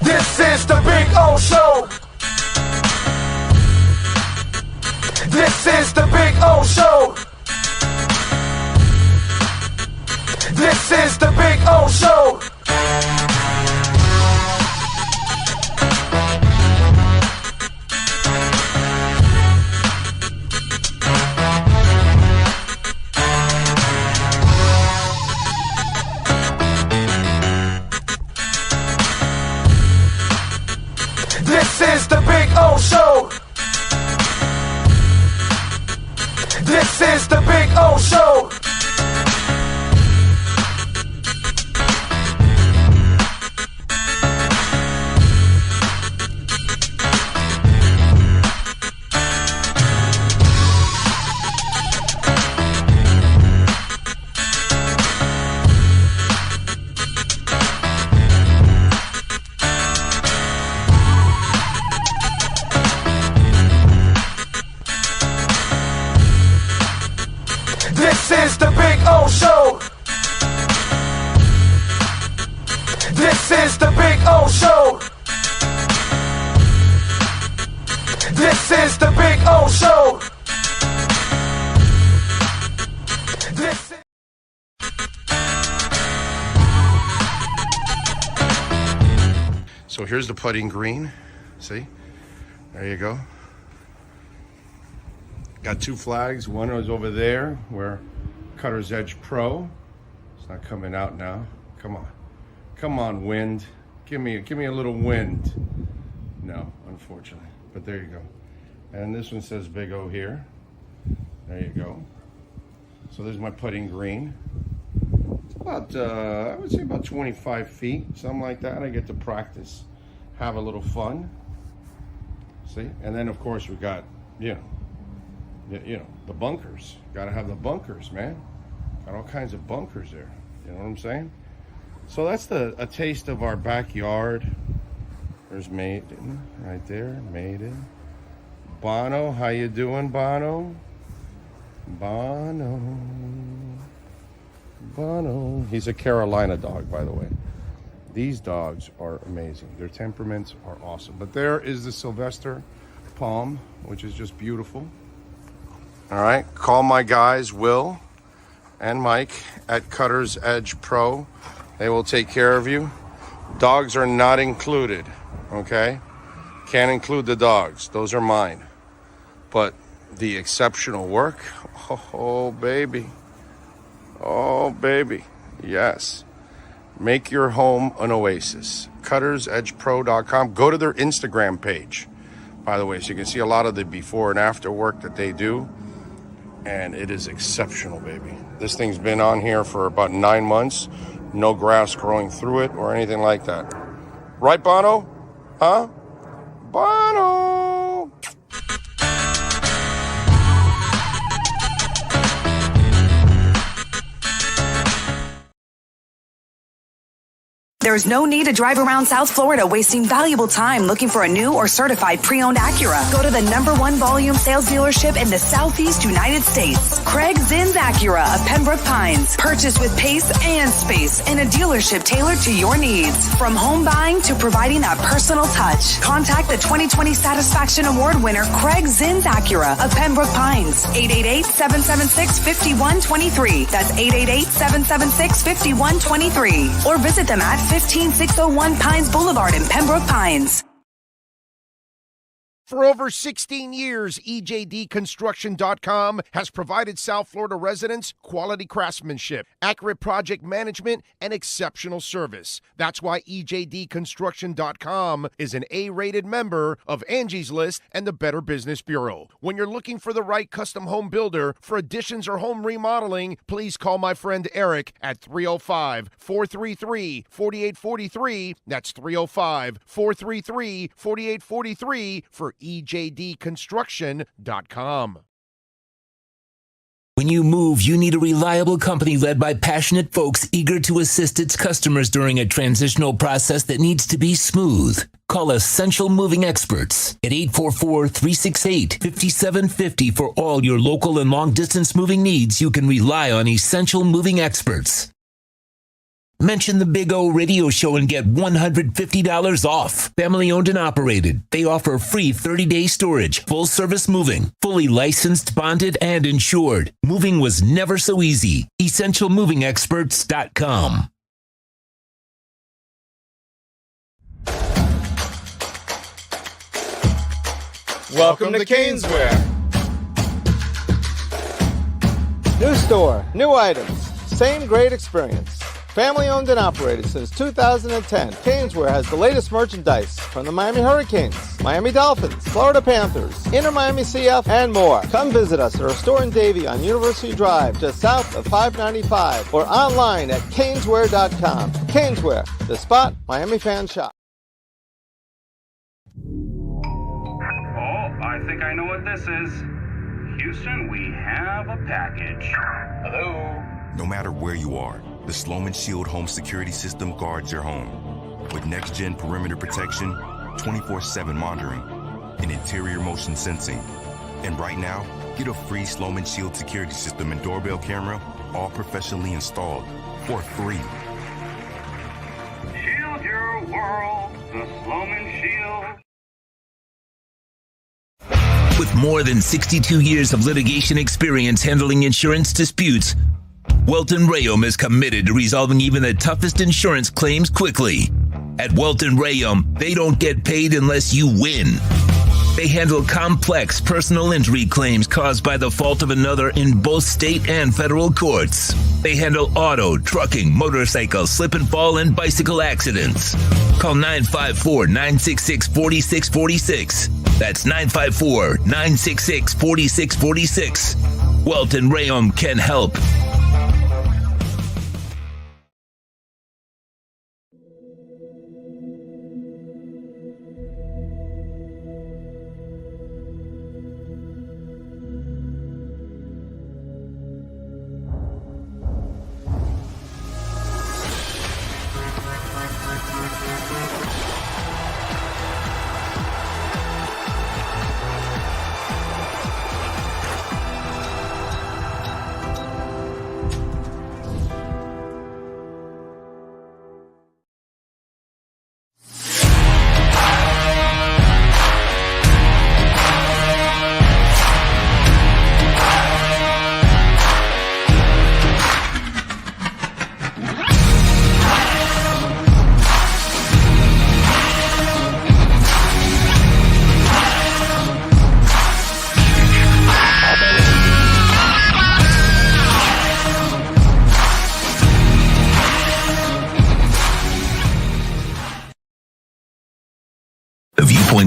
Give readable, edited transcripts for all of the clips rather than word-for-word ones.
This is the Big O Show. This is the Big O Show. This is the Big O Show. This is the Big O Show. This is the Big O Show. This is the Big O Show. This is the Big O Show. This is the Big O Show. This is... So here's the putting green. See? There you go. Got two flags. One is over there where Cutter's Edge Pro. It's not coming out now. Come on. Come on, wind. Give me a little wind. No, unfortunately. But there you go. And this one says Big O here. There you go. So there's my putting green. It's about, I would say about 25 feet, something like that. I get to practice, have a little fun. See? And then, of course, we got, you know, the bunkers. Gotta have the bunkers, man. Got all kinds of bunkers there. You know what I'm saying? So that's a taste of our backyard. There's Maiden right there. Maiden. Bono, how you doing, Bono? Bono. Bono. He's a Carolina dog, by the way. These dogs are amazing. Their temperaments are awesome. But there is the Sylvester Palm, which is just beautiful. All right, call my guys, Will and Mike at Cutter's Edge Pro. They will take care of you. Dogs are not included, okay? Can't include the dogs. Those are mine. But the exceptional work, oh, baby. Oh, baby, yes. Make your home an oasis. CuttersEdgePro.com. Go to their Instagram page, by the way, so you can see a lot of the before and after work that they do. And it is exceptional, baby. This thing's been on here for about 9 months. No grass growing through it or anything like that. Right, Bono? Huh? Bono! There's no need to drive around South Florida wasting valuable time looking for a new or certified pre-owned Acura. Go to the #1 volume sales dealership in the Southeast United States. Craig Zinn's Acura of Pembroke Pines. Purchase with pace and space in a dealership tailored to your needs. From home buying to providing that personal touch. Contact the 2020 Satisfaction Award winner Craig Zinn's Acura of Pembroke Pines. 888-776-5123. That's 888-776-5123. Or visit them at 15601 Pines Boulevard in Pembroke Pines. For over 16 years, EJDconstruction.com has provided South Florida residents quality craftsmanship, accurate project management, and exceptional service. That's why EJDconstruction.com is an A-rated member of Angie's List and the Better Business Bureau. When you're looking for the right custom home builder for additions or home remodeling, please call my friend Eric at 305-433-4843. That's 305-433-4843 for EJDconstruction.com. When you move, you need a reliable company led by passionate folks eager to assist its customers during a transitional process that needs to be smooth. Call Essential Moving Experts at 844-368-5750 for all your local and long-distance moving needs. You can rely on Essential Moving Experts. Mention the Big O Radio Show and get $150 off. Family owned and operated. They offer free 30-day storage, full service moving, fully licensed, bonded, and insured. Moving was never so easy. EssentialMovingExperts.com. Welcome to Caneswear. New store, new items, same great experience. Family owned and operated since 2010, Caneswear has the latest merchandise from the Miami Hurricanes, Miami Dolphins, Florida Panthers, Inter Miami CF, and more. Come visit us at our store in Davie on University Drive, just south of 595, or online at caneswear.com. Caneswear, the spot Miami fans shop. I think I know what this is. Houston, we have a package. Hello? No matter where you are, the Sloman Shield Home Security System guards your home. With next-gen perimeter protection, 24/7 monitoring, and interior motion sensing. And right now, get a free Sloman Shield security system and doorbell camera, all professionally installed, for free. Shield your world, the Sloman Shield. With more than 62 years of litigation experience handling insurance disputes, Welton Rayum is committed to resolving even the toughest insurance claims quickly. At Welton Rayum, they don't get paid unless you win. They handle complex personal injury claims caused by the fault of another in both state and federal courts. They handle auto, trucking, motorcycle, slip and fall, and bicycle accidents. Call 954-966-4646. That's 954-966-4646. Welton Rayum can help.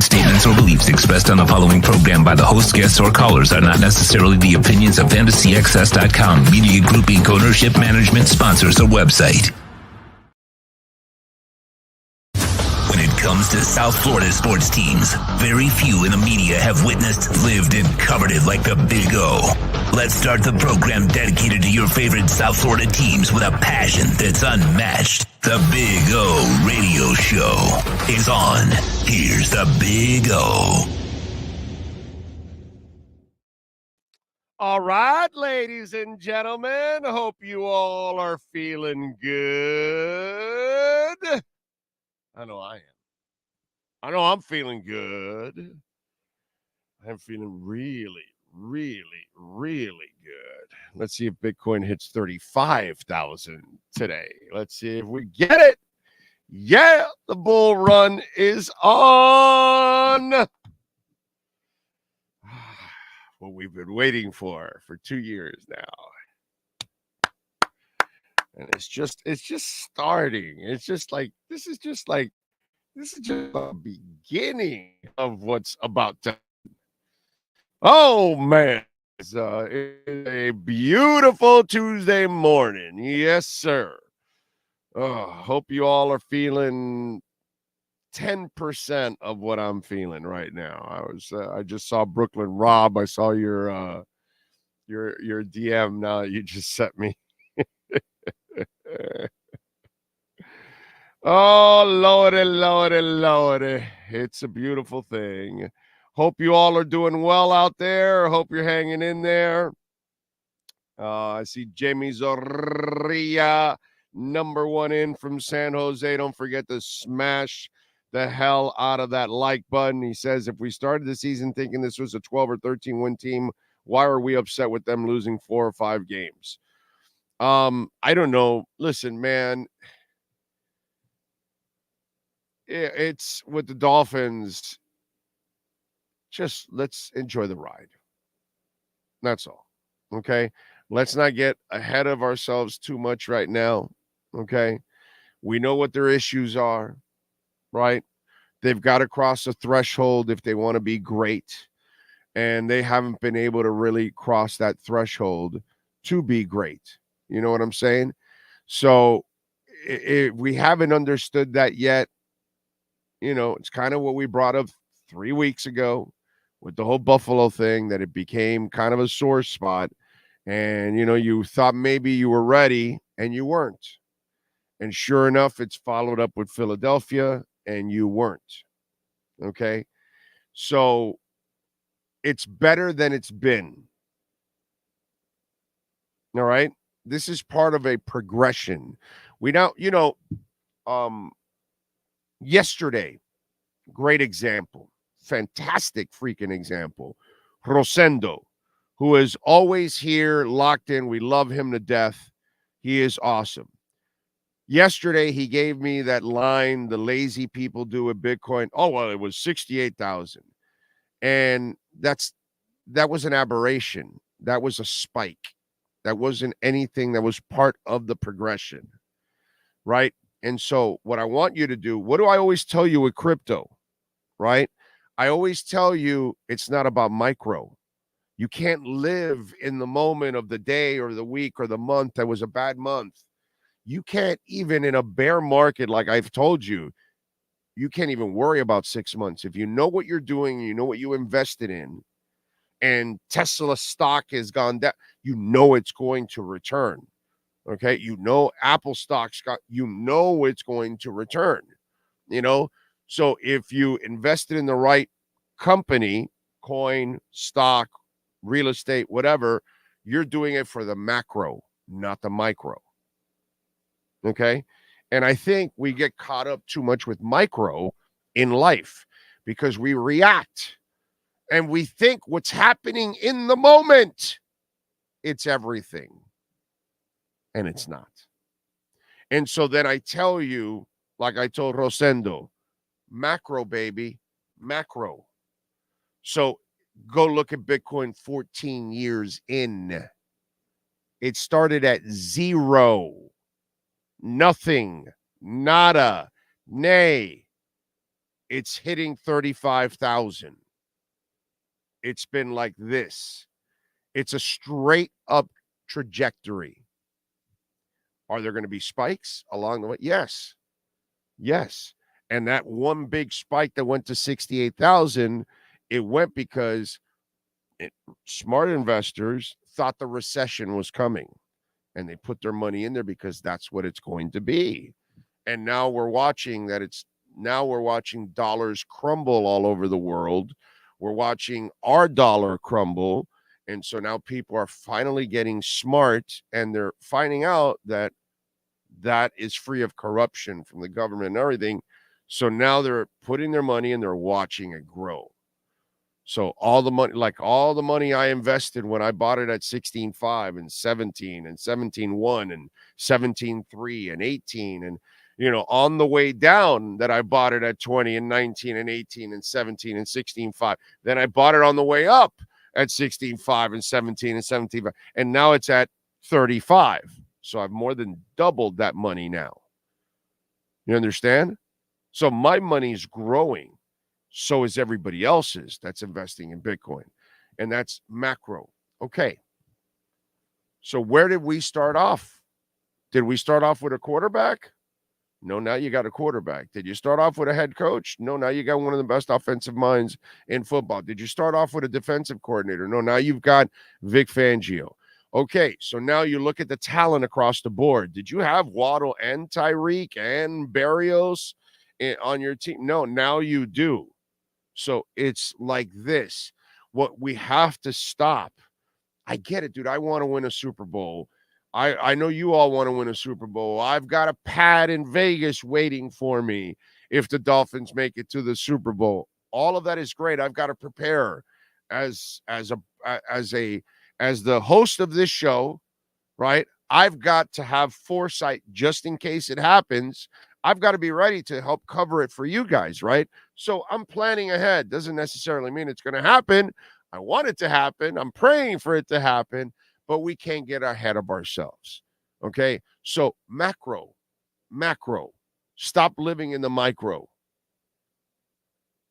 Statements or beliefs expressed on the following program by the host, guests, or callers are not necessarily the opinions of FantasyXS.com, Media Group Inc. ownership, management, sponsors, or website. When it comes to South Florida sports teams, very few in the media have witnessed, lived, and covered it like the Big O. Let's start the program dedicated to your favorite South Florida teams with a passion that's unmatched. The Big O Radio Show is on. Here's the Big O. All right, ladies and gentlemen, hope you all are feeling good. I know I am. I know I'm feeling good. I'm feeling really, really, really good. Let's see if Bitcoin hits 35,000 today. Let's see if we get it. Yeah, the bull run is on. What we've been waiting for 2 years now. And it's just starting. It's just like this is just the beginning of what's about to. Oh man, it's a beautiful Tuesday morning. Yes, sir. Hope you all are feeling 10% of what I'm feeling right now. I just saw Brooklyn Rob. I saw your DM now that you just sent me. Oh, Lordy, Lordy, Lordy. It's a beautiful thing. Hope you all are doing well out there. Hope you're hanging in there. I see Jamie Zorrilla number one in from San Jose. Don't forget to smash the hell out of that like button. He says, if we started the season thinking this was a 12 or 13 win team, why are we upset with them losing 4 or 5 games? I don't know. Listen, man, it's with the Dolphins. Just let's enjoy the ride. That's all. Okay. Let's not get ahead of ourselves too much right now. Okay. We know what their issues are, right? They've got to cross a threshold if they want to be great. And they haven't been able to really cross that threshold to be great. You know what I'm saying? So if we haven't understood that yet, it's kind of what we brought up 3 weeks ago with the whole Buffalo thing, that it became kind of a sore spot. And, you thought maybe you were ready and you weren't. And sure enough, it's followed up with Philadelphia and you weren't. Okay. So it's better than it's been. All right. This is part of a progression. We now, yesterday, great example, fantastic freaking example. Rosendo, who is always here, locked in. We love him to death. He is awesome. Yesterday, he gave me that line the lazy people do with Bitcoin. Oh, well, it was 68,000. And that was an aberration. That was a spike. That wasn't anything that was part of the progression, right? And so what I want you to do, what do I always tell you with crypto, right? I always tell you it's not about micro. You can't live in the moment of the day or the week or the month that was a bad month. You can't even in a bear market, like I've told you, you can't even worry about 6 months. If you know what you're doing, you know what you invested in, and Tesla stock has gone down, it's going to return. Okay. Apple stock's it's going to return, So if you invested in the right company, coin, stock, real estate, whatever, you're doing it for the macro, not the micro. Okay. And I think we get caught up too much with micro in life because we react and we think what's happening in the moment, it's everything. And it's not. And so then I tell you, like I told Rosendo, macro, baby, macro. So go look at Bitcoin 14 years in. It started at 0, nothing, nada, nay. It's hitting 35,000. It's been like this. It's a straight up trajectory. Are there going to be spikes along the way? Yes. Yes. And that one big spike that went to 68,000, it went because smart investors thought the recession was coming and they put their money in there because that's what it's going to be. And now we're watching dollars crumble all over the world. We're watching our dollar crumble. And so now people are finally getting smart and they're finding out that is free of corruption from the government and everything. So now they're putting their money and they're watching it grow. So all the money I invested when I bought it at 16.5 and 17 and 17.1 and 17.3 and 18 and on the way down that I bought it at 20 and 19 and 18 and 17 and 16.5. Then I bought it on the way up at 16.5 and 17 and 17.5. And now it's at 35. So I've more than doubled that money now. You understand? So my money's growing. So is everybody else's that's investing in Bitcoin. And that's macro. Okay. So where did we start off? Did we start off with a quarterback? No, now you got a quarterback. Did you start off with a head coach? No, now you got one of the best offensive minds in football. Did you start off with a defensive coordinator? No, now you've got Vic Fangio. Okay, so now you look at the talent across the board. Did you have Waddle and Tyreek and Berrios on your team? No, now you do. So it's like this. What we have to stop. I get it, dude. I want to win a Super Bowl. I know you all want to win a Super Bowl. I've got a pad in Vegas waiting for me if the Dolphins make it to the Super Bowl. All of that is great. I've got to prepare as the host of this show, right? I've got to have foresight just in case it happens. I've got to be ready to help cover it for you guys, right? So I'm planning ahead. Doesn't necessarily mean it's going to happen. I want it to happen. I'm praying for it to happen, but we can't get ahead of ourselves. Okay? So macro, stop living in the micro.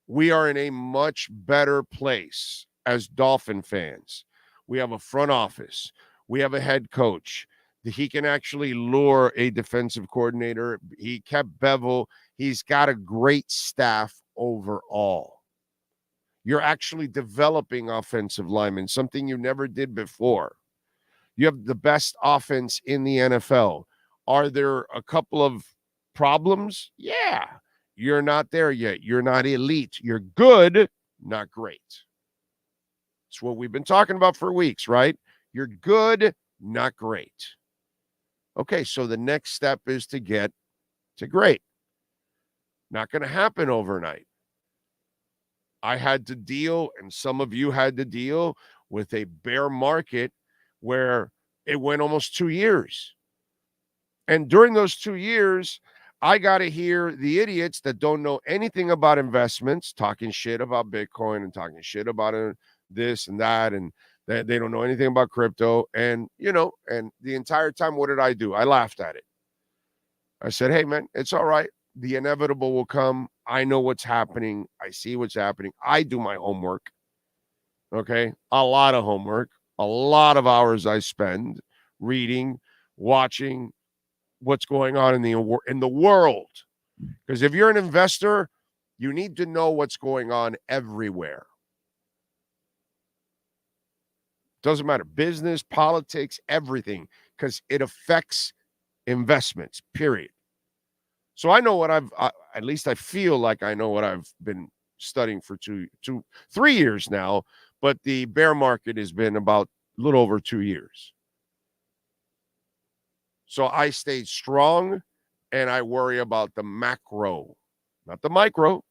We are in a much better place as Dolphin fans. We have a front office. We have a head coach. He can actually lure a defensive coordinator. He kept Bevel. He's got a great staff overall. You're actually developing offensive linemen, something you never did before. You have the best offense in the NFL. Are there a couple of problems? Yeah. You're not there yet. You're not elite. You're good, not great. It's what we've been talking about for weeks, right? You're good, not great. Okay, so the next step is to get to great. Not going to happen overnight. I had to deal, and some of you had to deal with a bear market where it went almost 2 years. And during those 2 years, I got to hear the idiots that don't know anything about investments talking shit about Bitcoin and talking shit about this and that, and they don't know anything about crypto. And, and the entire time, what did I do? I laughed at it. I said, hey, man, it's all right. The inevitable will come. I know what's happening. I see what's happening. I do my homework. Okay? A lot of homework. A lot of hours I spend reading, watching what's going on in the world. Because if you're an investor, you need to know what's going on everywhere. Doesn't matter. Business, politics, everything. Because it affects investments, period. So I know what at least I feel like I know what I've been studying for 3 years now, but the bear market has been about a little over 2 years. So I stayed strong and I worry about the macro, not the micro.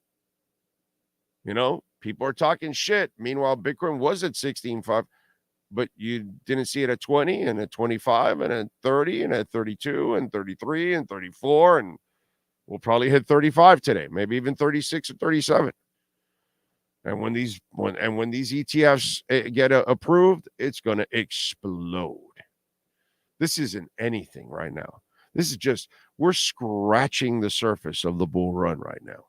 People are talking shit. Meanwhile, Bitcoin was at 16.5, but you didn't see it at 20 and at 25 and at 30 and at 32 and 33 and 34, and we'll probably hit 35 today, maybe even 36 or 37. And when these ETFs get approved, it's going to explode. This isn't anything right now. This is just, we're scratching the surface of the bull run right now.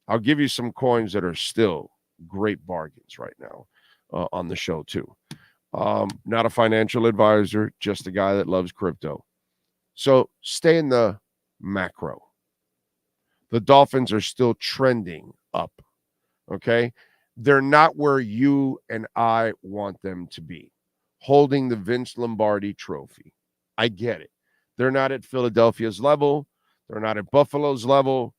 I'll give you some coins that are still great bargains right now on the show too. Not a financial advisor, just a guy that loves crypto. So stay in the macro. The Dolphins are still trending up, okay? They're not where you and I want them to be, holding the Vince Lombardi trophy. I get it. They're not at Philadelphia's level. They're not at Buffalo's level.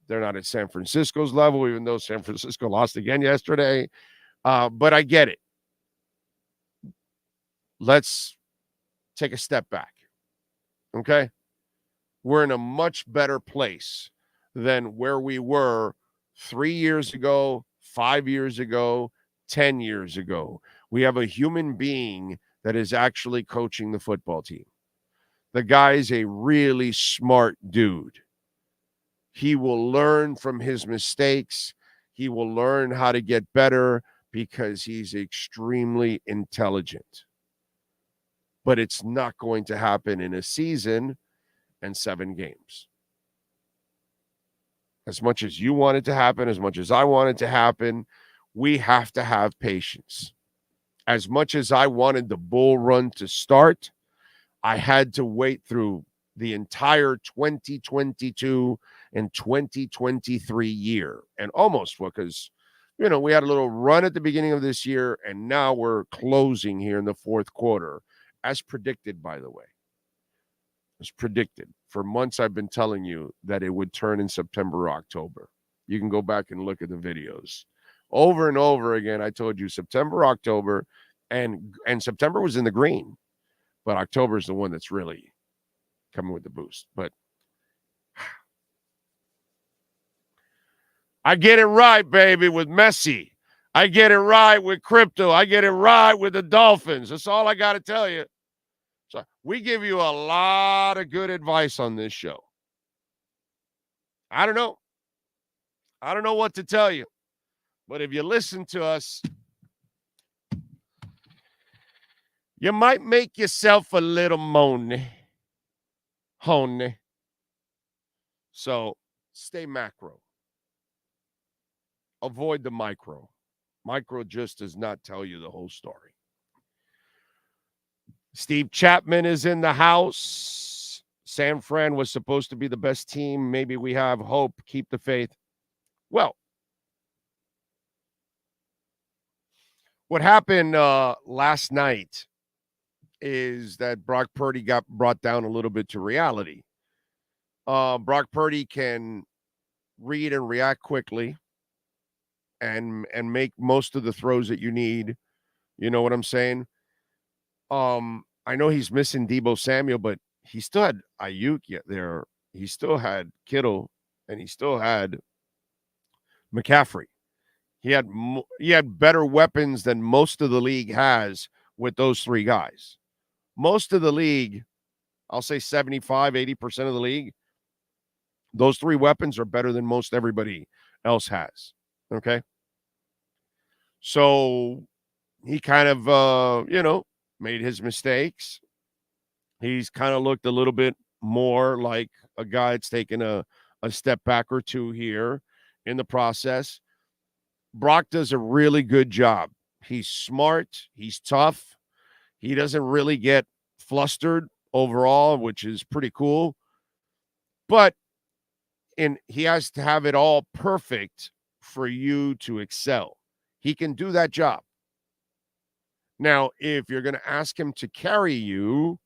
They're not at San Francisco's level, even though San Francisco lost again yesterday. But I get it. Let's take a step back, okay? We're in a much better place than where we were 3 years ago, 5 years ago, 10 years ago. We have a human being that is actually coaching the football team. The guy's a really smart dude. He will learn from his mistakes. He will learn how to get better because he's extremely intelligent. But it's not going to happen in a season and 7 games. As much as you want it to happen, as much as I want it to happen, we have to have patience. As much as I wanted the bull run to start, I had to wait through the entire 2022 and 2023 year. And almost, because, we had a little run at the beginning of this year, and now we're closing here in the fourth quarter, as predicted, by the way. As predicted. For months, I've been telling you that it would turn in September or October. You can go back and look at the videos. Over and over again, I told you September, October, and September was in the green. But October is the one that's really coming with the boost. But I get it right, baby, with Messi. I get it right with crypto. I get it right with the Dolphins. That's all I got to tell you. So we give you a lot of good advice on this show. I don't know. I don't know what to tell you. But if you listen to us, you might make yourself a little money. Honey. So stay macro. Avoid the micro. Micro just does not tell you the whole story. Steve Chapman is in the house. San Fran was supposed to be the best team. Maybe we have hope. Keep the faith. Well, what happened last night is that Brock Purdy got brought down a little bit to reality. Brock Purdy can read and react quickly and make most of the throws that you need. You know what I'm saying? I know he's missing Deebo Samuel, but he still had Ayuk yet there. He still had Kittle, and he still had McCaffrey. He had better weapons than most of the league has with those three guys. Most of the league, I'll say 75, 80% of the league, those three weapons are better than most everybody else has. Okay? So he kind of, made his mistakes. He's kind of looked a little bit more like a guy that's taken a step back or two here in the process. Brock does a really good job. He's smart. He's tough. He doesn't really get flustered overall, which is pretty cool. But he has to have it all perfect for you to excel. He can do that job. Now, if you're going to ask him to carry you,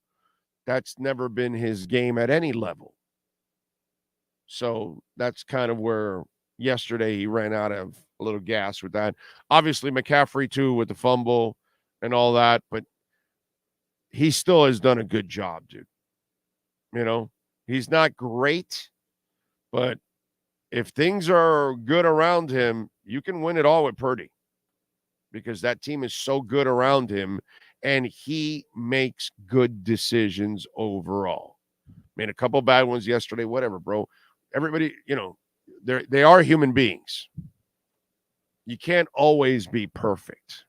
that's never been his game at any level. So that's kind of where yesterday he ran out of a little gas with that. Obviously, McCaffrey, too, with the fumble and all that. But he still has done a good job, dude. You know, he's not great, but if things are good around him, you can win it all with Purdy because that team is so good around him, and he makes good decisions overall. Made a couple bad ones yesterday, whatever, bro. Everybody, they are human beings. You can't always be perfect.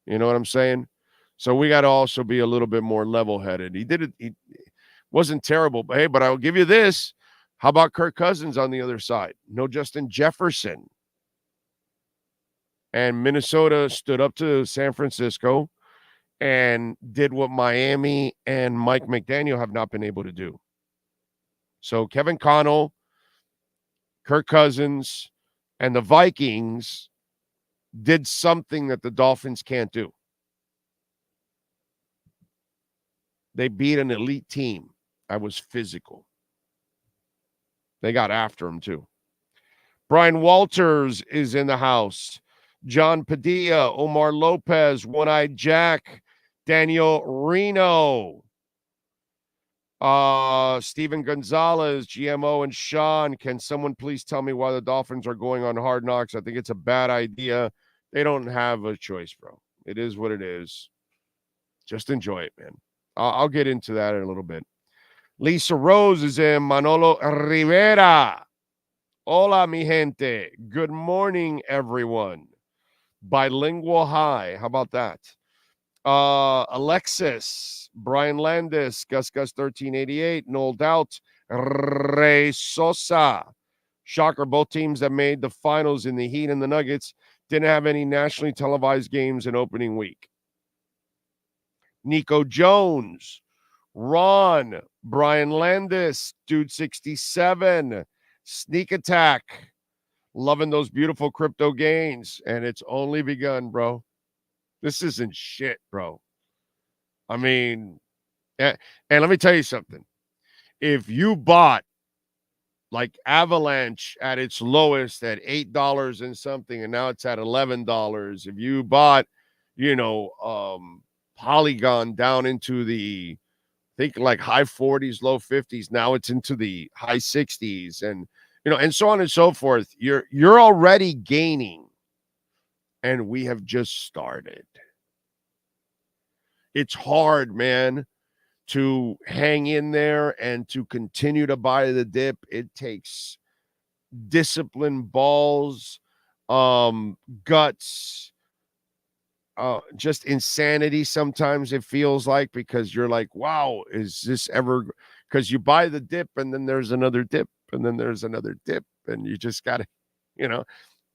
You know what I'm saying? So we got to also be a little bit more level-headed. He wasn't terrible, but hey, but I'll give you this. How about Kirk Cousins on the other side? No Justin Jefferson. And Minnesota stood up to San Francisco and did what Miami and Mike McDaniel have not been able to do. So Kevin Connell, Kirk Cousins, and the Vikings did something that the Dolphins can't do. They beat an elite team that was physical. They got after him, too. Brian Walters is in the house. John Padilla, Omar Lopez, One-Eyed Jack, Daniel Reno, Steven Gonzalez, GMO, and Sean. Can someone please tell me why the Dolphins are going on Hard Knocks? I think it's a bad idea. They don't have a choice, bro. It is what it is. Just enjoy it, man. I'll get into that in a little bit. Lisa Rose is in. Manolo Rivera. Hola, mi gente. Good morning, everyone. Bilingual high. How about that? Alexis, Brian Landis, Gus 1388, Noel Doubt, Ray Sosa. Shocker, both teams that made the finals in the Heat and the Nuggets didn't have any nationally televised games in opening week. Nico Jones, Ron, Brian Landis, Dude 67, Sneak Attack. Loving those beautiful crypto gains, and it's only begun, bro. This isn't shit, bro. I mean, and let me tell you something. If you bought like Avalanche at its lowest at $8 and something, and now it's at $11, if you bought, Polygon down into the think like high 40s, low 50s. Now it's into the high 60s, and and so on and so forth. You're already gaining, and we have just started. It's hard, man, to hang in there and to continue to buy the dip. It takes discipline, balls, guts, just insanity sometimes it feels like, because you're like, wow, is this ever, because you buy the dip and then there's another dip and then there's another dip, and you just got to, you know,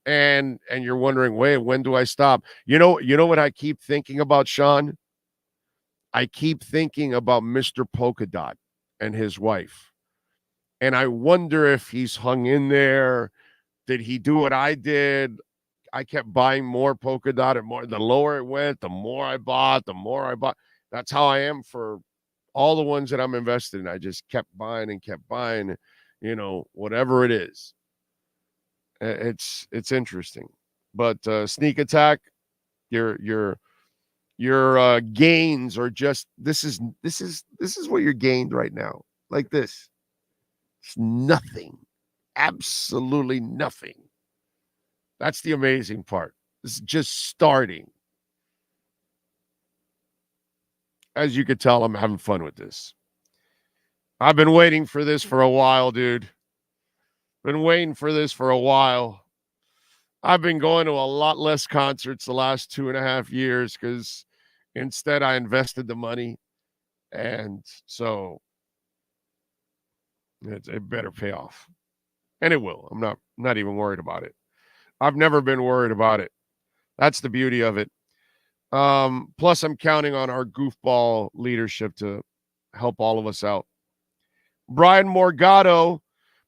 and you're wondering, wait, when do I stop? You know what I keep thinking about, Sean? I keep thinking about Mr. Polka Dot and his wife. And I wonder if he's hung in there. Did he do what I did? I kept buying more polka dot, and more. The lower it went, the more I bought, That's how I am for all the ones that I'm invested in. I just kept buying and kept buying, whatever it is. It's interesting. But sneak attack, your gains are just this is what you're gained right now. Like this. It's nothing. Absolutely nothing. That's the amazing part. This is just starting. As you could tell, I'm having fun with this. I've been waiting for this for a while, dude. Been waiting for this for a while. I've been going to a lot less concerts the last 2.5 years because instead I invested the money. And so it better pay off. And it will. I'm not even worried about it. I've never been worried about it. That's the beauty of it. Plus, I'm counting on our goofball leadership to help all of us out. Brian Morgado,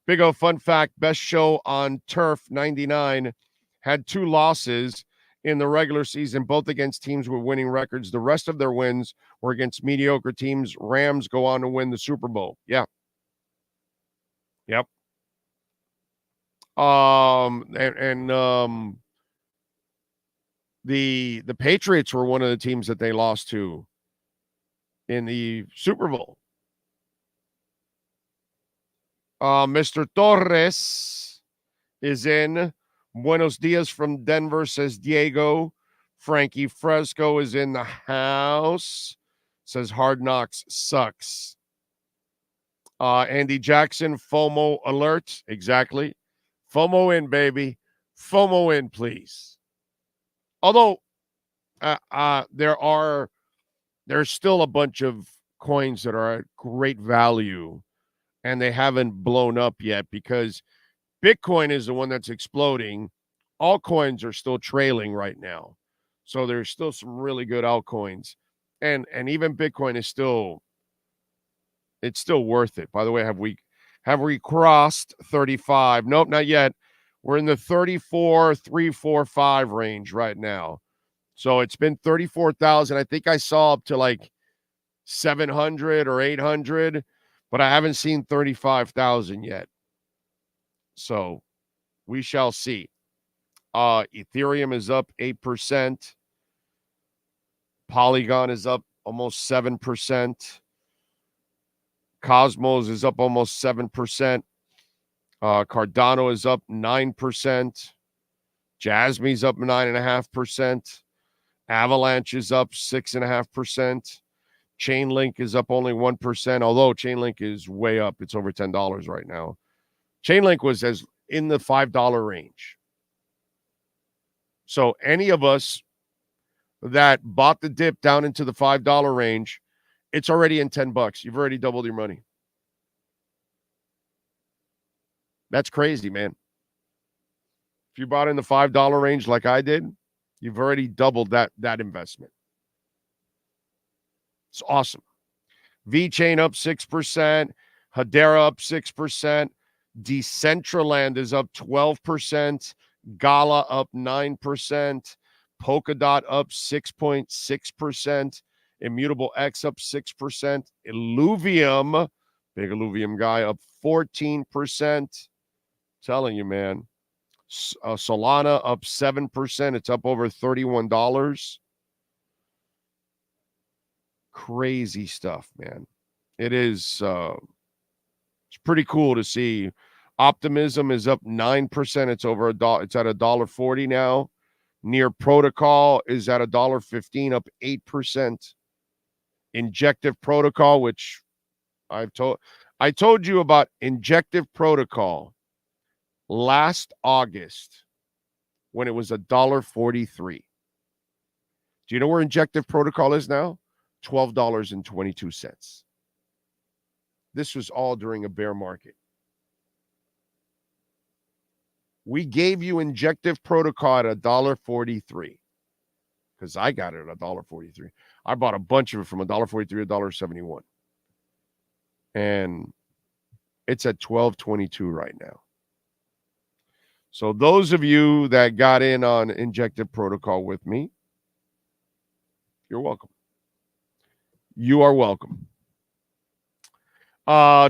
big O fun fact, best show on Turf 99, had 2 losses in the regular season, both against teams with winning records. The rest of their wins were against mediocre teams. Rams go on to win the Super Bowl. Yeah. Yep. The Patriots were one of the teams that they lost to in the Super Bowl. Mr. Torres is in. Buenos dias from Denver, says Diego. Frankie Fresco is in the house. Says Hard Knocks sucks. Andy Jackson, FOMO alert. Exactly. FOMO in, baby. FOMO in, please. Although there's still a bunch of coins that are at great value, and they haven't blown up yet because Bitcoin is the one that's exploding. Altcoins are still trailing right now. So there's still some really good altcoins. And even Bitcoin is still worth it. By the way, have we crossed 35? Nope, not yet. We're in the 34,345 range right now. So it's been 34,000. I think I saw up to like 700 or 800, but I haven't seen 35,000 yet. So we shall see. Ethereum is up 8%. Polygon is up almost 7%. Cosmos is up almost 7%. Cardano is up 9%. Jasmy's up 9.5%. Avalanche is up 6.5%. Chainlink is up only 1%, although Chainlink is way up. It's over $10 right now. Chainlink was in the $5 range. So any of us that bought the dip down into the $5 range, it's already in $10. You've already doubled your money. That's crazy, man. If you bought in the $5 range like I did, you've already doubled that investment. It's awesome. VeChain up 6%. Hedera up 6%. Decentraland is up 12%. Gala up 9%. Polkadot up 6.6%. Immutable X up 6%. Illuvium, big Illuvium guy, up 14%. Telling you, man. Solana up 7%. It's up over $31. Crazy stuff, man. It is it's pretty cool to see. Optimism is up 9%. It's over $1. It's at $1.40 now. Near Protocol is at $1.15, up 8%. Injective Protocol, which I told you about Injective Protocol last August when it was $1.43. Do you know where Injective Protocol is now? $12.22. This was all during a bear market. We gave you Injective Protocol at $1.43 because I got it at $1.43. I bought a bunch of it from $1.43 to $1.71. And it's at $12.22 right now. So those of you that got in on Injective Protocol with me, you're welcome. You are welcome.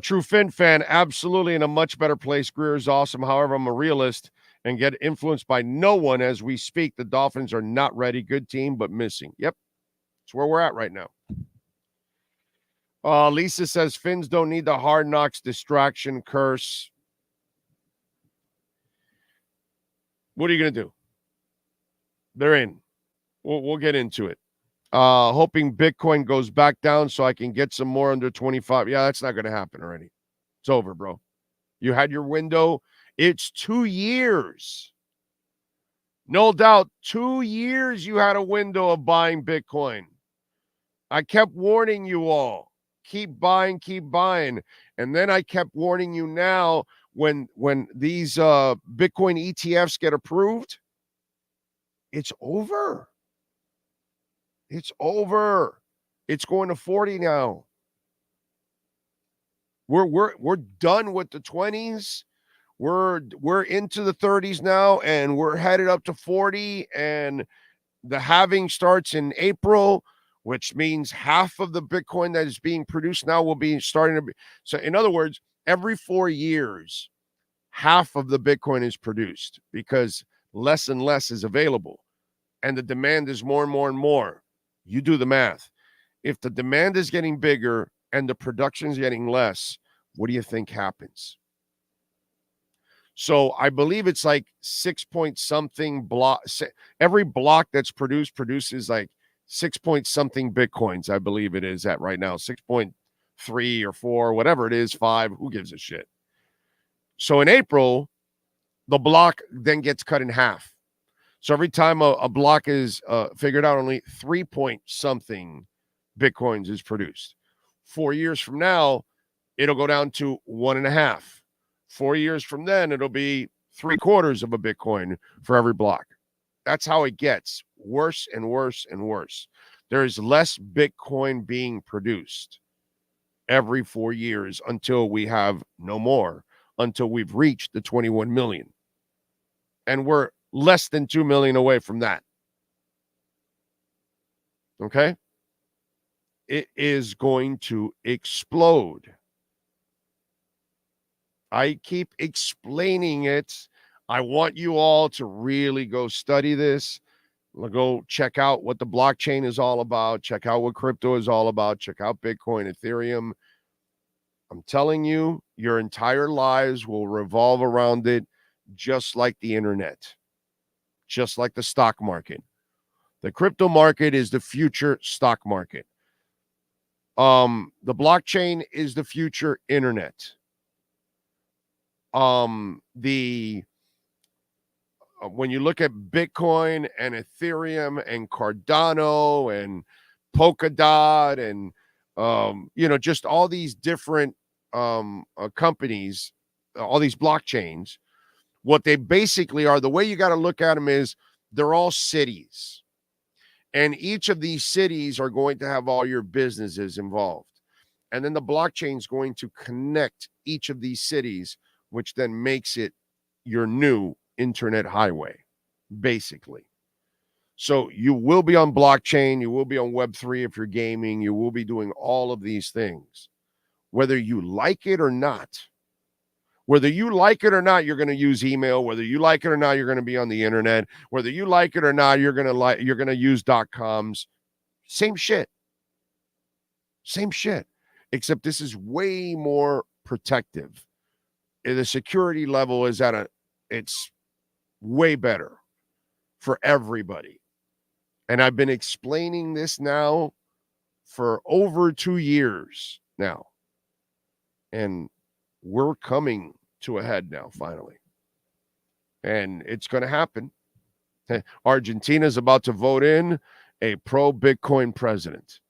True Fin fan, absolutely in a much better place. Greer is awesome. However, I'm a realist and get influenced by no one as we speak. The Dolphins are not ready. Good team, but missing. Yep. That's where we're at right now. Lisa says Finns don't need the Hard Knocks distraction curse. What are you going to do? They're in. We'll get into it. Hoping Bitcoin goes back down so I can get some more under 25. Yeah, that's not going to happen already. It's over, bro. You had your window. It's 2 years. No doubt, 2 years you had a window of buying Bitcoin. I kept warning you all. Keep buying, keep buying. And then I kept warning you now when these Bitcoin ETFs get approved, it's over. It's over. It's going to 40 now. We're done with the 20s. We're into the 30s now, and we're headed up to 40. And the halving starts in April, which means half of the Bitcoin that is being produced now will be starting to be. So, in other words, every 4 years, half of the Bitcoin is produced because less and less is available, and the demand is more and more and more. You do the math. If the demand is getting bigger and the production is getting less, what do you think happens? So I believe it's like 6 point something block. Every block that's produces like 6 point something Bitcoins. I believe it is at right now, 6.3 or 4, whatever it is, 5. Who gives a shit? So in April, the block then gets cut in half. So every time a block is figured out, only 3 point something Bitcoins is produced. 4 years from now, it'll go down to 1.5. 4 years from then, it'll be 3/4 of a Bitcoin for every block. That's how it gets worse and worse and worse. There is less Bitcoin being produced every 4 years until we have no more, until we've reached the 21 million. And we're less than 2 million away from that. Okay? It is going to explode. I keep explaining it. I want you all to really go study this. Go check out what the blockchain is all about. Check out what crypto is all about. Check out Bitcoin, Ethereum. I'm telling you, your entire lives will revolve around it, just like the internet, just like the stock market. The crypto market is the future stock market. The blockchain is the future internet. When you look at Bitcoin and Ethereum and Cardano and Polkadot and just all these different companies, all these blockchains, what they basically are, the way you got to look at them is they're all cities. And each of these cities are going to have all your businesses involved. And then the blockchain is going to connect each of these cities, which then makes it your new internet highway, basically. So you will be on blockchain, you will be on Web3 if you're gaming, you will be doing all of these things, whether you like it or not. Whether you like it or not, you're going to use email. Whether you like it or not, you're going to be on the internet. Whether you like it or not, you're going to use .coms. Same shit. Same shit. except this is way more protective. The security level is it's way better for everybody. And I've been explaining this now for over 2 years now. And we're coming to a head now, finally. And it's going to happen. Argentina's about to vote in a pro-Bitcoin president.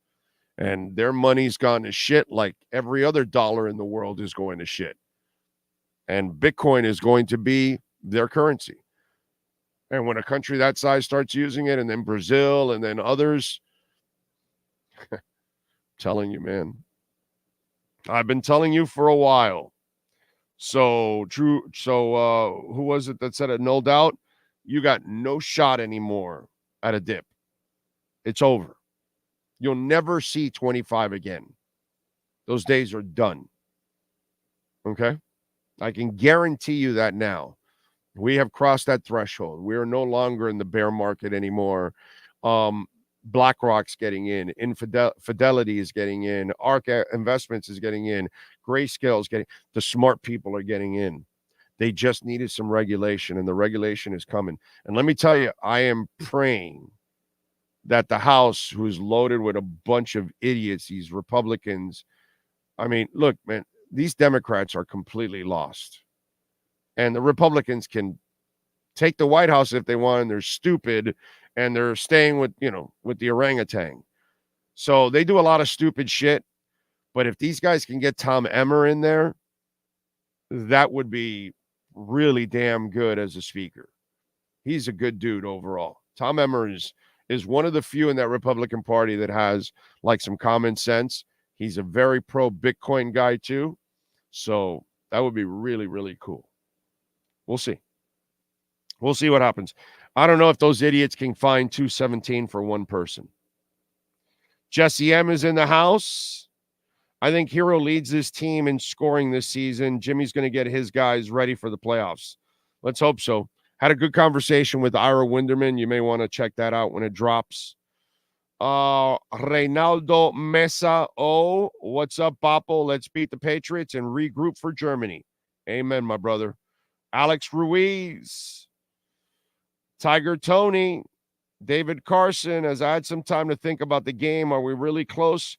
And their money's gone to shit like every other dollar in the world is going to shit. And Bitcoin is going to be their currency. And when a country that size starts using it, and then Brazil and then others, telling you, man, I've been telling you for a while. So true. So who was it that said it? No doubt. You got no shot anymore at a dip. It's over. You'll never see 25 again. Those days are done. Okay? I can guarantee you that now. We have crossed that threshold. We are no longer in the bear market anymore. BlackRock's getting in. Fidelity is getting in. ARK Investments is getting in. Grayscale is getting. The smart people are getting in. They just needed some regulation, and the regulation is coming. And let me tell you, I am praying that the House, who's loaded with a bunch of idiots, these Republicans, I mean, look, man, these Democrats are completely lost. And the Republicans can take the White House if they want, and they're stupid, and they're staying with the orangutan. So they do a lot of stupid shit. But if these guys can get Tom Emmer in there, that would be really damn good as a speaker. He's a good dude overall. Tom Emmer is one of the few in that Republican Party that has like some common sense. He's a very pro-Bitcoin guy too. So that would be really, really cool. We'll see. We'll see what happens. I don't know if those idiots can find 217 for one person. Jesse M is in the house. I think Hero leads this team in scoring this season. Jimmy's going to get his guys ready for the playoffs. Let's hope so. Had a good conversation with Ira Winderman. You may want to check that out when it drops. Reynaldo Mesa. Oh, what's up, Papo? Let's beat the Patriots and regroup for Germany. Amen, my brother. Alex Ruiz. Tiger Tony. David Carson. As I had some time to think about the game, are we really close?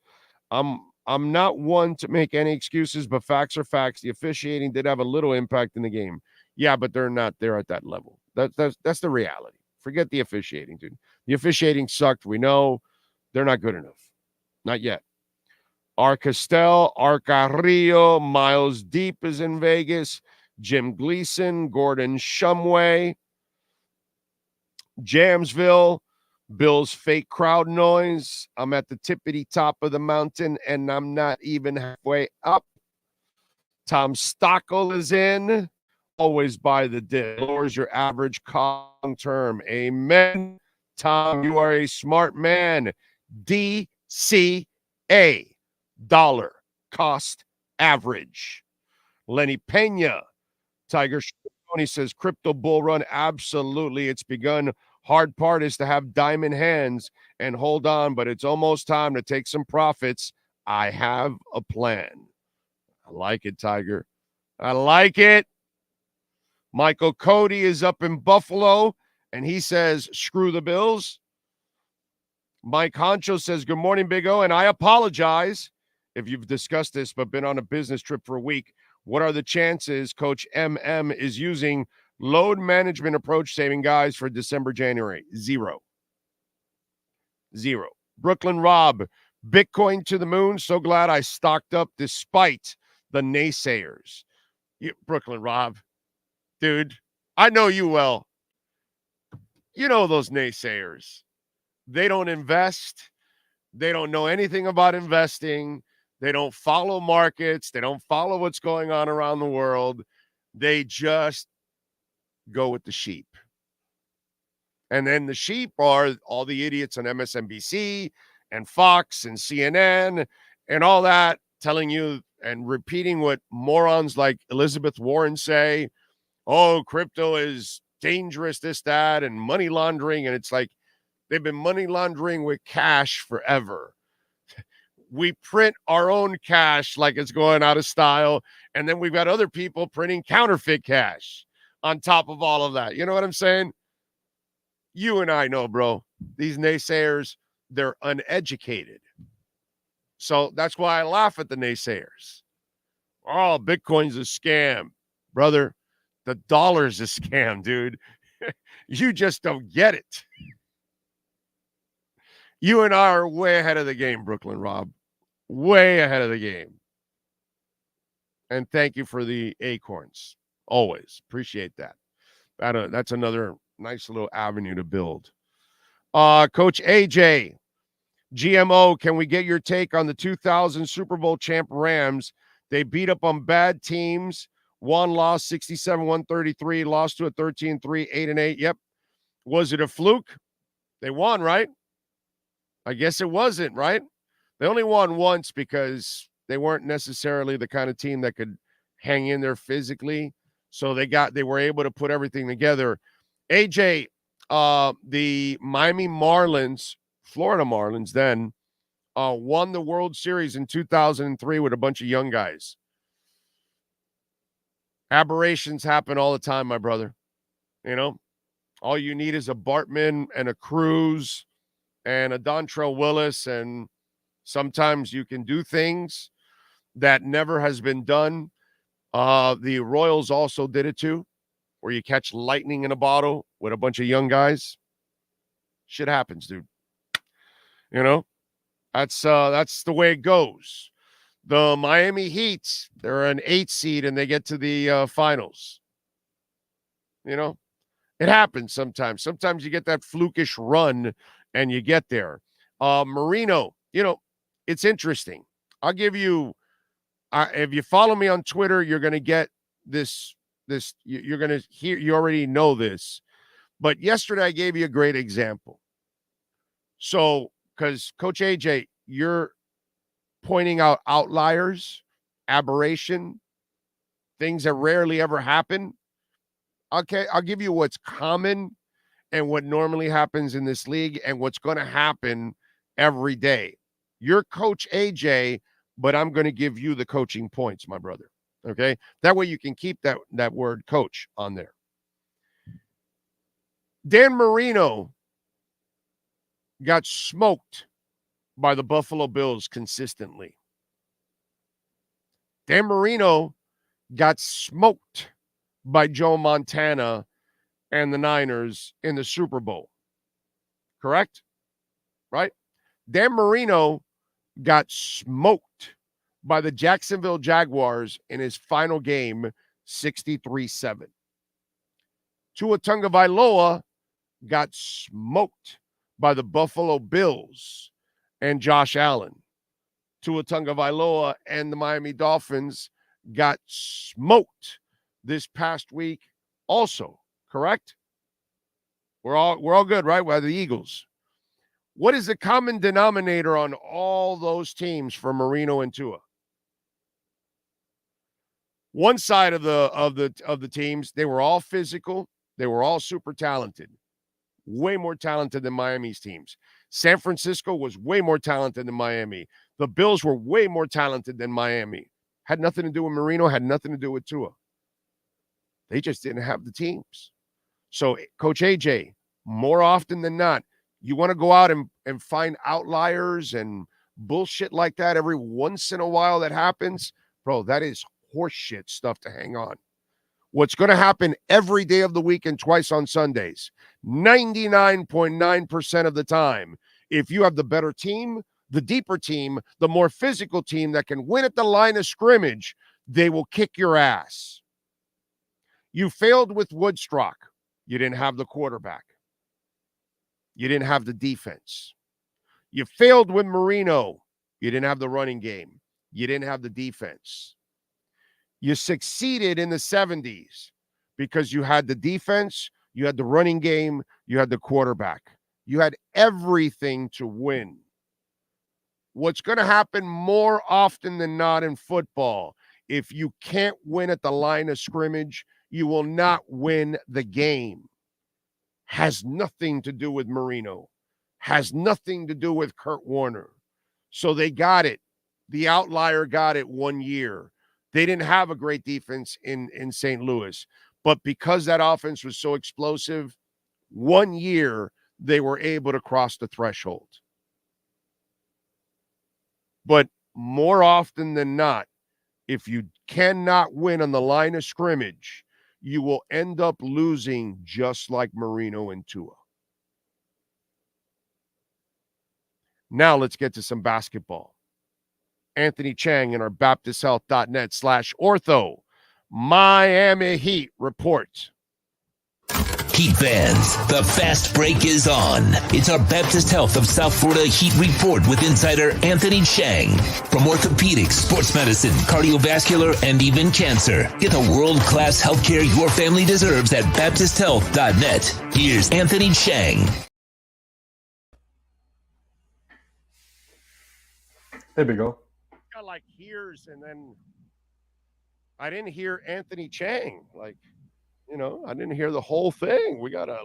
I'm not one to make any excuses, but facts are facts. The officiating did have a little impact in the game. Yeah, but they're not there at that level. That's the reality. Forget the officiating, dude. The officiating sucked. We know they're not good enough. Not yet. Arcastel, Arcarillo, Miles Deep is in Vegas. Jim Gleason, Gordon Shumway, Jamesville, Bill's fake crowd noise. I'm at the tippity top of the mountain, and I'm not even halfway up. Tom Stockel is in. Always buy the dip. Lowers your average cost long term. Amen. Tom, you are a smart man. DCA, dollar cost average. Lenny Pena, Tiger Tony says, crypto bull run. Absolutely. It's begun. Hard part is to have diamond hands and hold on, but it's almost time to take some profits. I have a plan. I like it, Tiger. I like it. Michael Cody is up in Buffalo, and he says, screw the Bills. Mike Honcho says, good morning, Big O, and I apologize if you've discussed this but been on a business trip for a week. What are the chances Coach MM is using load management approach saving guys for December, January? Zero. Brooklyn Rob, Bitcoin to the moon. So glad I stocked up despite the naysayers. Brooklyn Rob, dude, I know you well. You know those naysayers. They don't invest. They don't know anything about investing. They don't follow markets. They don't follow what's going on around the world. They just go with the sheep. And then the sheep are all the idiots on MSNBC and Fox and CNN and all that, telling you and repeating what morons like Elizabeth Warren say. Oh, crypto is dangerous, this, that, and money laundering. And it's like they've been money laundering with cash forever. we print our own cash like it's going out of style, and then we've got other people printing counterfeit cash on top of all of that. You know what I'm saying? You and I know, bro. These naysayers, they're uneducated. So that's why I laugh at the naysayers. Oh, Bitcoin's a scam. Brother, the dollar's a scam, dude. You just don't get it. You and I are way ahead of the game, Brooklyn Rob. Way ahead of the game. And thank you for the acorns. Always. Appreciate that. That's another nice little avenue to build. Coach AJ, GMO, can we get your take on the 2000 Super Bowl champ Rams? They beat up on bad teams. One loss, 67-133. Lost to a 13-3, 8-8. Yep. Was it a fluke? They won, right? I guess it wasn't, right? They only won once because they weren't necessarily the kind of team that could hang in there physically. So they were able to put everything together. AJ, the Miami Marlins, Florida Marlins then, won the World Series in 2003 with a bunch of young guys. Aberrations happen all the time, my brother. You know, all you need is a Bartman and a Cruz and a Dontrell Willis, and sometimes you can do things that never has been done. The Royals also did it too, where you catch lightning in a bottle with a bunch of young guys. Shit happens, dude. You know, that's the way it goes. The Miami Heat, they're an 8 seed and they get to the finals. You know, it happens sometimes. Sometimes you get that flukish run and you get there. Marino, you know, it's interesting. I'll give you, if you follow me on Twitter, you're going to get this, you're going to hear, you already know this. But yesterday I gave you a great example. So, because Coach AJ, you're pointing out outliers, aberration, things that rarely ever happen. Okay, I'll give you what's common and what normally happens in this league and what's going to happen every day. You're Coach AJ, but I'm going to give you the coaching points, my brother. Okay? That way you can keep that word coach on there. Dan Marino got smoked by the Buffalo Bills consistently. Dan Marino got smoked by Joe Montana and the Niners in the Super Bowl. Correct? Right? Dan Marino got smoked by the Jacksonville Jaguars in his final game, 63-7. Tua Tagovailoa got smoked by the Buffalo Bills and Josh Allen. Tua Tagovailoa and the Miami Dolphins got smoked this past week also, correct? We're all good, right? We're the Eagles. What is the common denominator on all those teams for Marino and Tua? One side of the teams, they were all physical, they were all super talented. Way more talented than Miami's teams. San Francisco was way more talented than Miami. The Bills were way more talented than Miami. Had nothing to do with Marino, had nothing to do with Tua. They just didn't have the teams. So, Coach AJ, more often than not, you want to go out and find outliers and bullshit like that every once in a while that happens. Bro, that is horseshit stuff to hang on. What's going to happen every day of the week and twice on Sundays, 99.9% of the time, if you have the better team, the deeper team, the more physical team that can win at the line of scrimmage, they will kick your ass. You failed with Woodstock. You didn't have the quarterback. You didn't have the defense. You failed with Marino. You didn't have the running game. You didn't have the defense. You succeeded in the 70s because you had the defense, you had the running game, you had the quarterback. You had everything to win. What's going to happen more often than not in football, if you can't win at the line of scrimmage, you will not win the game. Has nothing to do with Marino. Has nothing to do with Kurt Warner. So they got it. the outlier got it 1 year. They didn't have a great defense in St. Louis, but because that offense was so explosive, 1 year they were able to cross the threshold. But more often than not, if you cannot win on the line of scrimmage, you will end up losing just like Marino and Tua. Now let's get to some basketball. Anthony Chang in our BaptistHealth.net/ortho. Miami Heat report. Heat fans, the fast break is on. It's our Baptist Health of South Florida Heat Report with insider Anthony Chang. From orthopedics, sports medicine, cardiovascular, and even cancer. Get the world-class healthcare your family deserves at BaptistHealth.net. Here's Anthony Chang. There we go. Got like hears, and then I didn't hear Anthony Chang. Like, I didn't hear the whole thing. We gotta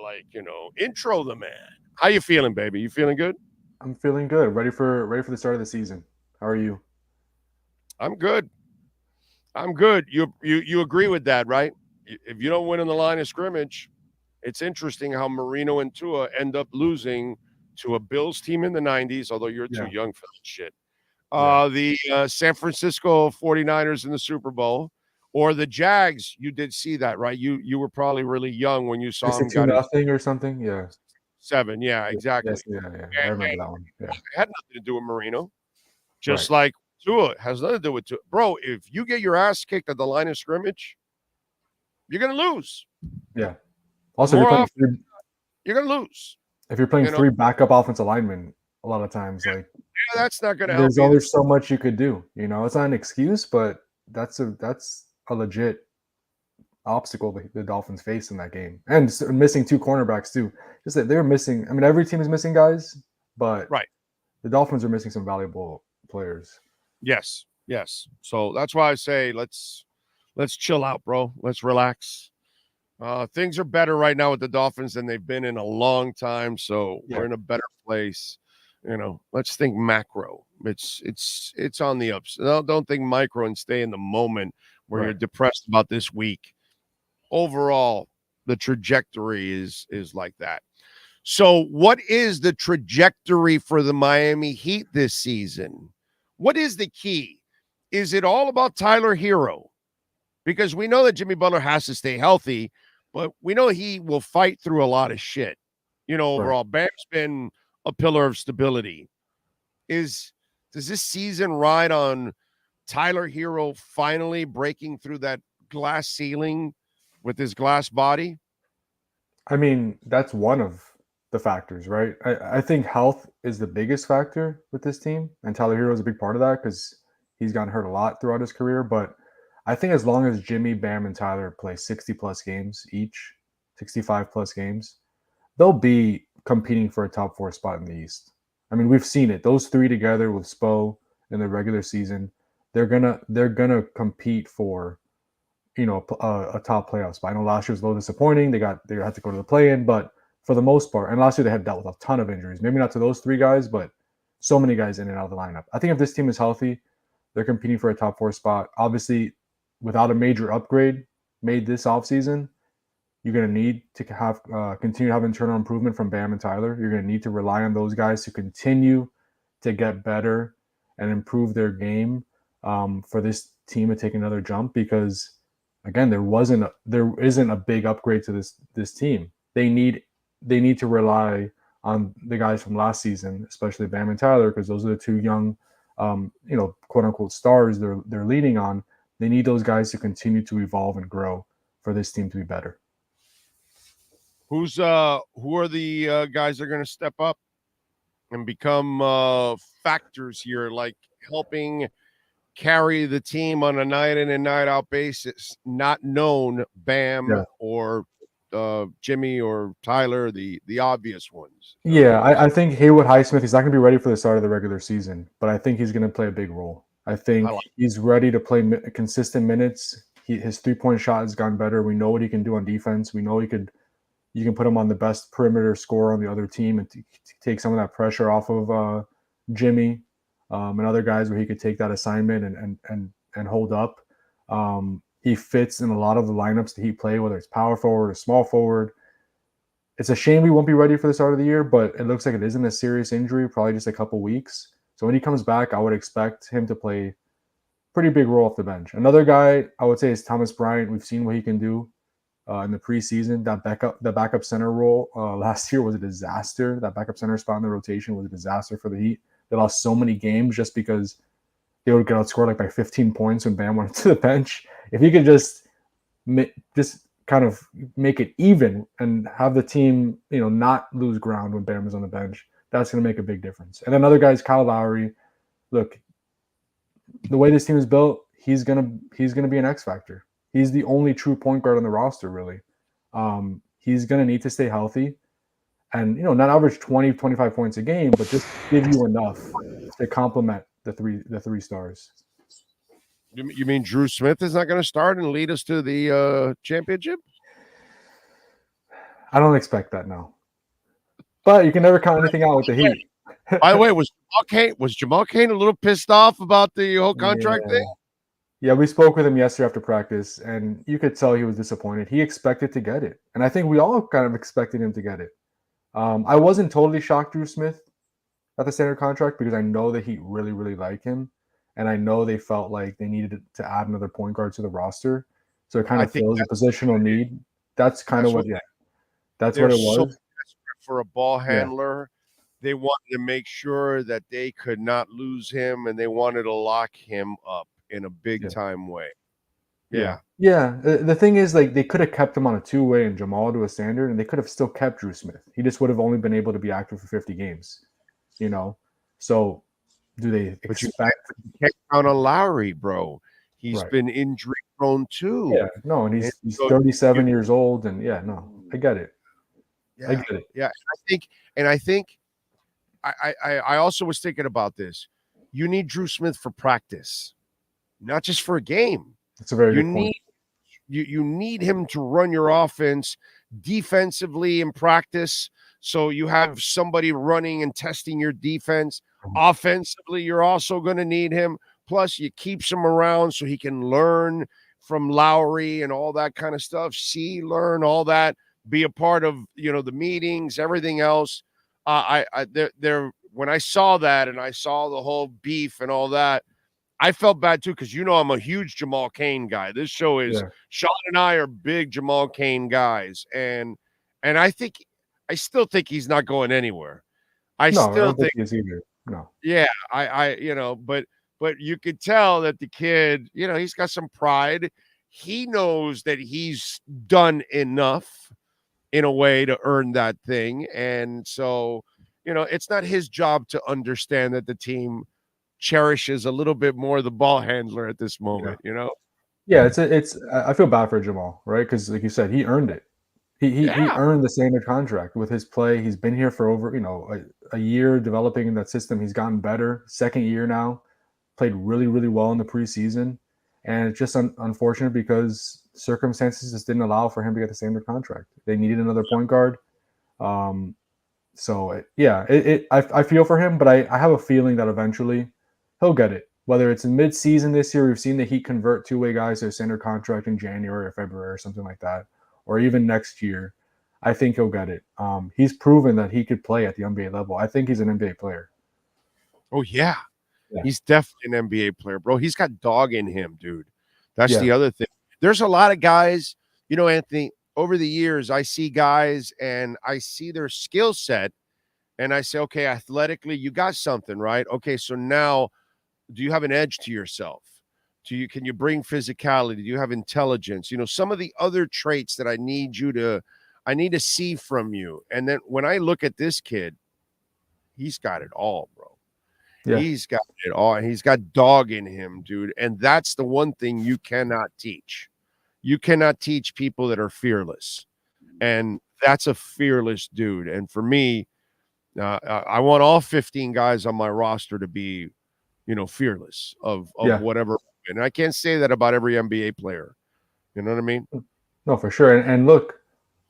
intro the man. How you feeling, baby? You feeling good? I'm feeling good. Ready for the start of the season. How are you? I'm good. You agree with that, right? If you don't win in the line of scrimmage, it's interesting how Marino and Tua end up losing to a Bills team in the 90s, although you're too young for that shit. The San Francisco 49ers in the Super Bowl, or the Jags. You did see that, right? You were probably really young when you saw them. 2-0 or something. Yeah. 7. Yeah, exactly. Yes, yeah. I remember that one. Yeah. It had nothing to do with Marino. Just like Tua has nothing to do with Tua. Bro, if you get your ass kicked at the line of scrimmage, you're gonna lose. Yeah. Also, you're gonna lose. If you're playing three backup offensive linemen, a lot of times, that's not gonna help. There's only so much you could do. It's not an excuse, but that's a legit obstacle the Dolphins face in that game. And missing 2 cornerbacks too. Just that they're missing. I mean, every team is missing guys, but the Dolphins are missing some valuable players. Yes. So that's why I say let's chill out, bro. Let's relax. Things are better right now with the Dolphins than they've been in a long time. So we're in a better place. Let's think macro. It's on the ups. Don't think micro and stay in the moment where you're depressed about this week. Overall, the trajectory is like that. So what is the trajectory for the Miami Heat this season? What is the key? Is it all about Tyler Hero? Because we know that Jimmy Butler has to stay healthy, but we know he will fight through a lot of shit. Overall, Bam's been a pillar of stability. Does this season ride on Tyler Hero finally breaking through that glass ceiling with his glass body? I mean, that's one of the factors, right? I think health is the biggest factor with this team, and Tyler Hero is a big part of that because he's gotten hurt a lot throughout his career. But I think as long as Jimmy, Bam, and Tyler play 60-plus games each, 65-plus games, they'll be competing for a top 4 spot in the East. I mean, we've seen it. Those 3 together with Spo in the regular season, they're gonna compete for a top playoff spot. I know last year was a little disappointing. They had to go to the play-in, but for the most part, and last year they had dealt with a ton of injuries. Maybe not to those 3 guys, but so many guys in and out of the lineup. I think if this team is healthy, they're competing for a top 4 spot. Obviously, without a major upgrade made this offseason, you're going to need to have continue to have internal improvement from Bam and Tyler. You're going to need to rely on those guys to continue to get better and improve their game for this team to take another jump. Because again, there isn't a big upgrade to this team. They need to rely on the guys from last season, especially Bam and Tyler, because those are the 2 young, quote unquote stars they're leaning on. They need those guys to continue to evolve and grow for this team to be better. Who are the guys that are going to step up and become factors here, like helping carry the team on a night in and night out basis? Not known Bam or Jimmy or Tyler, the obvious ones. Yeah, I think Haywood Highsmith, he's not going to be ready for the start of the regular season, but I think he's going to play a big role. I think he's ready to play consistent minutes. His 3-point shot has gotten better. We know what he can do on defense. We know you can put him on the best perimeter scorer on the other team and take some of that pressure off of Jimmy. and other guys where he could take that assignment and hold up. He fits in a lot of the lineups that he played, whether it's power forward or small forward. It's a shame we won't be ready for the start of the year, but it looks like it isn't a serious injury, probably just a couple weeks. So when he comes back, I would expect him to play pretty big role off the bench. Another guy I would say is Thomas Bryant. We've seen what he can do in the preseason. The backup center role last year was a disaster. That backup center spot in the rotation was a disaster for the Heat. They lost so many games just because they would get outscored like by 15 points when Bam went to the bench. If he could just kind of make it even and have the team, not lose ground when Bam is on the bench, that's going to make a big difference. And another guy is Kyle Lowry. Look, the way this team is built, he's gonna be an X factor. He's the only true point guard on the roster, really. He's gonna need to stay healthy and not average 20, 25 points a game, but just give you enough to complement the three stars. You mean Drew Smith is not going to start and lead us to the championship? I don't expect that, no. But you can never count anything out with the Heat. By the way, was Jamal Cain a little pissed off about the whole contract thing? Yeah, we spoke with him yesterday after practice, and you could tell he was disappointed. He expected to get it, and I think we all kind of expected him to get it. I wasn't totally shocked Drew Smith at the standard contract because I know the Heat really, really like him, and I know they felt like they needed to add another point guard to the roster, so it kind of fills a positional need. That's kind of what it was. So desperate for a ball handler. They wanted to make sure that they could not lose him, and they wanted to lock him up in a big time way. Yeah. The thing is, like, they could have kept him on a two-way and Jamal to a standard, and they could have still kept Drew Smith. He just would have only been able to be active for 50 games, So, do they expect? You can't count on Lowry, bro. He's been injury prone too. Yeah, no, and he's 37 years old, and I get it. Yeah. I get it. Yeah, I think I also was thinking about this. You need Drew Smith for practice, not just for a game. That's a very good point. You need him to run your offense defensively in practice, so you have somebody running and testing your defense. Offensively, you're also going to need him. Plus, you keep him around so he can learn from Lowry and all that kind of stuff. Learn all that. Be a part of the meetings, everything else. When I saw that and I saw the whole beef and all that, I felt bad too because I'm a huge Jamal Cain guy. This show is Sean and I are big Jamal Cain guys, and I still think he's not going anywhere. I don't think he's either. No. Yeah, but you could tell that the kid, he's got some pride. He knows that he's done enough in a way to earn that thing, and so it's not his job to understand that the team cherishes a little bit more the ball handler at this moment. Yeah, I feel bad for Jamal, right? Because like you said, he earned it. He earned the standard contract with his play. He's been here for over a year developing that system. He's gotten better. Second year now, played really, really well in the preseason, and it's just unfortunate because circumstances just didn't allow for him to get the standard contract. They needed another point guard. I feel for him, but I have a feeling that eventually he'll get it. Whether it's in mid-season this year, we've seen the Heat convert two-way guys to a standard contract in January or February or something like that, or even next year. I think he'll get it. He's proven that he could play at the NBA level. I think he's an NBA player. Oh, yeah. He's definitely an NBA player, bro. He's got dog in him, dude. That's the other thing. There's a lot of guys, Anthony, over the years, I see guys and I see their skill set and I say, okay, athletically, you got something, right? Okay, so now do you have an edge to yourself? Can you bring physicality? Do you have intelligence? Some of the other traits that I need to see from you. And then when I look at this kid, he's got it all, bro. Yeah. He's got it all. He's got dog in him, dude. And that's the one thing you cannot teach. You cannot teach people that are fearless. And that's a fearless dude. And for me, I want all 15 guys on my roster to be, fearless of whatever. And I can't say that about every NBA player. You know what I mean? No, for sure. And look,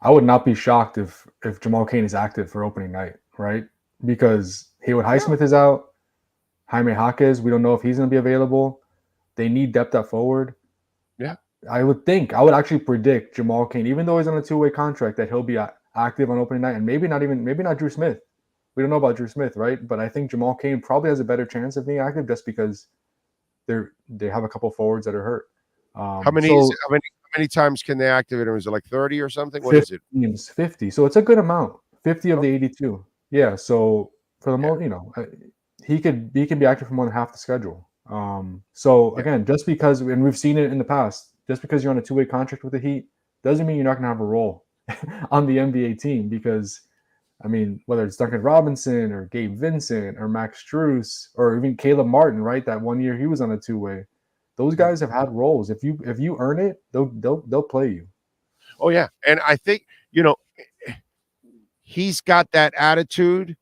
I would not be shocked if Jamal Cain is active for opening night, right? Because Haywood Highsmith is out. Jaime Jaquez, we don't know if he's going to be available. They need depth at forward. Yeah. I would actually predict Jamal Cain, even though he's on a two-way contract, that he'll be active on opening night, and maybe not Drew Smith. We don't know about Drew Smith, right? But I think Jamal Cain probably has a better chance of being active just because they have a couple forwards that are hurt. How many times can they activate him? Is it like 30 or something? What is it? Teams, 50. So it's a good amount. 50 of the 82. Yeah. So for the most, he could be active for more than half the schedule. Again, just because, and we've seen it in the past, just because you're on a two-way contract with the Heat doesn't mean you're not going to have a role on the NBA team. Because, I mean, whether it's Duncan Robinson or Gabe Vincent or Max Strus or even Caleb Martin, right? That 1 year he was on a two-way. Those guys have had roles. If you earn it, they'll play you. Oh yeah, and I think he's got that attitude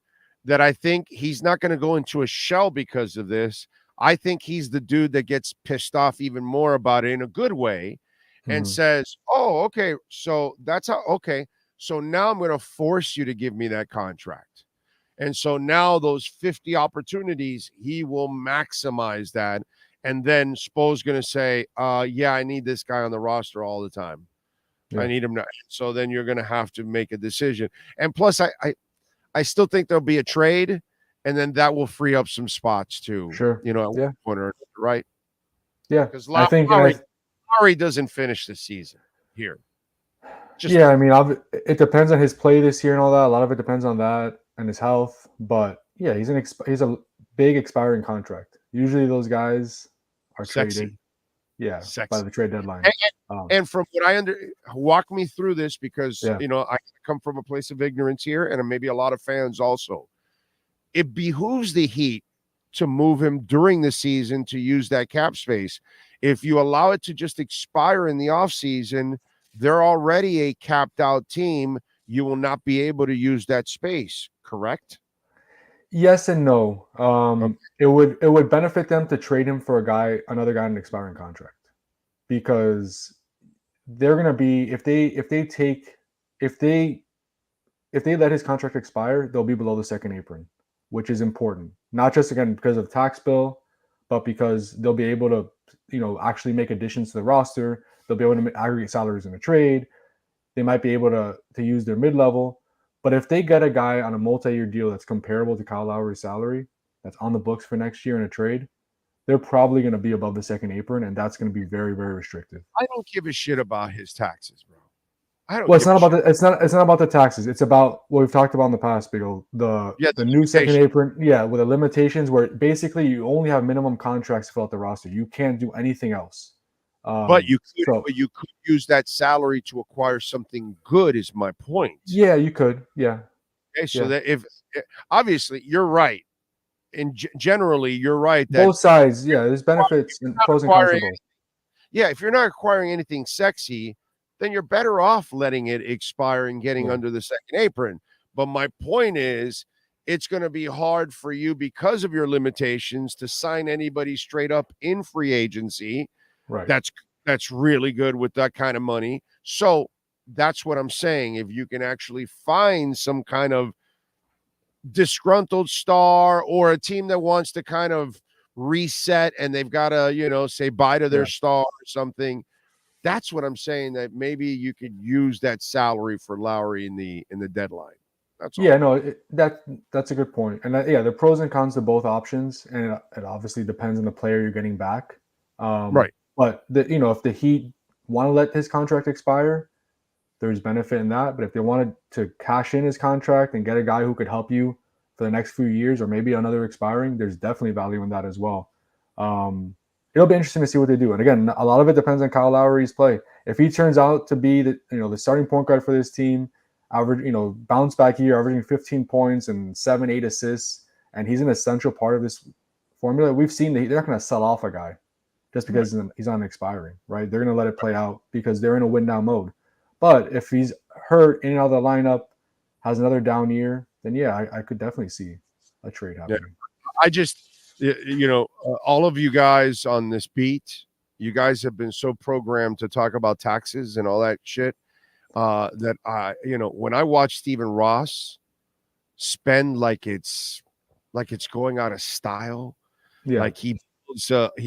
that I think he's not going to go into a shell because of this. I think he's the dude that gets pissed off even more about it in a good way and says, oh, okay, so that's how, okay, so now I'm going to force you to give me that contract. And so now those 50 opportunities, he will maximize that. And then Spo's going to say, yeah, I need this guy on the roster all the time. Yeah. I need him now. So then you're going to have to make a decision. And plus, I still think there'll be a trade, and then that will free up some spots too. Sure. At one point or another, right? Yeah. Because Lowry doesn't finish the season here. I mean, it depends on his play this year and all that. A lot of it depends on that and his health. But yeah, he's a big expiring contract. Usually those guys are traded. Yeah, by the trade deadline. And from what walk me through this because, I come from a place of ignorance here and maybe a lot of fans also. It behooves the Heat to move him during the season to use that cap space. If you allow it to just expire in the offseason, they're already a capped out team. You will not be able to use that space, correct? Yes and no. It would benefit them to trade him for another guy on an expiring contract, because they're gonna be if they let his contract expire, they'll be below the second apron, which is important. Not just again because of tax bill, but because they'll be able to actually make additions to the roster. They'll be able to aggregate salaries in a trade. They might be able to use their mid-level. But if they get a guy on a multi-year deal that's comparable to Kyle Lowry's salary, that's on the books for next year in a trade, they're probably going to be above the second apron, and that's going to be very, very restrictive. I don't give a shit about his taxes, bro. It's not about the taxes. It's about what we've talked about in the past, Biggle. The new second apron, with the limitations where basically you only have minimum contracts to fill out the roster. You can't do anything else. But you could use that salary to acquire something good. Is my point? Yeah, you could. Yeah. Okay, so that if obviously you're right, and generally you're right that both sides, there's benefits and pros and cons of both. Yeah, if you're not acquiring anything sexy, then you're better off letting it expire and getting under the second apron. But my point is, it's going to be hard for you because of your limitations to sign anybody straight up in free agency. Right. That's really good with that kind of money. So that's what I'm saying. If you can actually find some kind of disgruntled star or a team that wants to kind of reset and they've got to, say bye to their star or something. That's what I'm saying, that maybe you could use that salary for Lowry in the deadline. That's all. Yeah, no, that's a good point. And the pros and cons to both options, and it obviously depends on the player you're getting back. Right. But if the Heat want to let his contract expire, there's benefit in that. But if they wanted to cash in his contract and get a guy who could help you for the next few years, or maybe another expiring, there's definitely value in that as well. It'll be interesting to see what they do. And again, a lot of it depends on Kyle Lowry's play. If he turns out to be the starting point guard for this team, bounce back year, averaging 15 points and 7-8 assists, and he's an essential part of this formula, we've seen that they're not going to sell off a guy just because he's on expiring, right? They're going to let it play out because they're in a win-now mode. But if he's hurt in and out of the lineup, has another down year, then I could definitely see a trade happening. Yeah. I just, all of you guys on this beat, you guys have been so programmed to talk about taxes and all that shit that when I watch Stephen Ross spend like it's going out of style, Yeah. Like he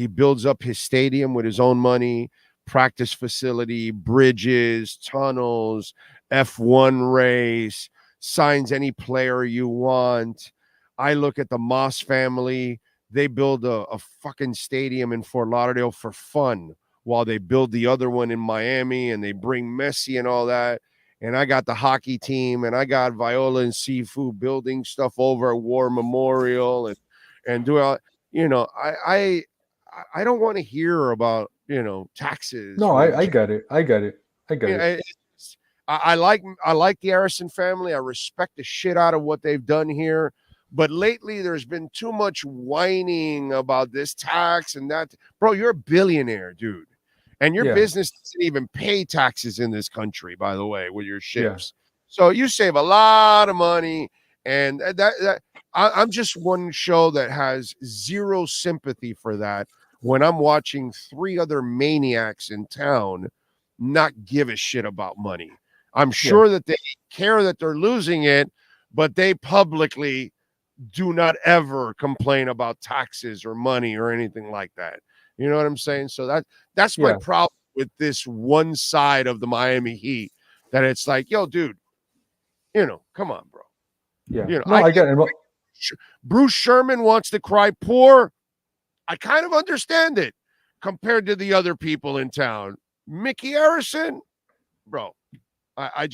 builds up his stadium with his own money, practice facility, bridges, tunnels, F1 race, signs any player you want. I look at the Moss family. They build a fucking stadium in Fort Lauderdale for fun while they build the other one in Miami, and they bring Messi and all that. And I got the hockey team, and I got Viola and Sifu building stuff over at War Memorial and do all, I don't want to hear about, taxes No, from the I get it. I get it. I get yeah, it. I like the Harrison family. I respect the shit out of what they've done here. But lately there's been too much whining about this tax and that. Bro, you're a billionaire, dude. And your Yeah. business doesn't even pay taxes in this country, by the way, with your Yeah. ships. So you save a lot of money. And I'm just one show that has zero sympathy for that when I'm watching three other maniacs in town not give a shit about money. I'm sure that they care that they're losing it, but they publicly do not ever complain about taxes or money or anything like that. You know what I'm saying? So that's my problem with this one side of the Miami Heat, that it's like, yo, dude, come on, bro. Yeah. No, I get it. Bruce Sherman wants to cry poor. I kind of understand it compared to the other people in town. Mickey Harrison, bro, I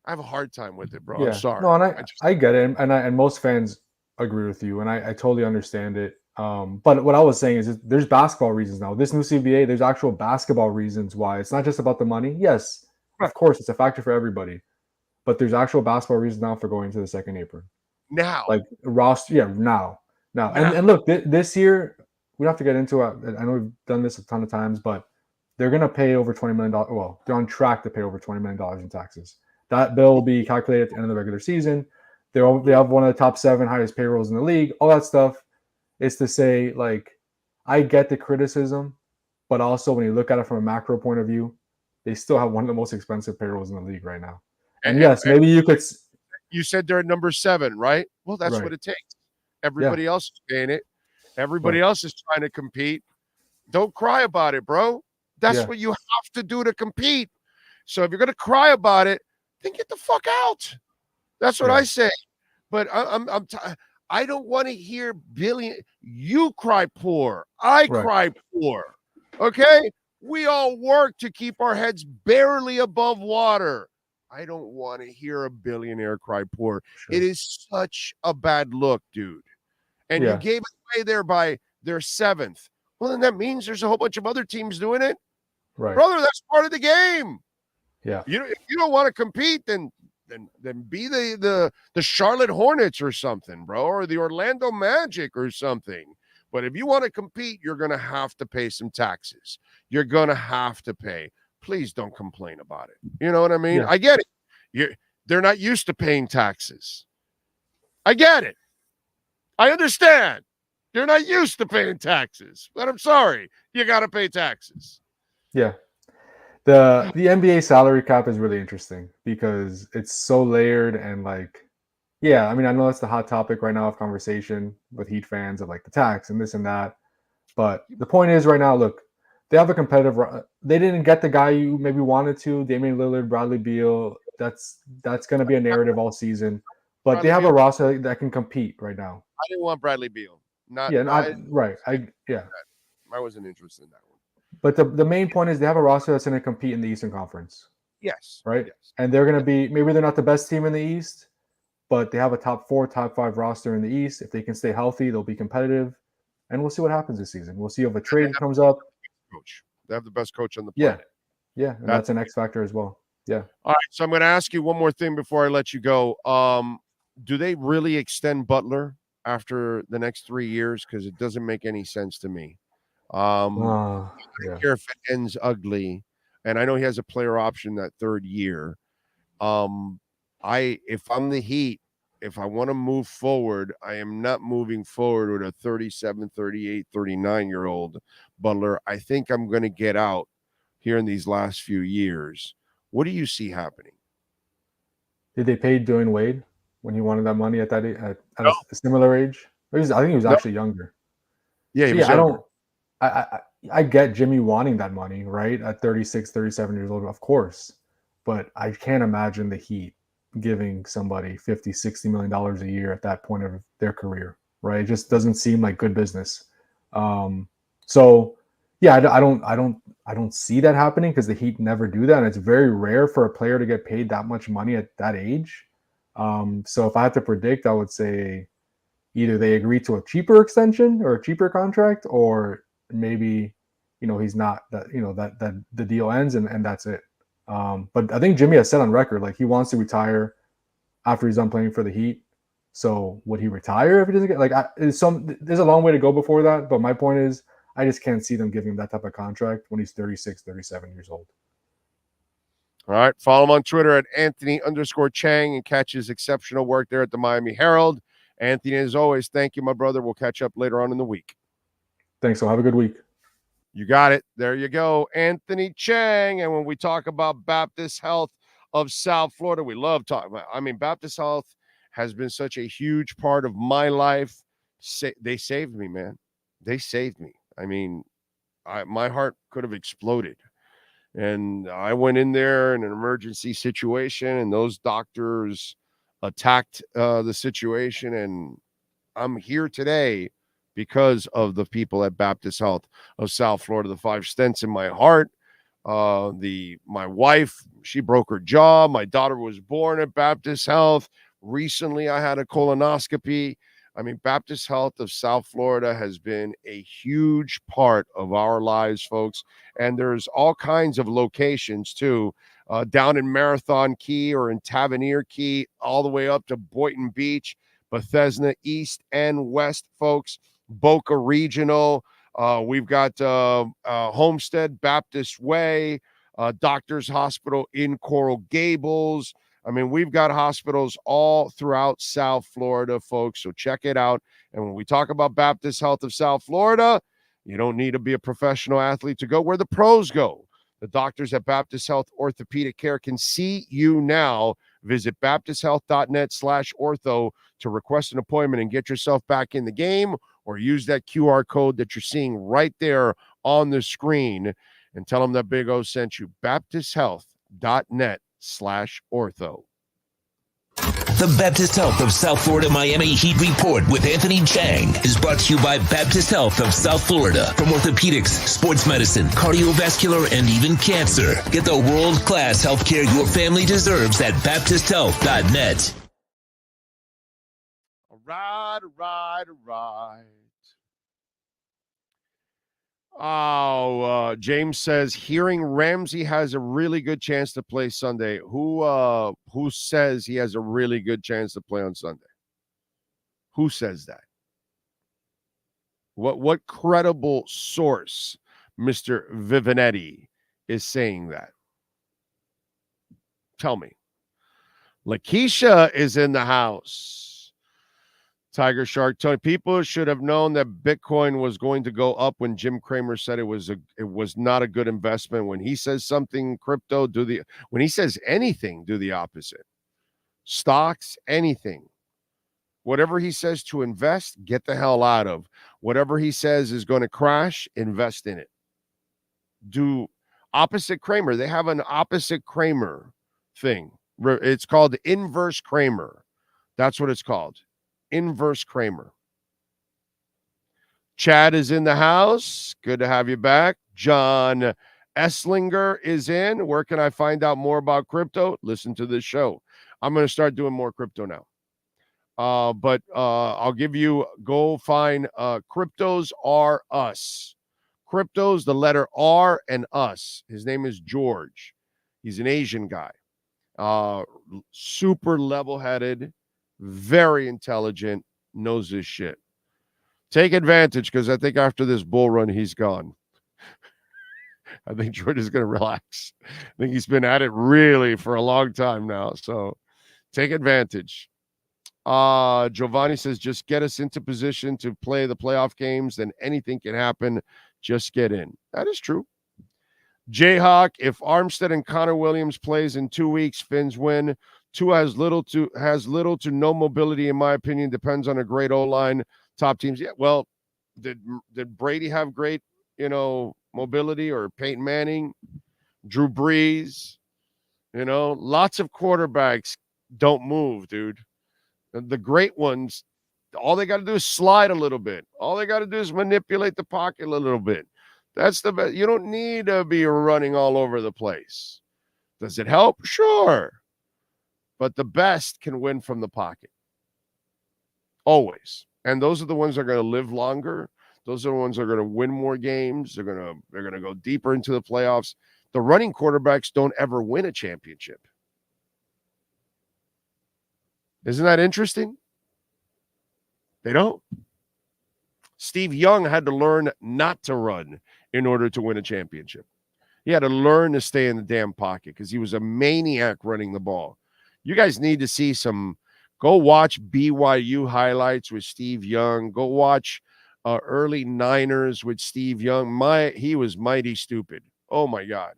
have a hard time with it, bro. Yeah. I'm sorry. No, and I get it, and most fans agree with you, and I totally understand it. But what I was saying is there's basketball reasons now. This new CBA, there's actual basketball reasons why. It's not just about the money. Yes, of course, it's a factor for everybody, but there's actual basketball reasons now for going to the second apron. Now. Like roster, now. And look, this year, we don't have to get into it. I know we've done this a ton of times, but they're going to pay over $20 million. Well, they're on track to pay over $20 million in taxes. That bill will be calculated at the end of the regular season. They have one of the top 7 highest payrolls in the league. All that stuff is to say, like, I get the criticism, but also when you look at it from a macro point of view, they still have one of the most expensive payrolls in the league right now. And yes, maybe you could. You said they're at number 7, right? Well, that's Right. what it takes. Everybody else is paying it. Everybody else is trying to compete. Don't cry about it, bro. That's what you have to do to compete. So if you're going to cry about it, then get the fuck out. That's what I say. But I don't want to hear billion. You cry poor. I cry poor. Okay? We all work to keep our heads barely above water. I don't want to hear a billionaire cry poor. Sure. It is such a bad look, dude. And you gave it away there by their 7th. Well, then that means there's a whole bunch of other teams doing it. Right. Brother, that's part of the game. Yeah. If you don't want to compete, then be the Charlotte Hornets or something, bro, or the Orlando Magic or something. But if you want to compete, you're going to have to pay some taxes. You're going to have to pay. Please don't complain about it. You know what I mean? Yeah. I get it. They're not used to paying taxes. I get it. I understand. They're not used to paying taxes. But I'm sorry. You got to pay taxes. Yeah. The NBA salary cap is really interesting because it's so layered and like, yeah, I mean, I know that's the hot topic right now of conversation with Heat fans of like the tax and this and that. But the point is right now, look, they have a competitive. They didn't get the guy you maybe wanted to. Damian Lillard, Bradley Beal. That's going to be a narrative all season. But Bradley they have Beal. A roster that can compete right now. I didn't want Bradley Beal. I wasn't interested in that one. But the main point is they have a roster that's going to compete in the Eastern Conference. Yes. Right? Yes. And they're going to be, maybe they're not the best team in the East, but they have a top 4, top 5 roster in the East. If they can stay healthy, they'll be competitive. And we'll see what happens this season. We'll see if a trade comes up. Coach. They have the best coach on the planet. Yeah. And that's an X factor as well. Yeah. All right. So I'm going to ask you one more thing before I let you go. Do they really extend Butler after the next 3 years? Because it doesn't make any sense to me. I don't care if it ends ugly, and I know he has a player option that 3rd year. If I'm the Heat, if I want to move forward, I am not moving forward with a 37, 38, 39-year-old Butler. I think I'm going to get out here in these last few years. What do you see happening? Did they pay Dwayne Wade when he wanted that money at a similar age? I think he was actually younger. Yeah, he So was yeah, younger. I get Jimmy wanting that money, right? At 36, 37 years old, of course. But I can't imagine the Heat giving somebody 50, $60 million a year at that point of their career, right? It just doesn't seem like good business. So yeah, I don't see that happening because the Heat never do that. And it's very rare for a player to get paid that much money at that age. So if I had to predict, I would say either they agree to a cheaper extension or a cheaper contract, or maybe he's not that that the deal ends and that's it. But I think Jimmy has said on record like he wants to retire after he's done playing for the Heat. So would he retire if he doesn't get there's a long way to go before that, but my point is I just can't see them giving him that type of contract when he's 36, 37 years old. All right. Follow him on Twitter at Anthony_Chang and catch his exceptional work there at the Miami Herald. Anthony, as always, thank you, my brother. We'll catch up later on in the week. Thanks. So have a good week. You got it. There you go. Anthony Chang. And when we talk about Baptist Health of South Florida, we love talking about, Baptist Health has been such a huge part of my life. They saved me, man. They saved me. My heart could have exploded. And I went in there in an emergency situation, and those doctors attacked the situation. And I'm here today because of the people at Baptist Health of South Florida. The 5 stents in my heart. My wife, she broke her jaw. My daughter was born at Baptist Health. Recently, I had a colonoscopy. Baptist Health of South Florida has been a huge part of our lives, folks. And there's all kinds of locations, too, down in Marathon Key or in Tavernier Key, all the way up to Boynton Beach, Bethesda, East and West, folks. Boca Regional. We've got Homestead Baptist Way, Doctors Hospital in Coral Gables. We've got hospitals all throughout South Florida, folks, so check it out. And when we talk about Baptist Health of South Florida, you don't need to be a professional athlete to go where the pros go. The doctors at Baptist Health Orthopedic Care can see you now. Visit baptisthealth.net/ortho to request an appointment and get yourself back in the game, or use that QR code that you're seeing right there on the screen and tell them that Big O sent you. baptisthealth.net/ortho. The Baptist Health of South Florida Miami Heat Report with Anthony Chang is brought to you by Baptist Health of South Florida. From orthopedics, sports medicine, cardiovascular, and even cancer. Get the world-class healthcare your family deserves at baptisthealth.net. All right. Oh, James says hearing Ramsey has a really good chance to play Sunday. Who says he has a really good chance to play on Sunday? Who says that? What credible source, Mr. Vivinetti, is saying that? Tell me. Lakeisha is in the house. Tiger Shark Tony, people should have known that Bitcoin was going to go up when Jim Cramer said it was not a good investment. When he says something crypto, when he says anything, do the opposite. Stocks, anything. Whatever he says to invest, get the hell out of. Whatever he says is going to crash, invest in it. Do opposite Cramer. They have an opposite Cramer thing. It's called inverse Cramer. That's what it's called. Inverse Cramer. Chad is in the house. Good to have you back. John Esslinger is in. Where can I find out more about crypto? Listen to this show. I'm going to start doing more crypto now. But I'll give you, go find Cryptos Are Us. Cryptos, the letter R and us. His name is George. He's an Asian guy. Super level-headed. Very intelligent, knows his shit. Take advantage, because I think after this bull run, he's gone. I think Jordan's going to relax. I think he's been at it really for a long time now. So take advantage. Giovanni says, just get us into position to play the playoff games, then anything can happen. Just get in. That is true. Jayhawk, if Armstead and Connor Williams plays in 2 weeks, Finns win. Tua has little to no mobility, in my opinion. Depends on a great O-line. Top teams. Yeah, well, Did Brady have great, mobility, or Peyton Manning, Drew Brees? Lots of quarterbacks don't move, dude. The great ones, all they got to do is slide a little bit. All they got to do is manipulate the pocket a little bit. That's the best. You don't need to be running all over the place. Does it help? Sure. But the best can win from the pocket. Always. And those are the ones that are going to live longer. Those are the ones that are going to win more games. They're going to go deeper into the playoffs. The running quarterbacks don't ever win a championship. Isn't that interesting? They don't. Steve Young had to learn not to run in order to win a championship. He had to learn to stay in the damn pocket because he was a maniac running the ball. You guys need to see go watch BYU highlights with Steve Young. Go watch early Niners with Steve Young. He was mighty stupid. Oh my God.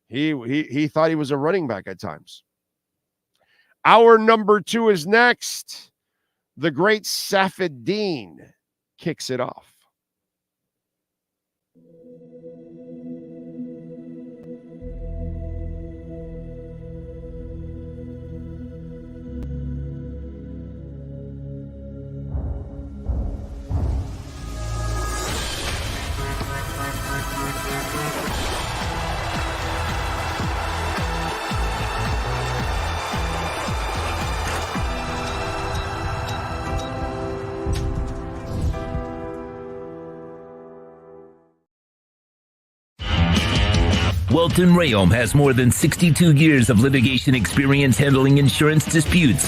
He thought he was a running back at times. Hour number 2 is next. The great Safedine kicks it off. Welton Rayom has more than 62 years of litigation experience handling insurance disputes.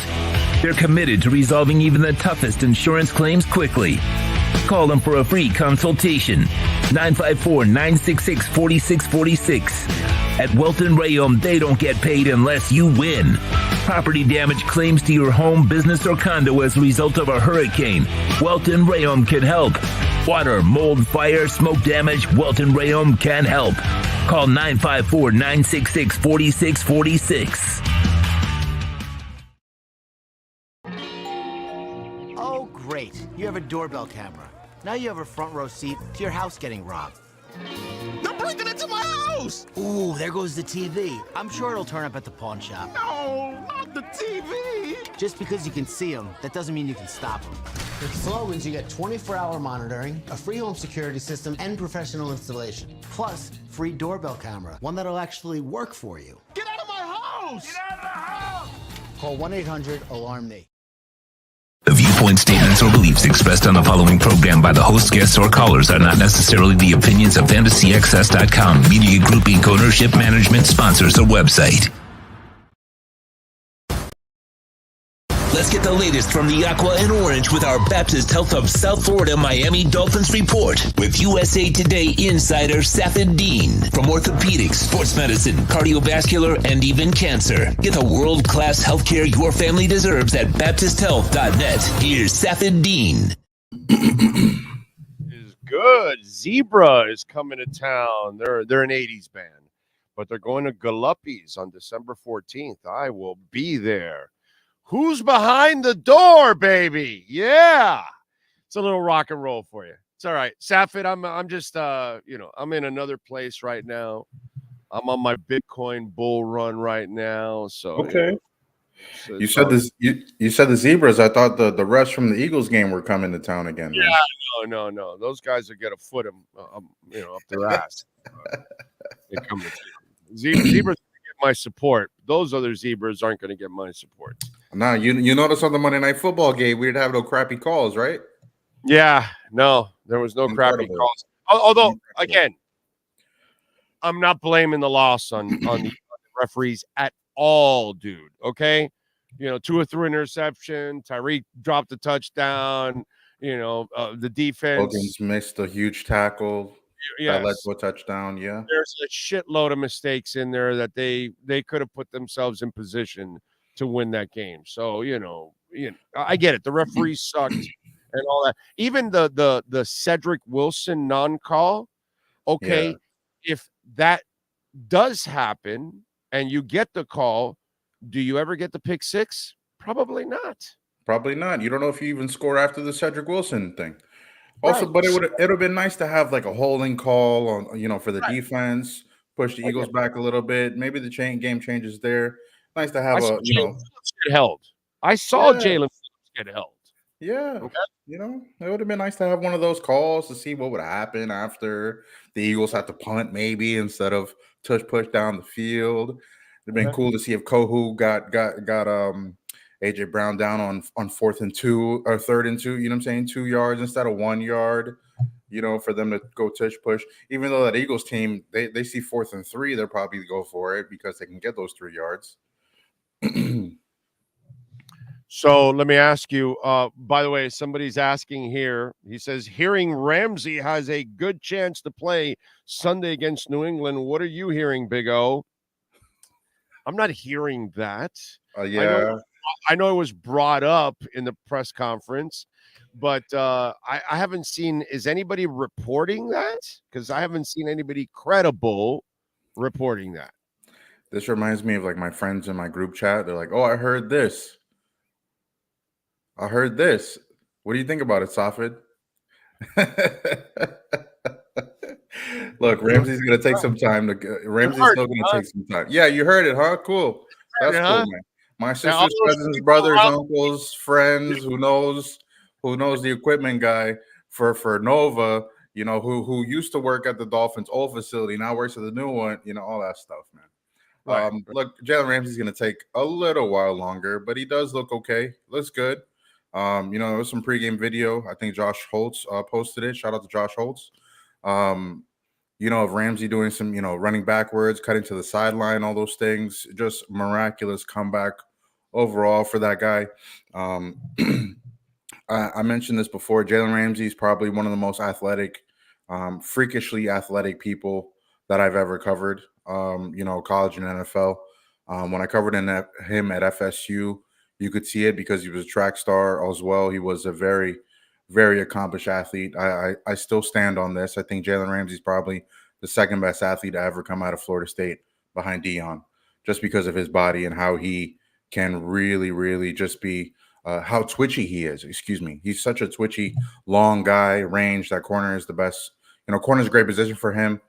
They're committed to resolving even the toughest insurance claims quickly. Call them for a free consultation. 954-966-4646. At Welton Rayom, they don't get paid unless you win. Property damage claims to your home, business, or condo as a result of a hurricane. Welton Rayom can help. Water, mold, fire, smoke damage, Welton Rayom can help. Call 954-966-4646. Oh, great. You have a doorbell camera. Now you have a front row seat to your house getting robbed. They're breaking into my house! Ooh, there goes the TV. I'm sure it'll turn up at the pawn shop. No, not the TV! Just because you can see them, that doesn't mean you can stop them. With Slogans, you get 24-hour monitoring, a free home security system, and professional installation. Plus, free doorbell camera, one that'll actually work for you. Get out of my house! Get out of the house! Call 1-800-ALARM-ME. The viewpoint statements or beliefs expressed on the following program by the host, guests, or callers are not necessarily the opinions of FantasyXS.com, Media Group Inc. ownership, management, sponsors, or website. Let's get the latest from the Aqua and Orange with our Baptist Health of South Florida Miami Dolphins report with USA Today insider Safed Dean. From orthopedics, sports medicine, cardiovascular, and even cancer. Get the world-class healthcare your family deserves at BaptistHealth.net. Here's Safed Dean. Is good. Zebra is coming to town. They're an 80s band, but they're going to Galuppi's on December 14th. I will be there. Who's behind the door, baby? Yeah. It's a little rock and roll for you. It's all right. Safed, I'm just I'm in another place right now. I'm on my Bitcoin bull run right now. So okay. You said this. You said the Zebras. I thought the rest from the Eagles game were coming to town again. Yeah, no. Those guys will get a foot up their ass. They come to town. Zebras get my support. Those other Zebras aren't going to get my support. Now, you notice on the Monday Night Football game, we didn't have no crappy calls, right? Yeah, no, there was no crappy calls. Although, again, I'm not blaming the loss on the referees at all, dude. Okay, Tua threw an interception. Tyreek dropped a touchdown. The defense. Logan's missed a huge tackle. Yes. That led to a touchdown. Yeah, there's a shitload of mistakes in there that they could have put themselves in position to win that game. So I get it. The referees sucked and all that. Even the Cedric Wilson non-call. Okay, yeah. If that does happen and you get the call, do you ever get the pick six? Probably not. Probably not. You don't know if you even score after the Cedric Wilson thing. Also, Right. but it would have been nice to have like a holding call on for the Right. defense, push the I get Eagles back a little bit. Maybe the game changes there. Nice to I have saw a Jalen Phillips get held. I saw yeah, Jalen Phillips get held. yeah. Okay. It would have been nice to have one of those calls to see what would happen after the Eagles had to punt maybe instead of push down the field. It'd been Okay. cool to see if Kohu got AJ Brown down on 4th and 2 or 3rd and 2, you know what I'm saying? 2 yards instead of 1 yard, for them to go push. Even though that Eagles team, they see 4th and 3, they'll probably go for it because they can get those 3 yards. So let me ask you, by the way, somebody's asking here. He says, hearing Ramsey has a good chance to play Sunday against New England. What are you hearing, Big O? I'm not hearing that. Yeah. I know it was brought up in the press conference, but I haven't seen. Is anybody reporting that? Because I haven't seen anybody credible reporting that. This reminds me of like my friends in my group chat. They're like, "Oh, I heard this. I heard this. What do you think about it, Safid?" Look, Ramsey's gonna take some time to. Ramsey's still gonna take some time. Yeah, you heard it, huh? Cool. That's cool, man. My sisters, cousins, brothers, uncles, friends, who knows the equipment guy for Nova, who used to work at the Dolphins' old facility, now works at the new one, all that stuff, man. Right. Look, Jalen Ramsey's going to take a little while longer, but he does look okay. Looks good. There was some pregame video. I think Josh Holtz posted it. Shout out to Josh Holtz. Of Ramsey doing some, running backwards, cutting to the sideline, all those things. Just miraculous comeback overall for that guy. I mentioned this before. Jalen Ramsey is probably one of the most athletic, freakishly athletic people that I've ever covered. College and NFL. When I covered him at FSU, you could see it because he was a track star as well. He was a very, very accomplished athlete. I still stand on this. I think Jalen Ramsey's probably the second best athlete to ever come out of Florida State behind Deion, just because of his body and how he can really, really just be how twitchy he is. Excuse me. He's such a twitchy, long guy. Range, that corner is the best. Corner is a great position for him.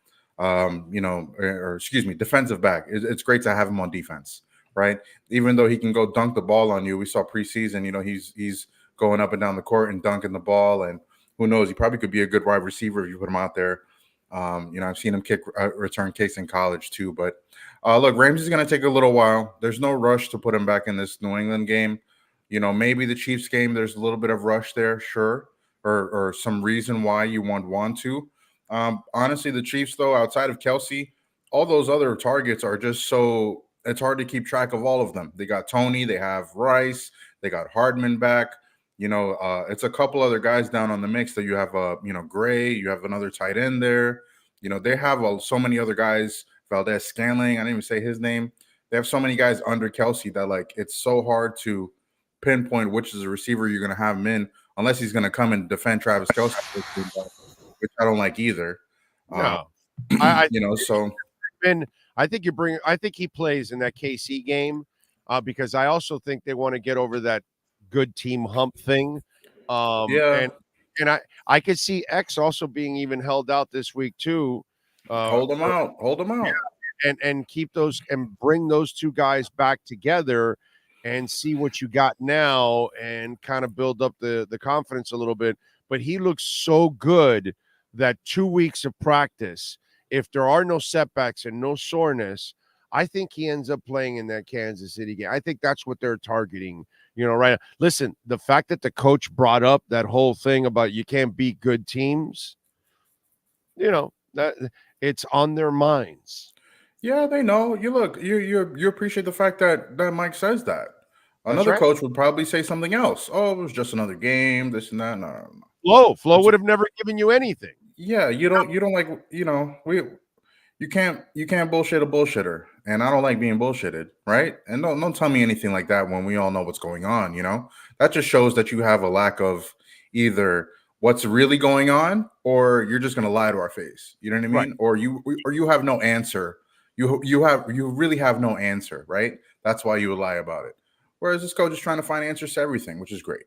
Defensive back. It's great to have him on defense, right? Even though he can go dunk the ball on you. We saw preseason, he's going up and down the court and dunking the ball, and who knows, he probably could be a good wide receiver if you put him out there. I've seen him return kicks in college too, but look, Ramsey's going to take a little while. There's no rush to put him back in this New England game. Maybe the Chiefs game, there's a little bit of rush there, sure, or some reason why you want to. Honestly, the Chiefs, though, outside of Kelsey, all those other targets are just so it's hard to keep track of all of them. They got Tony, they have Rice, they got Hardman back. It's a couple other guys down on the mix that you have, Gray, you have another tight end there. They have so many other guys, Valdez Scanling, I didn't even say his name. They have so many guys under Kelsey that, like, it's so hard to pinpoint which is a receiver you're going to have him in, unless he's going to come and defend Travis Kelsey, which I don't like either. No. I think he plays in that KC game because I also think they want to get over that good team hump thing. And I could see X also being even held out this week too. Hold them out. Yeah, and keep those and bring those two guys back together and see what you got now and kind of build up the confidence a little bit. But he looks so good that 2 weeks of practice, if there are no setbacks and no soreness, I think he ends up playing in that Kansas City game. I think that's what they're targeting, right? Listen, the fact that the coach brought up that whole thing about you can't beat good teams, that it's on their minds. Yeah, they know. You appreciate the fact that Mike says that. Another right. coach would probably say something else. Oh, it was just another game, this and that. No. Flo would have never given you anything. Yeah, you don't like, you can't bullshit a bullshitter. And I don't like being bullshitted, right? And don't tell me anything like that when we all know what's going on, That just shows that you have a lack of either what's really going on or you're just going to lie to our face. You know what I mean? Right. Or you have no answer. You really have no answer, right? That's why you would lie about it. Whereas this coach is trying to find answers to everything, which is great.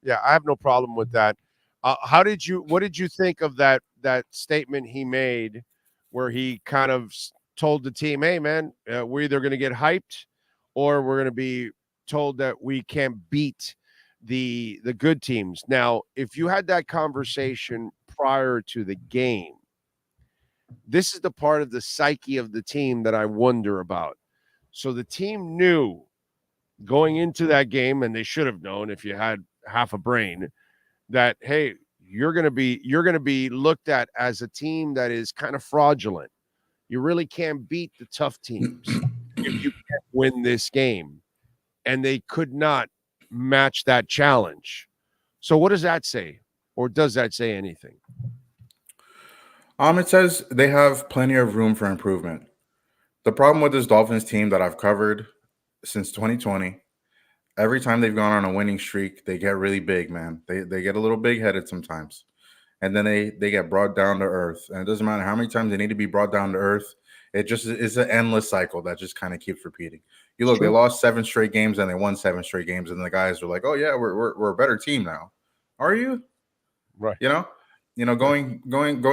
Yeah, I have no problem with that. What did you think of that statement he made, where he kind of told the team, "Hey, man, we're either going to get hyped, or we're going to be told that we can't beat the good teams." Now, if you had that conversation prior to the game, this is the part of the psyche of the team that I wonder about. So the team knew going into that game, and they should have known if you had half a brain, that hey, you're going to be looked at as a team that is kind of fraudulent. You really can't beat the tough teams if you can't win this game. And they could not match that challenge. So what does that say? Or does that say anything? It says they have plenty of room for improvement. The problem with this Dolphins team that I've covered since 2020, every time they've gone on a winning streak, they get really big, man. They get a little big headed sometimes. And then they get brought down to earth. And it doesn't matter how many times they need to be brought down to earth. It just is an endless cycle that just kind of keeps repeating. You look, they lost 7 straight games and they won 7 straight games, and the guys are like, "Oh yeah, we're a better team now." Are you? Right. Going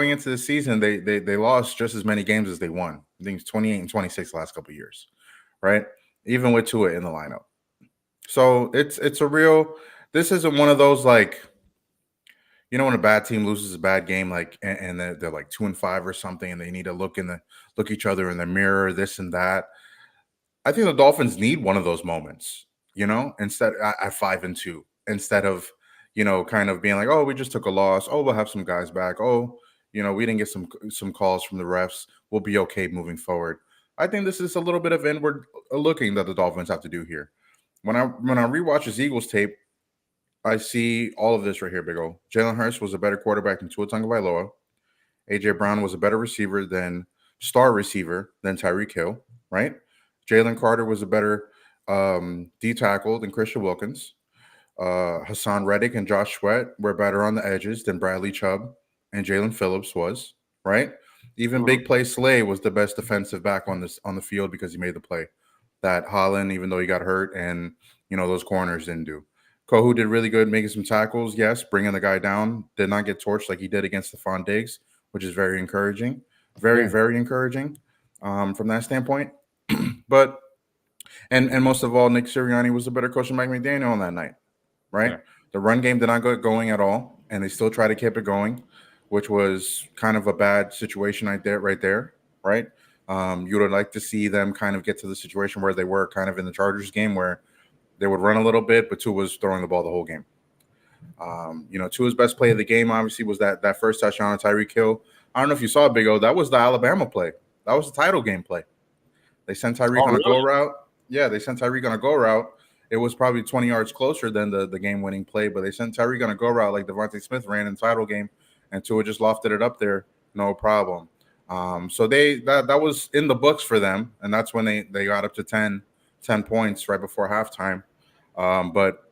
into the season, they lost just as many games as they won. I think it's 28 and 26 the last couple of years, right? Even with Tua in the lineup. So it's a real. This isn't one of those like, when a bad team loses a bad game, like, and they're like 2-5 or something, and they need to look each other in the mirror, this and that. I think the Dolphins need one of those moments, instead at 5-2, instead of, kind of being like, oh, we just took a loss. Oh, we'll have some guys back. Oh, we didn't get some calls from the refs. We'll be okay moving forward. I think this is a little bit of inward looking that the Dolphins have to do here. When I rewatch this Eagles tape, I see all of this right here, Big O. Jalen Hurts was a better quarterback than Tua Tagovailoa. A.J. Brown was a better receiver than Tyreek Hill, right? Jalen Carter was a better D tackle than Christian Wilkins. Hassan Reddick and Josh Sweat were better on the edges than Bradley Chubb and Jalen Phillips was, right? Even Big Play Slay was the best defensive back on the field because he made the play that Holland, even though he got hurt, and those corners didn't do. Kohu did really good making some tackles, yes, bringing the guy down. Did not get torched like he did against Stephon Diggs, which is very encouraging. Very encouraging from that standpoint. But and most of all, Nick Sirianni was a better coach than Mike McDaniel on that night, right? Yeah. The run game did not get going at all, and they still tried to keep it going, which was kind of a bad situation right there, right? You would like to see them kind of get to the situation where they were kind of in the Chargers game, where they would run a little bit, but Tua was throwing the ball the whole game. Tua's best play of the game, obviously, was that first touchdown on Tyreek Hill. I don't know if you saw it, Big O. That was the Alabama play. That was the title game play. They sent Tyreek on a go route. Yeah, they sent Tyreek on a go route. It was probably 20 yards closer than the game-winning play, but they sent Tyreek on a go route like Devontae Smith ran in the title game, and Tua just lofted it up there, no problem. So that was in the books for them, and that's when they got up to 10 points right before halftime. But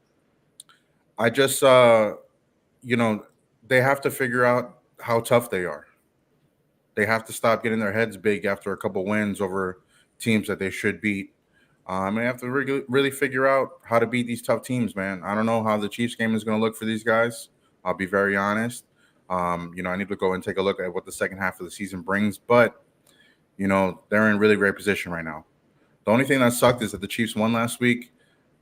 I just, they have to figure out how tough they are. They have to stop getting their heads big after a couple wins over teams that they should beat. They have to really figure out how to beat these tough teams, man. I don't know how the Chiefs game is going to look for these guys. I'll be very honest. I need to go and take a look at what the second half of the season brings. But, they're in really great position right now. The only thing that sucked is that the Chiefs won last week,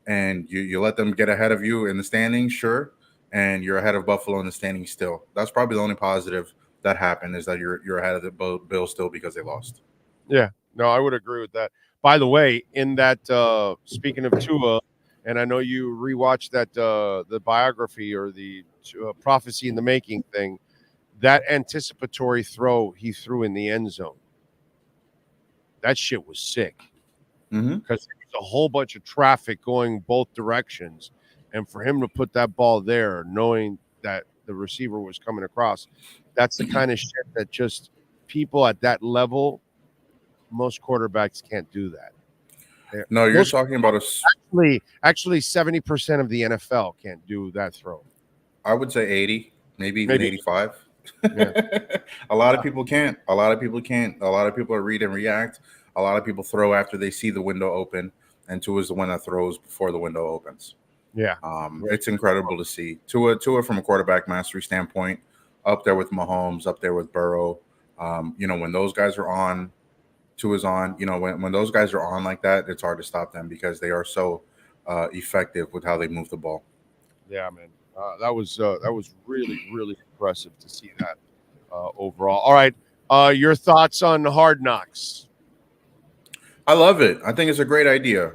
and you let them get ahead of you in the standings, sure, and you're ahead of Buffalo in the standings still. That's probably the only positive that happened, is that you're ahead of the Bills still because they lost. Yeah, no, I would agree with that. By the way, in that speaking of Tua, and I know you rewatched that the biography or the prophecy in the making thing, that anticipatory throw he threw in the end zone, that shit was sick. Because there was a whole bunch of traffic going both directions, and for him to put that ball there, knowing that the receiver was coming across, that's the kind of shit that just people at that level, most quarterbacks can't do that. No, you're talking about actually 70% of the NFL can't do that throw. I would say 80, maybe even 85. Yeah. A lot of people can't. A lot of people are read and react. A lot of people throw after they see the window open, and Tua is the one that throws before the window opens. Yeah. It's incredible to see Tua from a quarterback mastery standpoint, up there with Mahomes, up there with Burrow. When those guys are on, Tua's on. When those guys are on like that, it's hard to stop them because they are so effective with how they move the ball. Yeah, man. That was really, really impressive to see that overall. All right. Your thoughts on Hard Knocks? I love it. I think it's a great idea.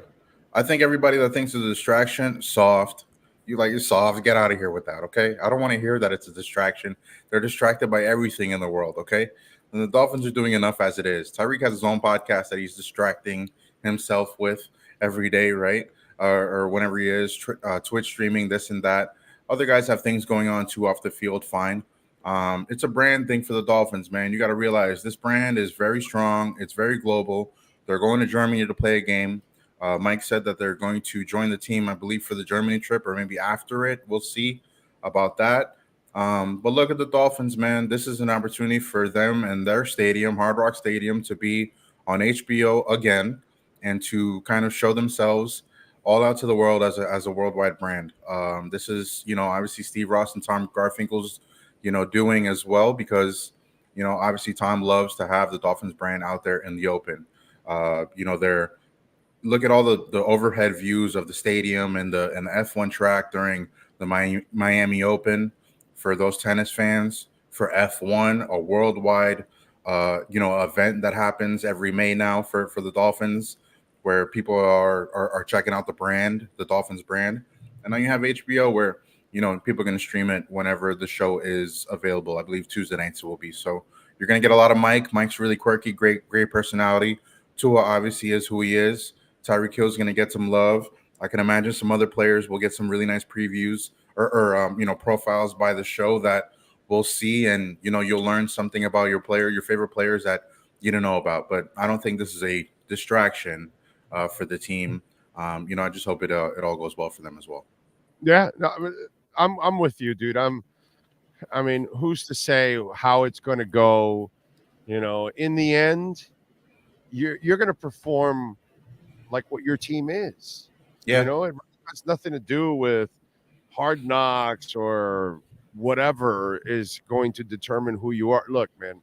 I think everybody that thinks it's a distraction, soft. You're soft. Get out of here with that, okay? I don't want to hear that it's a distraction. They're distracted by everything in the world, okay? And the Dolphins are doing enough as it is. Tyreek has his own podcast that he's distracting himself with every day, right? Or whenever he is Twitch streaming this and that. Other guys have things going on too off the field. Fine. It's a brand thing for the Dolphins, man. You got to realize this brand is very strong. It's very global. They're going to Germany to play a game. Mike said that they're going to join the team, I believe, for the Germany trip or maybe after it. We'll see about that. But look at the Dolphins, man. This is an opportunity for them and their stadium, Hard Rock Stadium, to be on HBO again and to kind of show themselves all out to the world as a worldwide brand. This is, obviously Steve Ross and Tom Garfinkel's, doing as well because, obviously Tom loves to have the Dolphins brand out there in the open. They're look at all the overhead views of the stadium and the F1 track during the Miami Open for those tennis fans. For F1, a worldwide event that happens every May now for the Dolphins, where people are checking out the Dolphins brand. And now you have HBO where people are going to stream it whenever the show is available. I believe Tuesday nights it will be. So you're going to get a lot of Mike. Mike's really quirky, great personality. Tua obviously is who he is. Tyreek Hill's going to get some love. I can imagine some other players will get some really nice previews or profiles by the show that we'll see, and you'll learn something about your favorite players that you don't know about. But I don't think this is a distraction for the team. I just hope it all goes well for them as well. Yeah, no, I'm with you, dude. I mean, who's to say how it's going to go? In the end, you're going to perform like what your team is. Yeah. It has nothing to do with Hard Knocks or whatever is going to determine who you are. Look, man,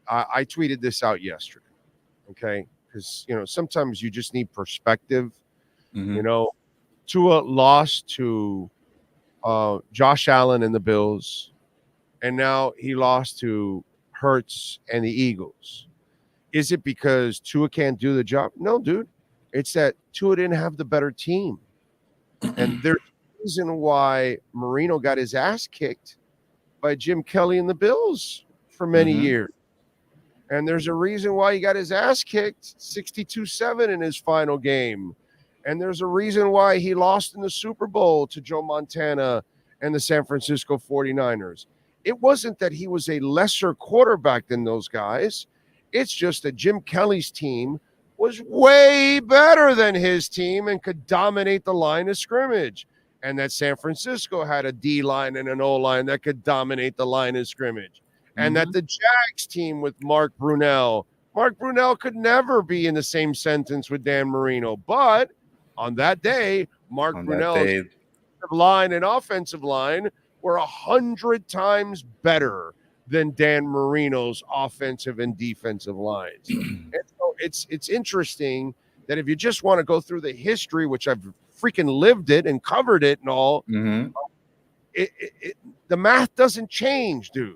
I tweeted this out yesterday, okay? Because, sometimes you just need perspective. Mm-hmm. Tua lost to Josh Allen and the Bills, and now he lost to Hurts and the Eagles. Is it because Tua can't do the job? No, dude. It's that Tua didn't have the better team. And there's a reason why Marino got his ass kicked by Jim Kelly and the Bills for many years. And there's a reason why he got his ass kicked 62-7 in his final game. And there's a reason why he lost in the Super Bowl to Joe Montana and the San Francisco 49ers. It wasn't that he was a lesser quarterback than those guys. It's just that Jim Kelly's team was way better than his team and could dominate the line of scrimmage. And that San Francisco had a D-line and an O-line that could dominate the line of scrimmage. And that the Jags team with Mark Brunell could never be in the same sentence with Dan Marino. But on that day, Mark Brunell's line and offensive line were 100 times better than Dan Marino's offensive and defensive lines. And so it's interesting that if you just want to go through the history, which I've freaking lived it and covered it and all, the math doesn't change, dude.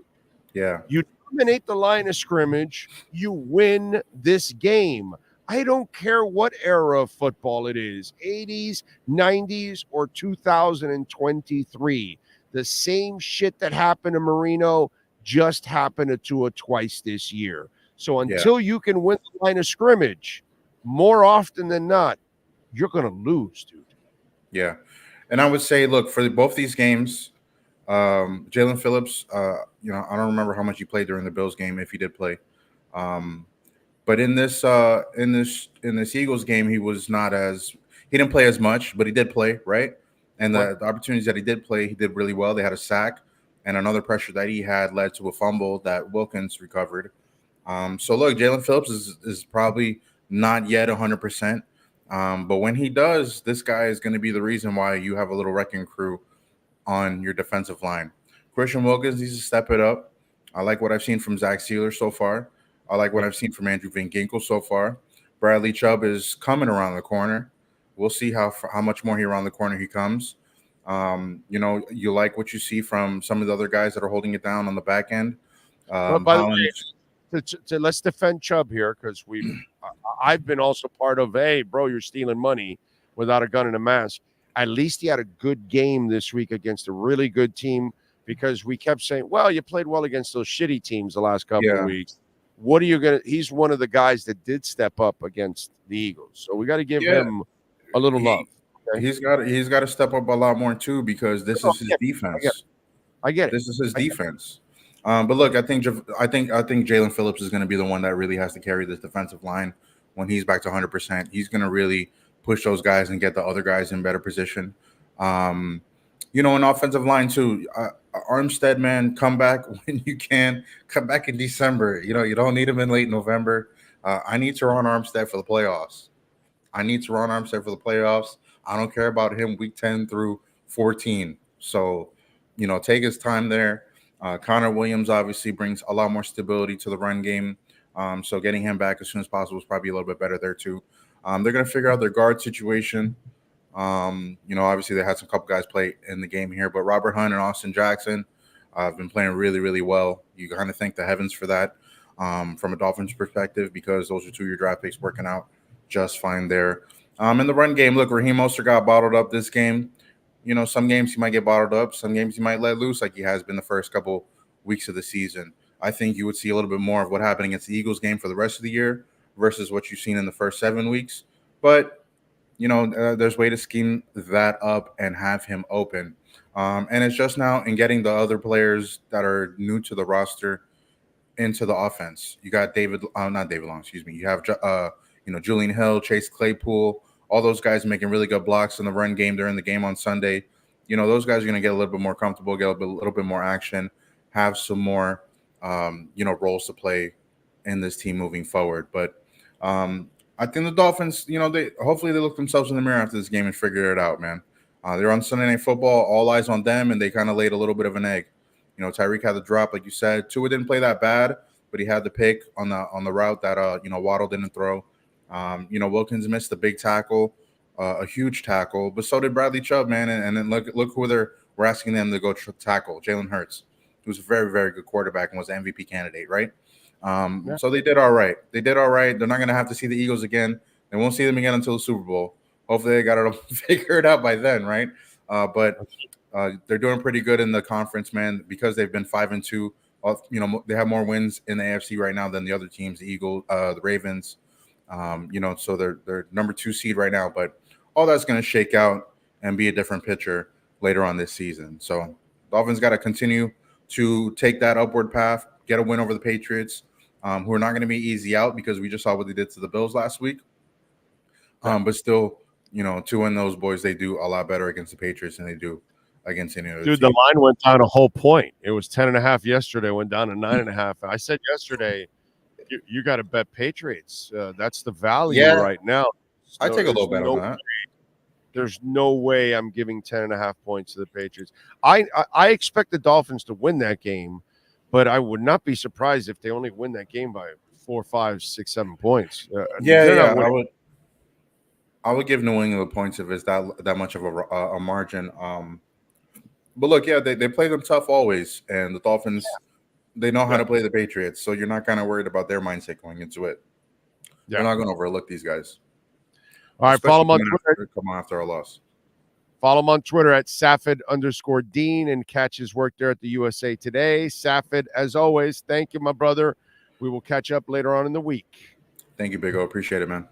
Yeah. You dominate the line of scrimmage, you win this game. I don't care what era of football it is, 80s, 90s, or 2023. The same shit that happened to Marino just happened to Tua twice this year. So until you can win the line of scrimmage, more often than not, you're going to lose, dude. Yeah. And I would say, look, for both these games, Jalen Phillips, I don't remember how much he played during the Bills game, if he did play. But in this Eagles game, he didn't play as much, but he did play, right? And the opportunities that he did play, he did really well. They had a sack, and another pressure that he had led to a fumble that Wilkins recovered. So look, Jalen Phillips is probably not yet 100%. But when he does, this guy is going to be the reason why you have a little wrecking crew on your defensive line. Christian Wilkins needs to step it up. I like what I've seen from Zach Sealer so far. I like what I've seen from Andrew Van Ginkel so far. Bradley Chubb is coming around the corner. We'll see how much more around the corner he comes. You like what you see from some of the other guys that are holding it down on the back end. Well, by the way, let's defend Chubb here because I've been also part of, hey, bro, you're stealing money without a gun and a mask. At least he had a good game this week against a really good team because we kept saying, well, you played well against those shitty teams the last couple of weeks. What are you going to – he's one of the guys that did step up against the Eagles. So we got to give him a little love. Okay? He's got to step up a lot more too because this is his defense. I get it. This is his defense. But look, I think Jalen Phillips is going to be the one that really has to carry this defensive line when he's back to 100%. He's going to really push those guys and get the other guys in better position. An offensive line too. Armstead, man, come back when you can. Come back in December. You don't need him in late November. I need Teron Armstead for the playoffs. I don't care about him week 10 through 14. So, take his time there. Connor Williams obviously brings a lot more stability to the run game. So getting him back as soon as possible is probably a little bit better there too. They're going to figure out their guard situation. Obviously they had some couple guys play in the game here, but Robert Hunt and Austin Jackson have been playing really, really well. You kind of thank the heavens for that from a Dolphins perspective because those are 2-year draft picks working out just fine there. In the run game, look, Raheem Mostert got bottled up this game. Some games he might get bottled up. Some games he might let loose like he has been the first couple weeks of the season. I think you would see a little bit more of what happened against the Eagles game for the rest of the year versus what you've seen in the first 7 weeks. But, there's a way to scheme that up and have him open. And it's just now in getting the other players that are new to the roster into the offense. You got not David Long, excuse me. You have, Julian Hill, Chase Claypool, all those guys making really good blocks in the run game during the game on Sunday. Those guys are going to get a little bit more comfortable, get a little bit more action, have some more, roles to play in this team moving forward. But I think the Dolphins, hopefully they look themselves in the mirror after this game and figure it out, man. They're on Sunday Night Football, all eyes on them, and they kind of laid a little bit of an egg. Tyreek had the drop, like you said. Tua didn't play that bad, but he had the pick on the route that Waddle didn't throw. Wilkins missed a big tackle, a huge tackle, but so did Bradley Chubb, man. And then look who we're asking them to go tackle, Jalen Hurts, who's a very, very good quarterback and was an MVP candidate, right? So they did all right. They're not going to have to see the Eagles again. They won't see them again until the Super Bowl. Hopefully they got it figured out by then, right? But they're doing pretty good in the conference, man, because they've been 5-2. They have more wins in the AFC right now than the other teams, the Eagles, the Ravens. So they're number 2 seed right now, but all that's going to shake out and be a different picture later on this season. So Dolphins got to continue to take that upward path, get a win over the Patriots, who are not going to be easy out because we just saw what they did to the Bills last week. But still, Tua and those boys, they do a lot better against the Patriots than they do against any other team. The line went down a whole point. It was 10.5 yesterday, went down to 9.5. I said yesterday, you got to bet Patriots. That's the value right now. I take a little bet on that. There's no way I'm giving 10.5 points to the Patriots. I expect the Dolphins to win that game, but I would not be surprised if they only win that game by 4, 5, 6, 7 points. I would give New England the points if it's that much of a margin. But look, they play them tough always, and the Dolphins. Yeah. They know how to play the Patriots, so you're not kind of worried about their mindset going into it. Yeah. They're not going to overlook these guys. All right, follow them on Twitter. Come on after a loss. Follow him on Twitter at Safed_Dean and catch his work there at the USA Today. Safed, as always, thank you, my brother. We will catch up later on in the week. Thank you, Big O. Appreciate it, man.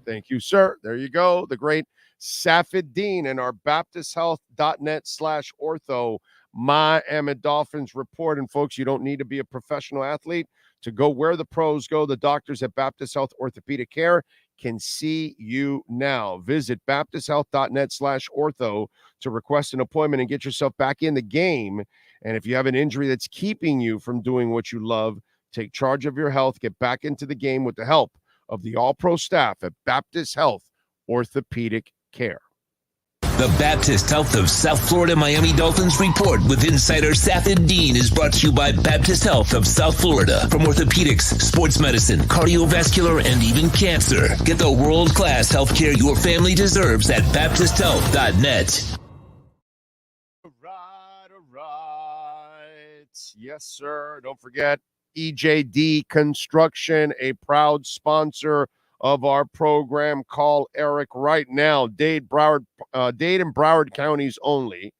Thank you, sir. There you go. The great Safed Dean and our BaptistHealth.net/ortho Miami Dolphins report. And folks, you don't need to be a professional athlete to go where the pros go. The doctors at Baptist Health Orthopedic Care can see you now. Visit BaptistHealth.net/ortho to request an appointment and get yourself back in the game. And if you have an injury that's keeping you from doing what you love, take charge of your health, get back into the game with the help of the all-pro staff at Baptist Health orthopedic care. The Baptist Health of South Florida Miami Dolphins report with insider Safid Dean is brought to you by Baptist Health of South Florida. From orthopedics, sports medicine, cardiovascular, and even cancer. Get the world-class healthcare your family deserves at BaptistHealth.net. All right. Yes, sir. Don't forget EJD Construction, a proud sponsor of our program. Call Eric right now. Dade and Broward counties only.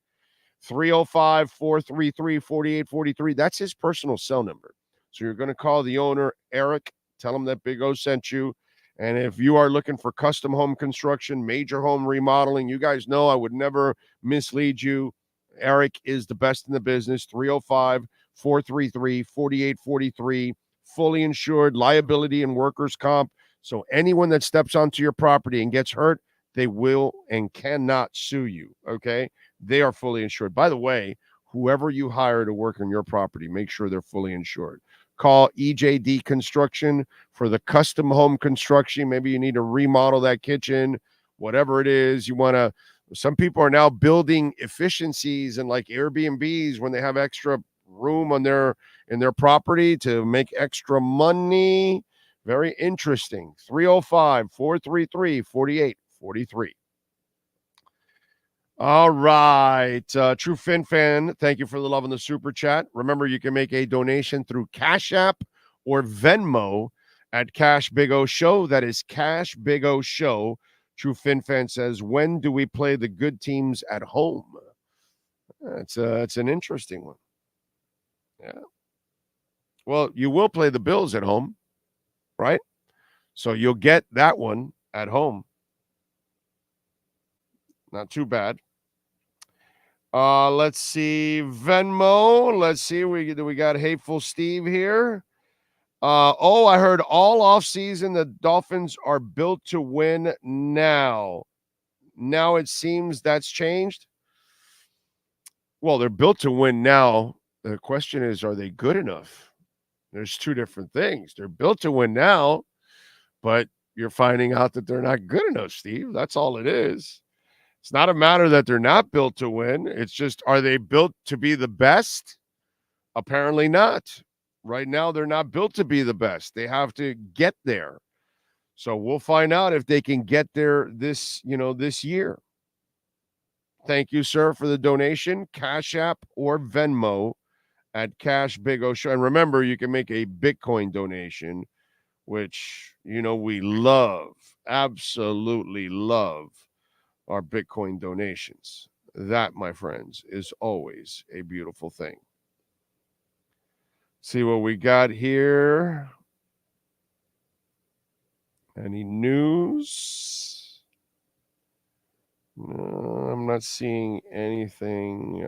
305-433-4843. That's his personal cell number. So you're going to call the owner, Eric. Tell him that Big O sent you. And if you are looking for custom home construction, major home remodeling, you guys know I would never mislead you. Eric is the best in the business. 305-433-4843. Fully insured, liability and workers' comp. So anyone that steps onto your property and gets hurt, they will and cannot sue you, okay? They are fully insured. By the way, whoever you hire to work on your property, make sure they're fully insured. Call EJD Construction for the custom home construction. Maybe you need to remodel that kitchen, whatever it is. You want to, some people are now building efficiencies and like Airbnbs when they have extra room on in their property to make extra money. Very interesting. 305-433-4843. All right. True Fin fan, thank you for the love in the super chat. Remember, you can make a donation through Cash App or Venmo at Cash Big O Show. That is Cash Big O Show. True Fin fan says, when do we play the good teams at home? It's an interesting one. Yeah. Well, you will play the Bills at home, right? So you'll get that one at home. Not too bad. Let's see. Venmo. Let's see. We got Hateful Steve here. I heard all offseason the Dolphins are built to win now. Now it seems that's changed. Well, they're built to win now. The question is, are they good enough? There's two different things. They're built to win now, but you're finding out that they're not good enough, Steve. That's all it is. It's not a matter that they're not built to win. It's just, are they built to be the best? Apparently not. Right now, they're not built to be the best. They have to get there. So we'll find out if they can get there this year. Thank you, sir, for the donation. Cash App or Venmo at Cash Big O Show. And remember, you can make a Bitcoin donation, which, we love, absolutely love our Bitcoin donations. That, my friends, is always a beautiful thing. See what we got here. Any news? No, I'm not seeing anything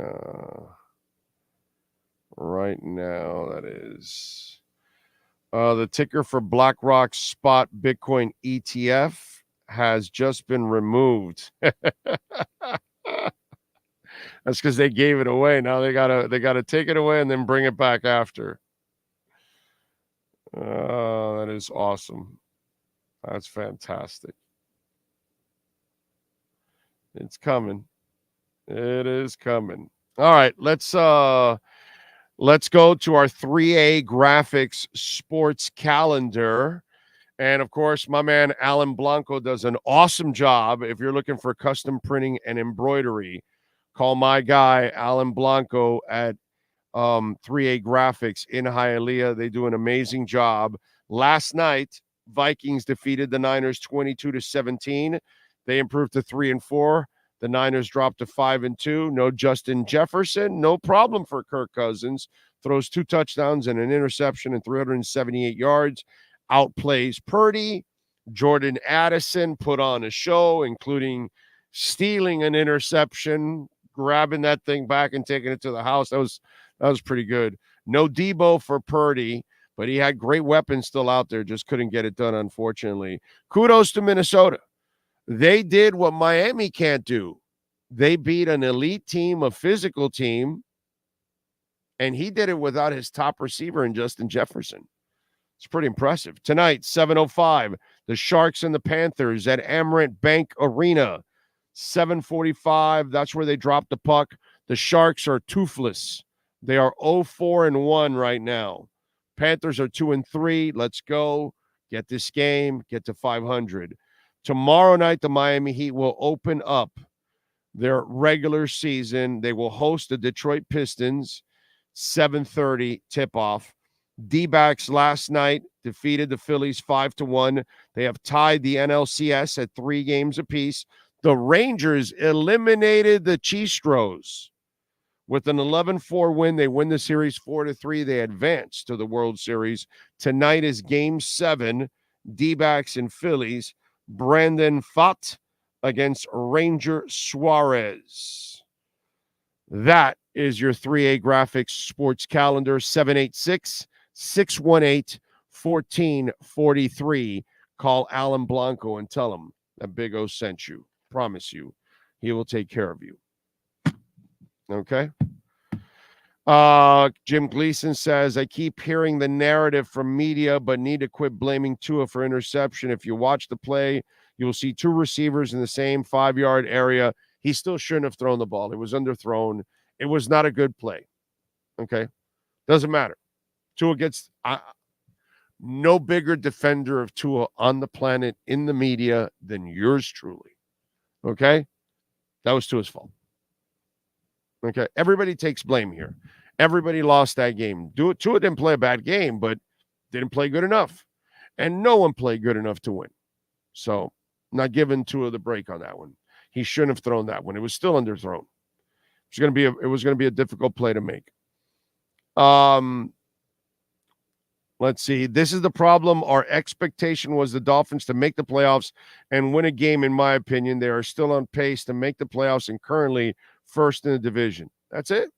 right now. That is the ticker for BlackRock's spot Bitcoin ETF has just been removed. That's because they gave it away. Now they gotta take it away and then bring it back after. That is awesome. That's fantastic. It's coming. It is coming. All right, let's go to our 3A Graphics sports calendar. And of course, my man Alan Blanco does an awesome job. If you're looking for custom printing and embroidery, call my guy Alan Blanco at 3A Graphics in Hialeah. They do an amazing job. Last night, Vikings defeated the Niners 22-17. They improved to 3-4. The Niners dropped to 5-2. No Justin Jefferson. No problem for Kirk Cousins. Throws 2 touchdowns and an interception and 378 yards. Outplays Purdy. Jordan Addison put on a show, including stealing an interception, grabbing that thing back and taking it to the house. That was pretty good. No Debo for Purdy, but he had great weapons still out there. Just couldn't get it done, unfortunately. Kudos to Minnesota. They did what Miami can't do. They beat an elite team, a physical team, and he did it without his top receiver in Justin Jefferson. It's pretty impressive. Tonight, 7:05, The Sharks and the Panthers at Amerant Bank Arena, 7:45. That's where they dropped the puck. The Sharks are toothless. They are 0-4-1 right now. Panthers are 2-3. Let's go. Get this game. Get to 500. Tomorrow night, the Miami Heat will open up their regular season. They will host the Detroit Pistons, 7:30 tip-off. D-backs last night defeated the Phillies 5-1. They have tied the NLCS at 3 games apiece. The Rangers eliminated the Cheestros. With an 11-4 win, they win the series 4-3. They advance to the World Series. Tonight is Game 7, D-backs and Phillies. Brandon Pfaadt against Ranger Suarez. That is your 3A Graphics sports calendar, 786-618-1443. Call Alan Blanco and tell him that Big O sent you. Promise you, he will take care of you. Okay? Jim Gleason says, I keep hearing the narrative from media, but need to quit blaming Tua for interception. If you watch the play, you will see 2 receivers in the same 5-yard area. He still shouldn't have thrown the ball. It was underthrown. It was not a good play. Okay? Doesn't matter. Tua gets no bigger defender of Tua on the planet in the media than yours truly. Okay? That was Tua's fault. Okay? Everybody takes blame here. Everybody lost that game. Tua didn't play a bad game, but didn't play good enough. And no one played good enough to win. So, not giving Tua the break on that one. He shouldn't have thrown that one. It was still underthrown. It was going to be a difficult play to make. Let's see. This is the problem. Our expectation was the Dolphins to make the playoffs and win a game, in my opinion. They are still on pace to make the playoffs and currently first in the division. That's it.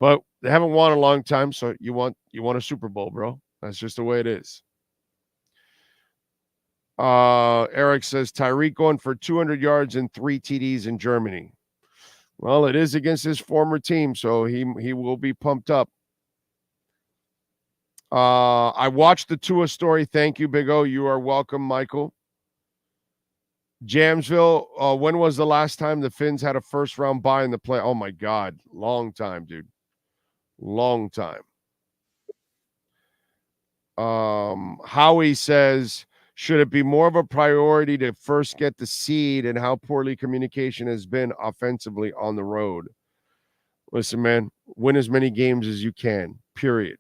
But they haven't won a long time, so you want a Super Bowl, bro. That's just the way it is. Eric says, Tyreek going for 200 yards and 3 TDs in Germany. Well, it is against his former team, so he will be pumped up. I watched the Tua story. Thank you, Big O. You are welcome, Michael. Jamesville, when was the last time the Finns had a first-round bye in the play? Oh, my God. Long time, dude. Long time. Howie says, should it be more of a priority to first get the seed and how poorly communication has been offensively on the road? Listen, man, win as many games as you can, period.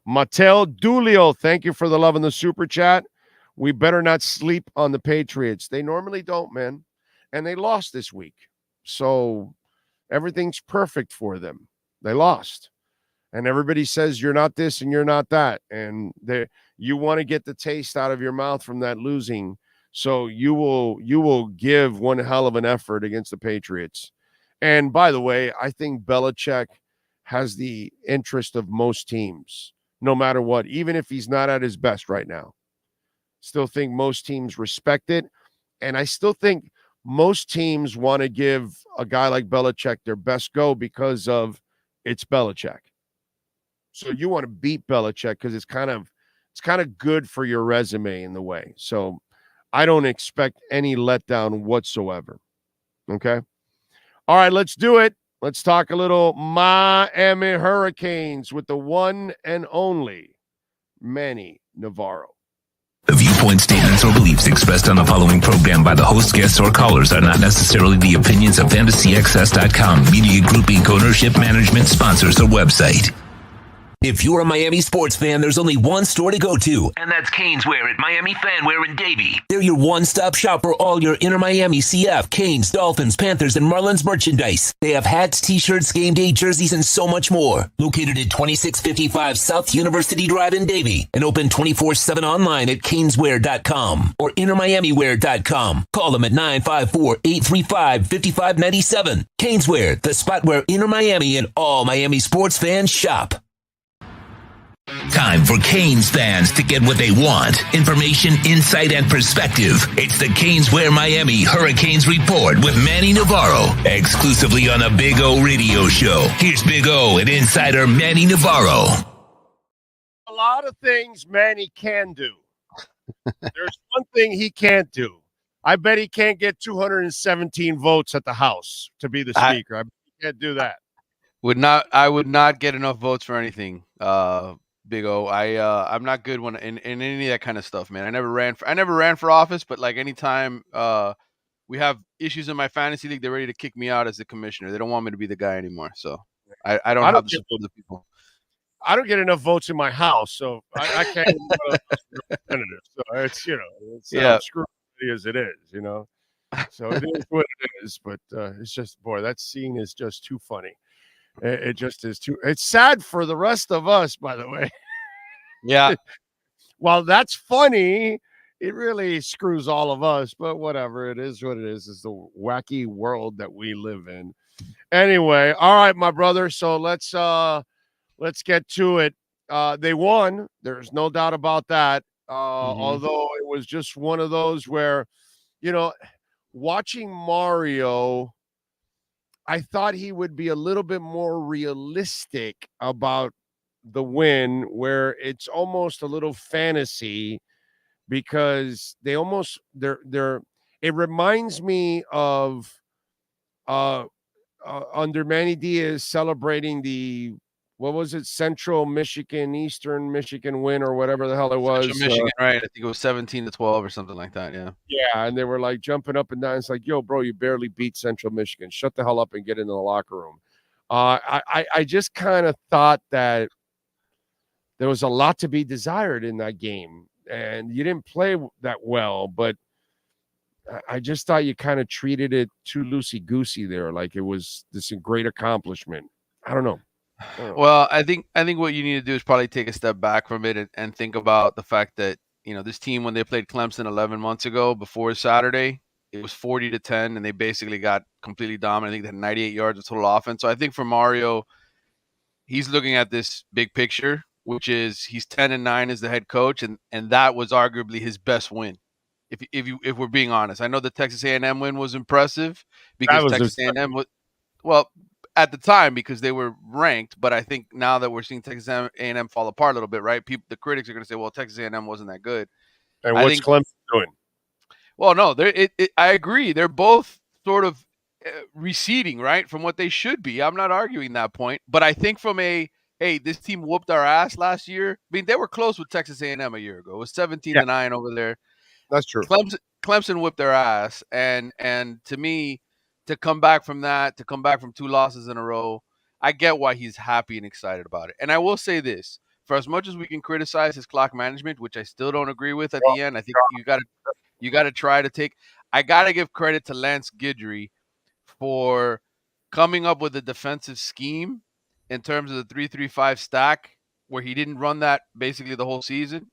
Mattel Dulio, thank you for the love in the super chat. We better not sleep on the Patriots. They normally don't, man. And they lost this week. So everything's perfect for them. They lost. And everybody says you're not this and you're not that. And you want to get the taste out of your mouth from that losing. So you will give one hell of an effort against the Patriots. And by the way, I think Belichick has the interest of most teams, no matter what, even if he's not at his best right now. Still think most teams respect it. And I still think most teams want to give a guy like Belichick their best go because of it's Belichick. So you want to beat Belichick because it's kind of good for your resume in the way. So I don't expect any letdown whatsoever. Okay. All right, let's do it. Let's talk a little Miami Hurricanes with the one and only Manny Navarro. The viewpoint, statements, or beliefs expressed on the following program by the host, guests, or callers are not necessarily the opinions of FantasyXS.com, Media Group Inc., ownership, management, sponsors, or website. If you're a Miami sports fan, there's only one store to go to, and that's Canes Wear at Miami Fanwear in Davie. They're your one-stop shop for all your inner Miami CF, Canes, Dolphins, Panthers, and Marlins merchandise. They have hats, t-shirts, game day jerseys, and so much more. Located at 2655 South University Drive in Davie, and open 24/7 online at caneswear.com or innermiamiwear.com. Call them at 954-835-5597. Caneswear, the spot where inner Miami and all Miami sports fans shop. Time for Canes fans to get what they want. Information, insight, and perspective. It's the Canes Wear Miami Hurricanes Report with Manny Navarro, exclusively on the Big O Radio Show. Here's Big O and insider Manny Navarro. A lot of things Manny can do. There's one thing he can't do. I bet he can't get 217 votes at the House to be the speaker. I bet he can't do that. I would not get enough votes for anything. Big O. I'm not good when in any of that kind of stuff, man. I never ran for office, but like anytime we have issues in my fantasy league, they're ready to kick me out as the commissioner. They don't want me to be the guy anymore. So I don't have the support of the people. I don't get enough votes in my house, so I can't even go to representatives. So it's it's screwy as it is. So it is what it is. But it's just, boy, that scene is just too funny. It just is too. It's sad for the rest of us, by the way. Yeah. While that's funny, it really screws all of us. But whatever, it is what it is. It's the wacky world that we live in. Anyway, all right, my brother. So let's get to it. They won. There's no doubt about that. Although it was just one of those where, watching Mario, I thought he would be a little bit more realistic about the win, where it's almost a little fantasy because they're it reminds me of under Manny Diaz celebrating the, what was it, Central Michigan, Eastern Michigan win or whatever the hell it was. Central Michigan, right? I think it was 17-12 or something like that. Yeah. Yeah, and they were like jumping up and down. It's like, yo, bro, you barely beat Central Michigan. Shut the hell up and get into the locker room. I just kind of thought that there was a lot to be desired in that game, and you didn't play that well, but I just thought you kind of treated it too loosey-goosey there, like it was this great accomplishment. I don't know. Well, I think what you need to do is probably take a step back from it and think about the fact that, this team, when they played Clemson 11 months ago before Saturday, it was 40-10, and they basically got completely dominant. I think they had 98 yards of total offense. So I think for Mario, he's looking at this big picture, which is he's 10-9 as the head coach, and that was arguably his best win. If we're being honest, I know the Texas A&M win was impressive because Texas A&M was, well, at the time, because they were ranked, but I think now that we're seeing Texas A&M fall apart a little bit, right? The critics are going to say, "Well, Texas A&M wasn't that good." And what's Clemson doing? Well, no, I agree. They're both sort of receding, right, from what they should be. I'm not arguing that point, but I think from hey, this team whooped our ass last year. I mean, they were close with Texas A&M a year ago. It was 17-9 over there. That's true. Clemson whipped their ass, and to me, to come back from that, to come back from 2 losses in a row, I get why he's happy and excited about it. And I will say this: for as much as we can criticize his clock management, which I still don't agree with at the end, I think you got to try to take. I got to give credit to Lance Guidry for coming up with a defensive scheme in terms of the 3-3-5 stack, where he didn't run that basically the whole season.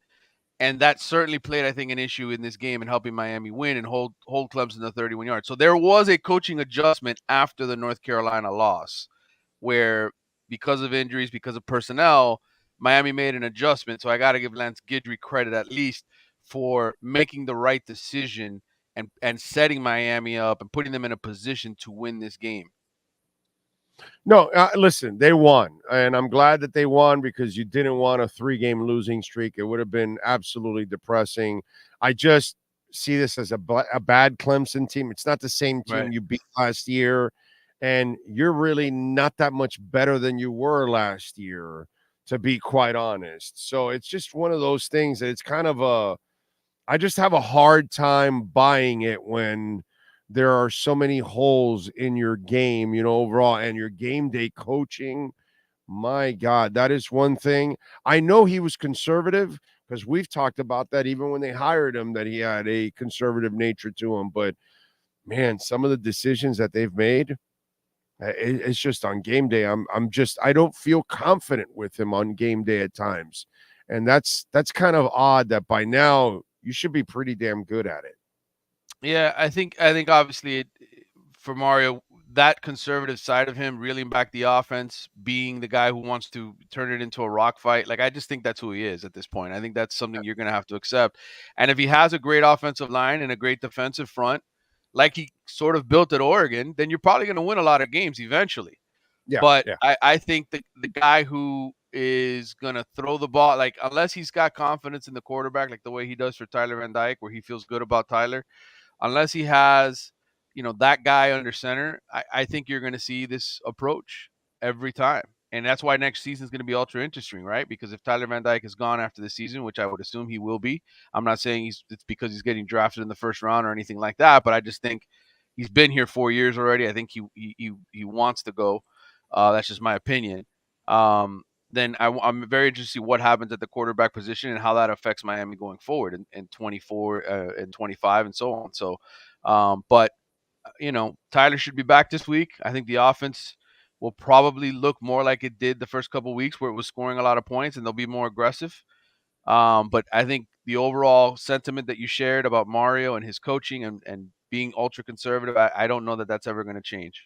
And that certainly played, I think, an issue in this game in helping Miami win and hold Clemson to 31 yards. So there was a coaching adjustment after the North Carolina loss where, because of injuries, because of personnel, Miami made an adjustment. So I got to give Lance Guidry credit at least for making the right decision and setting Miami up and putting them in a position to win this game. No, listen, they won, and I'm glad that they won because you didn't want a 3-game losing streak. It would have been absolutely depressing. I just see this as a bad Clemson team. It's not the same team you beat last year, and you're really not that much better than you were last year, to be quite honest. So it's just one of those things that it's kind of I just have a hard time buying it when there are so many holes in your game, overall, and your game day coaching. My God, that is one thing. I know he was conservative because we've talked about that even when they hired him, that he had a conservative nature to him. But man, some of the decisions that they've made, it's just on game day. I don't feel confident with him on game day at times. And that's kind of odd that by now you should be pretty damn good at it. Yeah, I think obviously for Mario, that conservative side of him, reeling back the offense, being the guy who wants to turn it into a rock fight, like I just think that's who he is at this point. I think that's something you're going to have to accept. And if he has a great offensive line and a great defensive front, like he sort of built at Oregon, then you're probably going to win a lot of games eventually. Yeah, but I think the guy who is going to throw the ball, like unless he's got confidence in the quarterback, like the way he does for Tyler Van Dyke, where he feels good about Tyler, unless he has, that guy under center, I think you're going to see this approach every time. And that's why next season is going to be ultra interesting, right? Because if Tyler Van Dyke is gone after the season, which I would assume he will be, I'm not saying it's because he's getting drafted in the first round or anything like that, but I just think he's been here 4 years already. I think he wants to go. That's just my opinion. Then I'm very interested to see what happens at the quarterback position and how that affects Miami going forward in 24 and 25 and so on. So, but Tyler should be back this week. I think the offense will probably look more like it did the first couple of weeks, where it was scoring a lot of points, and they'll be more aggressive. But I think the overall sentiment that you shared about Mario and his coaching and being ultra conservative, I don't know that that's ever going to change.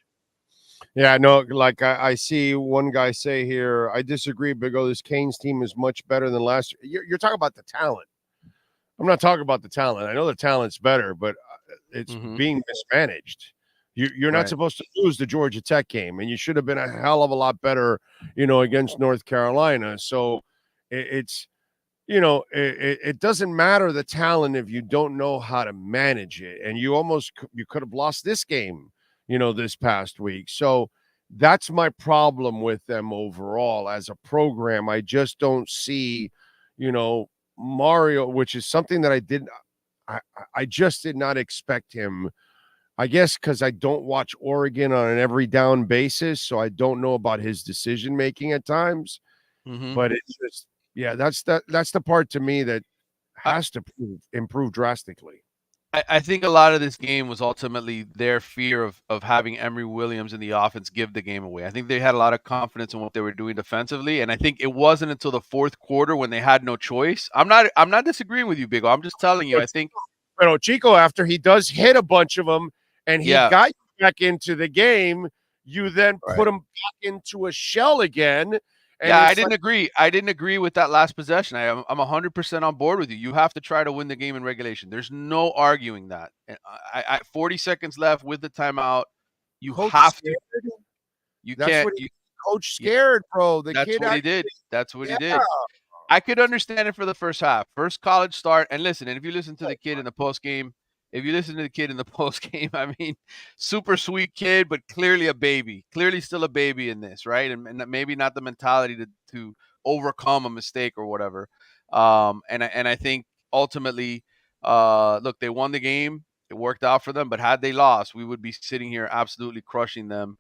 Yeah, no, like I see one guy say here, I disagree, Big O. This Canes team is much better than last year. You're talking about the talent. I'm not talking about the talent. I know the talent's better, but it's being mismanaged. You're not supposed to lose the Georgia Tech game, and you should have been a hell of a lot better, against North Carolina. So it's it doesn't matter the talent if you don't know how to manage it, and you could have lost this game, this past week. So that's my problem with them overall as a program. I just don't see, Mario, which is something that I just did not expect him. I guess because I don't watch Oregon on an every down basis, so I don't know about his decision making at times. But it's just, that's the part to me that has to improve drastically. I think a lot of this game was ultimately their fear of having Emory Williams in the offense give the game away. I think they had a lot of confidence in what they were doing defensively, and I think it wasn't until the fourth quarter when they had no choice. I'm not disagreeing with you, Big O. I'm just telling you, I think Chico, after he does hit a bunch of them and he got you back into the game, you then put him back into a shell again. And I didn't agree. I didn't agree with that last possession. I'm 100% on board with you. You have to try to win the game in regulation. There's no arguing that. And 40 seconds left with the timeout. You have to. You can't. Coach scared, bro. That's what he did. That's what he did. I could understand it for the first half. First college start. And listen, and if you listen to the kid in the post game, I mean, super sweet kid, but clearly a baby, clearly still a baby in this, right? And maybe not the mentality to overcome a mistake or whatever. And I think ultimately, look, they won the game. It worked out for them. But had they lost, we would be sitting here absolutely crushing them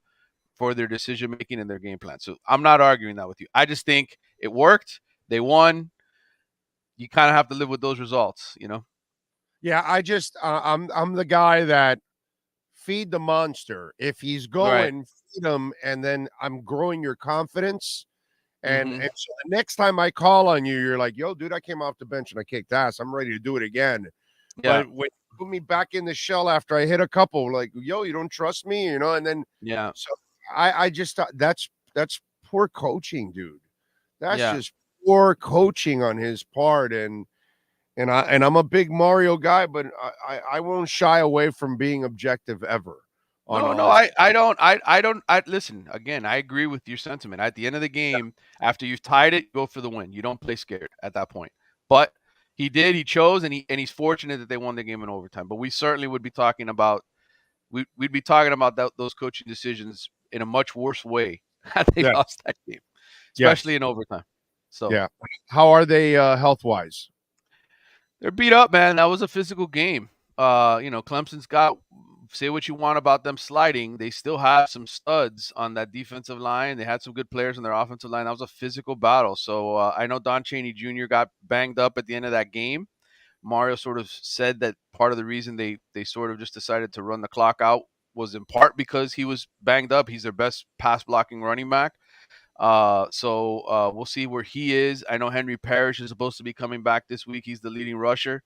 for their decision making and their game plan. So I'm not arguing that with you. I just think it worked. They won. You kind of have to live with those results, Yeah, I'm the guy that feed the monster. If he's going, feed him, and then I'm growing your confidence. And so the next time I call on you, you're like, yo, dude, I came off the bench and I kicked ass. I'm ready to do it again. Yeah. But when you put me back in the shell after I hit a couple, like, yo, you don't trust me, and then so I just thought that's poor coaching, dude. That's just poor coaching on his part. And I'm a big Mario guy, but I won't shy away from being objective ever. I don't. Listen, again, I agree with your sentiment. At the end of the game, after you've tied it, go for the win. You don't play scared at that point. But he chose, and he's fortunate that they won the game in overtime. But we certainly would be talking about those coaching decisions in a much worse way had they lost that game, especially in overtime. So how are they health wise? They're beat up, man. That was a physical game. Clemson's got, say what you want about them sliding, they still have some studs on that defensive line. They had some good players on their offensive line. That was a physical battle. So I know Don Chaney Jr. got banged up at the end of that game. Mario sort of said that part of the reason they sort of just decided to run the clock out was in part because he was banged up. He's their best pass blocking running back. So we'll see where he is. I know Henry Parrish is supposed to be coming back this week. He's the leading rusher.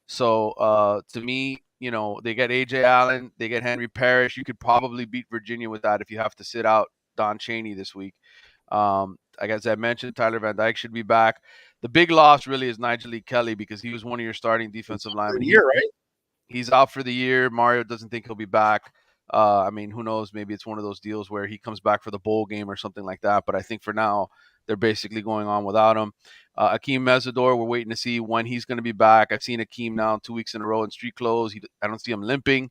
So to me, they get AJ Allen, they get Henry Parrish. You could probably beat Virginia with that if you have to sit out Don Chaney this week. Like as I mentioned, Tyler Van Dyke should be back. The big loss really is Nigel Lee Kelly because he was one of your starting defensive linemen. He's out for the year. Mario doesn't think he'll be back. I mean, who knows? Maybe it's one of those deals where he comes back for the bowl game or something like that. But I think for now, they're basically going on without him. Akeem Mesidor, we're waiting to see when he's going to be back. I've seen Akeem now 2 weeks in a row in street clothes. I don't see him limping,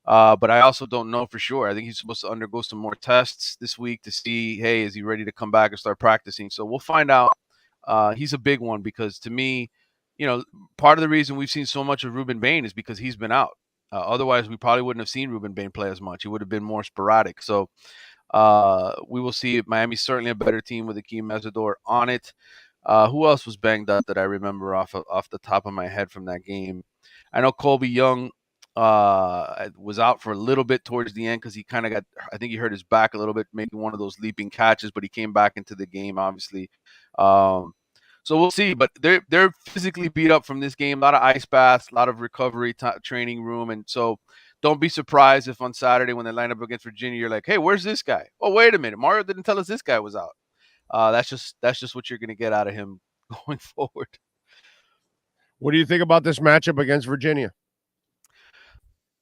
but I also don't know for sure. I think he's supposed to undergo some more tests this week to see, hey, is he ready to come back and start practicing? So we'll find out. He's a big one because to me, part of the reason we've seen so much of Ruben Bain is because he's been out. Otherwise, we probably wouldn't have seen Ruben Bain play as much. He would have been more sporadic. So we will see. Miami's certainly a better team with Akeem Mesidor on it. Who else was banged up that I remember off the top of my head from that game? I know Colby Young was out for a little bit towards the end because he kind of I think he hurt his back a little bit, making one of those leaping catches, but he came back into the game, obviously. So we'll see, but they're physically beat up from this game. A lot of ice baths, a lot of recovery training room, and so don't be surprised if on Saturday when they line up against Virginia, you're like, hey, where's this guy? Oh, wait a minute, Mario didn't tell us this guy was out. That's just what you're going to get out of him going forward. What do you think about this matchup against Virginia?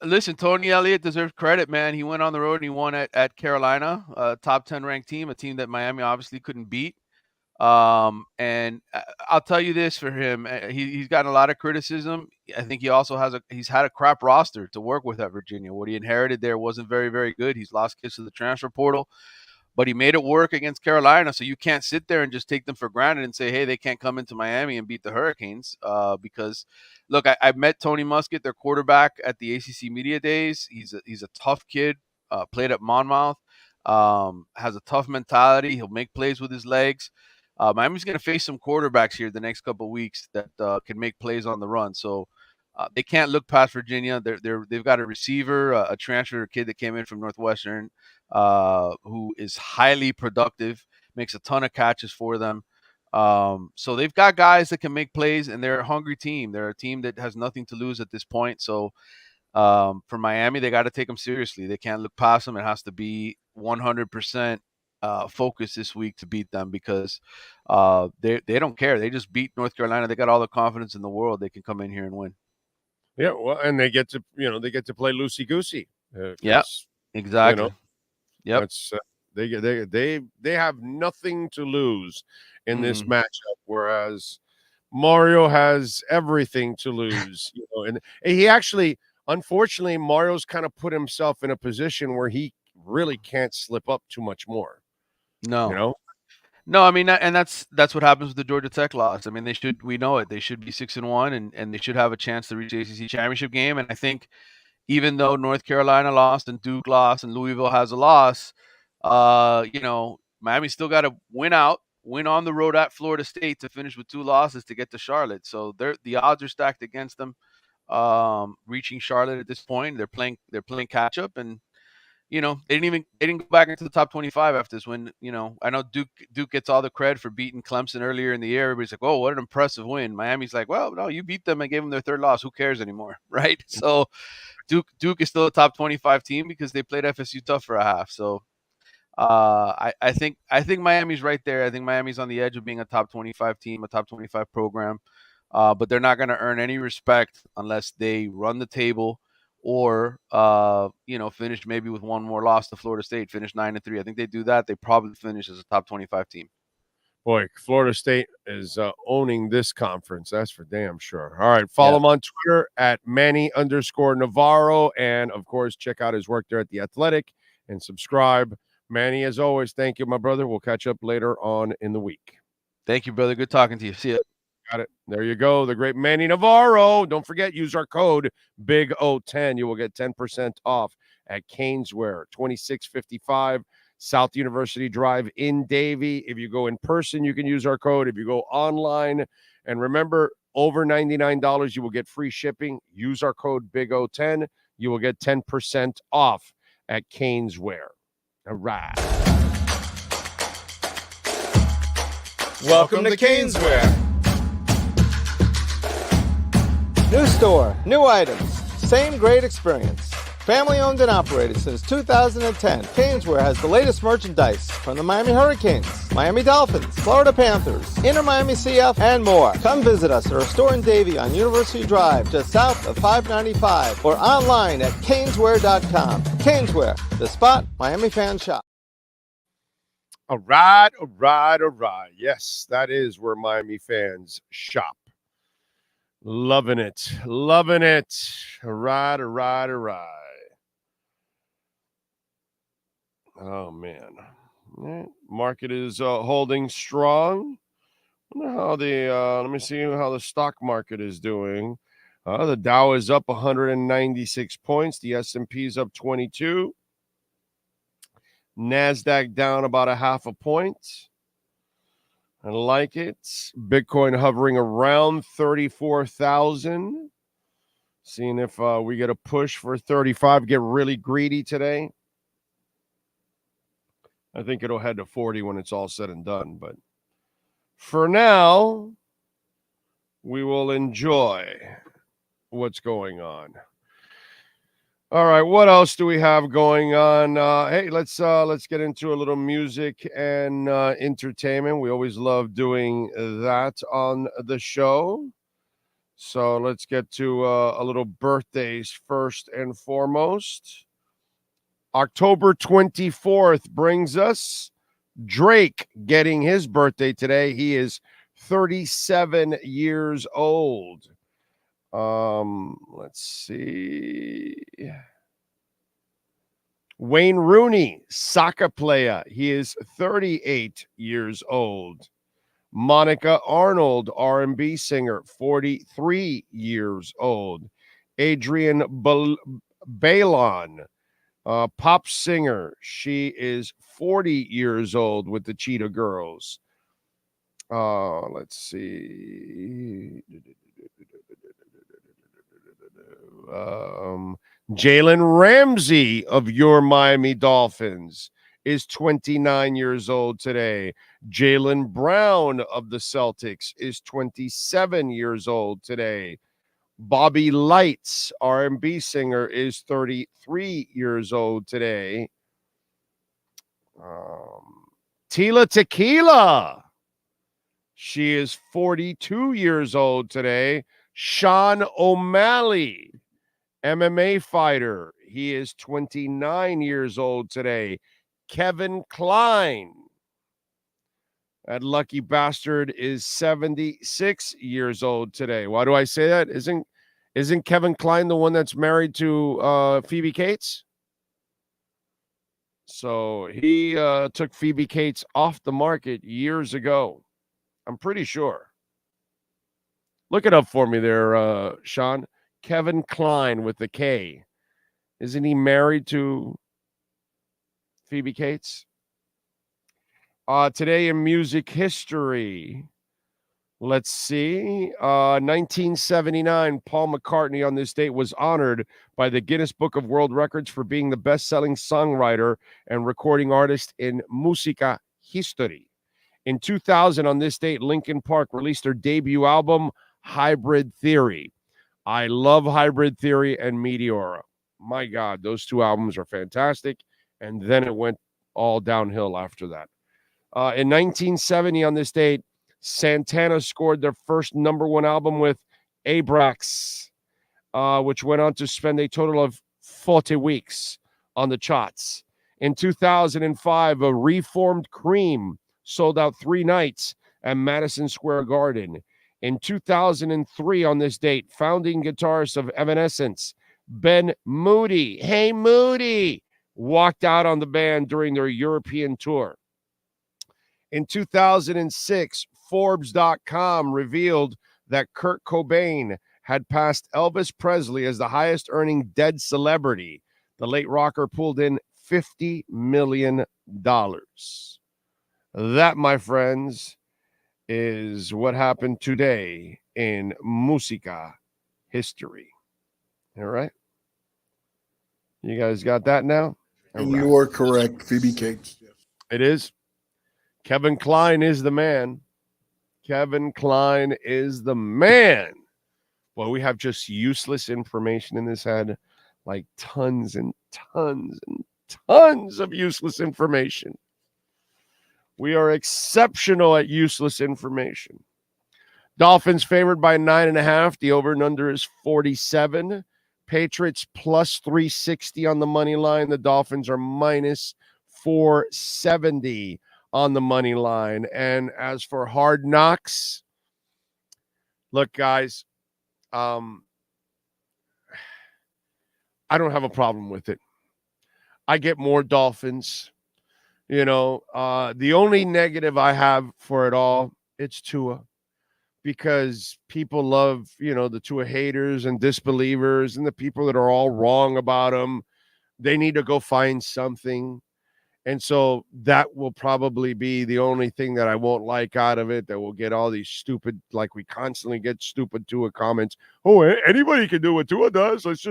Listen, Tony Elliott deserves credit, man. He went on the road and he won at Carolina, a top 10 ranked team, a team that Miami obviously couldn't beat. And I'll tell you this for him, he's gotten a lot of criticism. I think he also he's had a crap roster to work with at Virginia. What he inherited there wasn't very, very good. He's lost kids to the transfer portal, but he made it work against Carolina. So you can't sit there and just take them for granted and say, hey, they can't come into Miami and beat the Hurricanes. Because look, I met Tony Muskett, their quarterback, at the ACC Media Days. He's a tough kid, played at Monmouth, has a tough mentality. He'll make plays with his legs. Miami's going to face some quarterbacks here the next couple of weeks that can make plays on the run. So they can't look past Virginia. They've got a receiver, a transfer kid that came in from Northwestern, who is highly productive, makes a ton of catches for them. So they've got guys that can make plays, and they're a hungry team. They're a team that has nothing to lose at this point. So for Miami, they got to take them seriously. They can't look past them. It has to be 100% focus this week to beat them because they don't care. They just beat North Carolina. They got all the confidence in the world. They can come in here and win. Yeah, well, and they get to play loosey goosey. Yeah, exactly. Yep. That's they have nothing to lose in this matchup, whereas Mario has everything to lose. And he actually, unfortunately, Mario's kind of put himself in a position where he really can't slip up too much more. No. No, I mean, and that's what happens with the Georgia Tech loss. I mean, we know it. They should be 6-1, and they should have a chance to reach the ACC championship game. And I think even though North Carolina lost and Duke lost and Louisville has a loss, Miami still got to win on the road at Florida State to finish with 2 losses to get to Charlotte. So the odds are stacked against them reaching Charlotte at this point. They're playing catch up, and they didn't go back into the top 25 after this win. I know Duke gets all the credit for beating Clemson earlier in the year. Everybody's like, "Oh, what an impressive win!" Miami's like, "Well, no, you beat them and gave them their 3rd loss. Who cares anymore?" Right? So Duke is still a top 25 team because they played FSU tough for a half. So I think Miami's right there. I think Miami's on the edge of being a top 25 team, a top 25 program. But they're not going to earn any respect unless they run the table or finish maybe with one more loss to Florida State, finish 9-3. I think they do that, they probably finish as a top 25 team. Boy, Florida State is owning this conference. That's for damn sure. All right, follow him on Twitter at Manny_Navarro, and of course, check out his work there at The Athletic and subscribe. Manny, as always, thank you, my brother. We'll catch up later on in the week. Thank you, brother. Good talking to you. See ya. Got it. There you go. The great Manny Navarro. Don't forget, use our code BIG010. You will get 10% off at Caneswear, 2655 South University Drive in Davie. If you go in person, you can use our code. If you go online, and remember, over $99, you will get free shipping. Use our code BIG010. You will get 10% off at Caneswear. All right. Welcome to Caneswear. New store, new items, same great experience. Family owned and operated since 2010, Caneswear has the latest merchandise from the Miami Hurricanes, Miami Dolphins, Florida Panthers, Inter Miami CF, and more. Come visit us at our store in Davie on University Drive, just south of 595, or online at caneswear.com. Caneswear, the spot Miami fans shop. All right, all right, all right. Yes, that is where Miami fans shop. Loving it. Loving it. All right, all right, all right. Oh, man. Market is holding strong. Wonder how let me see how the stock market is doing. The Dow is up 196 points. The S&P is up 22. NASDAQ down about a half a point. I like it. Bitcoin hovering around 34,000. Seeing if we get a push for 35, get really greedy today. I think it'll head to 40 when it's all said and done. But for now, we will enjoy what's going on. All right, what else do we have going on? Hey, let's get into a little music and entertainment. We always love doing that on the show. So let's get to a little birthdays first and foremost. October 24th brings us Drake getting his birthday today. He is 37 years old. Let's see. Wayne Rooney, soccer player. He is 38 years old. Monica Arnold, R&B singer, 43 years old. Adrian Balon, pop singer. She is 40 years old with the Cheetah Girls. Let's see. Jalen Ramsey of your Miami Dolphins is 29 years old today. Jaylen Brown of the Celtics is 27 years old today. Bobby Lights, R&B singer, is 33 years old today. Tila Tequila, she is 42 years old today. Sean O'Malley, MMA fighter, he is 29 years old today. Kevin Kline, that lucky bastard, is 76 years old today. Why do I say that? Isn't Kevin Kline the one that's married to Phoebe Cates? So he took Phoebe Cates off the market years ago. I'm pretty sure. Look it up for me there, Sean. Kevin Kline with the K. Isn't he married to Phoebe Cates? Today in music history, let's see. 1979, Paul McCartney on this date was honored by the Guinness Book of World Records for being the best-selling songwriter and recording artist in musica history. In 2000, on this date, Linkin Park released their debut album, Hybrid Theory. I love Hybrid Theory and Meteora. My God, those two albums are fantastic. And then it went all downhill after that. In 1970, on this date, Santana scored their first #1 album with Abrax, which went on to spend a total of 40 weeks on the charts. In 2005, a reformed Cream sold out 3 nights at Madison Square Garden. In 2003, on this date, founding guitarist of Evanescence, Ben Moody, hey Moody, walked out on the band during their European tour. In 2006, Forbes.com revealed that Kurt Cobain had passed Elvis Presley as the highest earning dead celebrity. The late rocker pulled in $50 million. That, my friends, is what happened today in musica history. All right? You guys got that now? And you are correct, Phoebe Cates. It is. Kevin Kline is the man. Kevin Kline is the man. Well, we have just useless information in this head, like tons and tons and tons of useless information. We are exceptional at useless information. Dolphins favored by 9.5. The over and under is 47. Patriots plus 360 on the money line. The Dolphins are minus 470 on the money line. And as for Hard Knocks, look, guys, I don't have a problem with it. I get more Dolphins. The only negative I have for it all, it's Tua. Because people love, the Tua haters and disbelievers and the people that are all wrong about him. They need to go find something. And so that will probably be the only thing that I won't like out of it, that will get all these stupid, like we constantly get stupid Tua comments. Oh, anybody can do what Tua does. Let's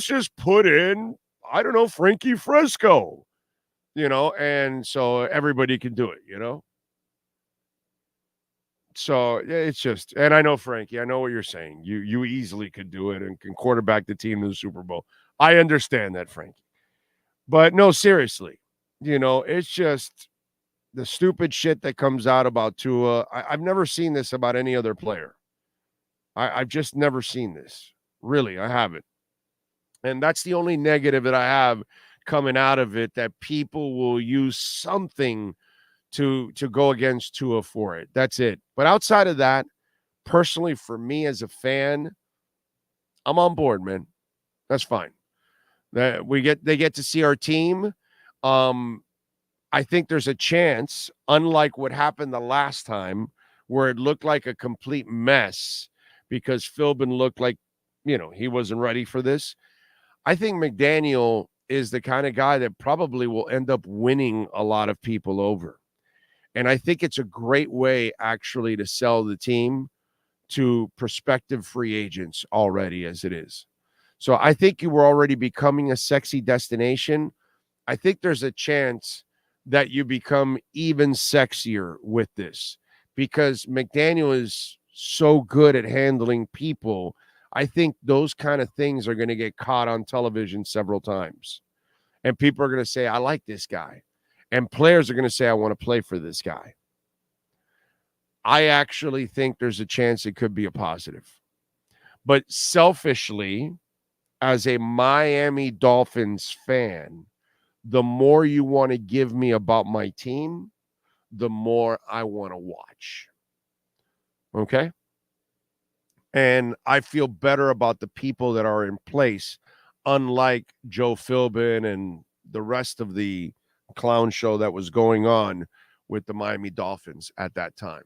just put in, I don't know, Frankie Fresco, and so everybody can do it. So it's just, and I know, Frankie, I know what you're saying. You easily could do it and can quarterback the team to the Super Bowl. I understand that, Frankie. But no, seriously, it's just the stupid shit that comes out about Tua. I've never seen this about any other player. I've just never seen this. Really, I haven't. And that's the only negative that I have coming out of it, that people will use something to go against Tua for it. That's it. But outside of that, personally, for me as a fan, I'm on board, man. That's fine. They get to see our team. I think there's a chance, unlike what happened the last time, where it looked like a complete mess because Philbin looked like, he wasn't ready for this. I think McDaniel is the kind of guy that probably will end up winning a lot of people over. And I think it's a great way, actually, to sell the team to prospective free agents already as it is. So I think you were already becoming a sexy destination. I think there's a chance that you become even sexier with this because McDaniel is so good at handling people. I think those kind of things are going to get caught on television several times. And people are going to say, I like this guy. And players are going to say, I want to play for this guy. I actually think there's a chance it could be a positive. But selfishly, as a Miami Dolphins fan, the more you want to give me about my team, the more I want to watch. Okay? And I feel better about the people that are in place, unlike Joe Philbin and the rest of the clown show that was going on with the Miami Dolphins at that time.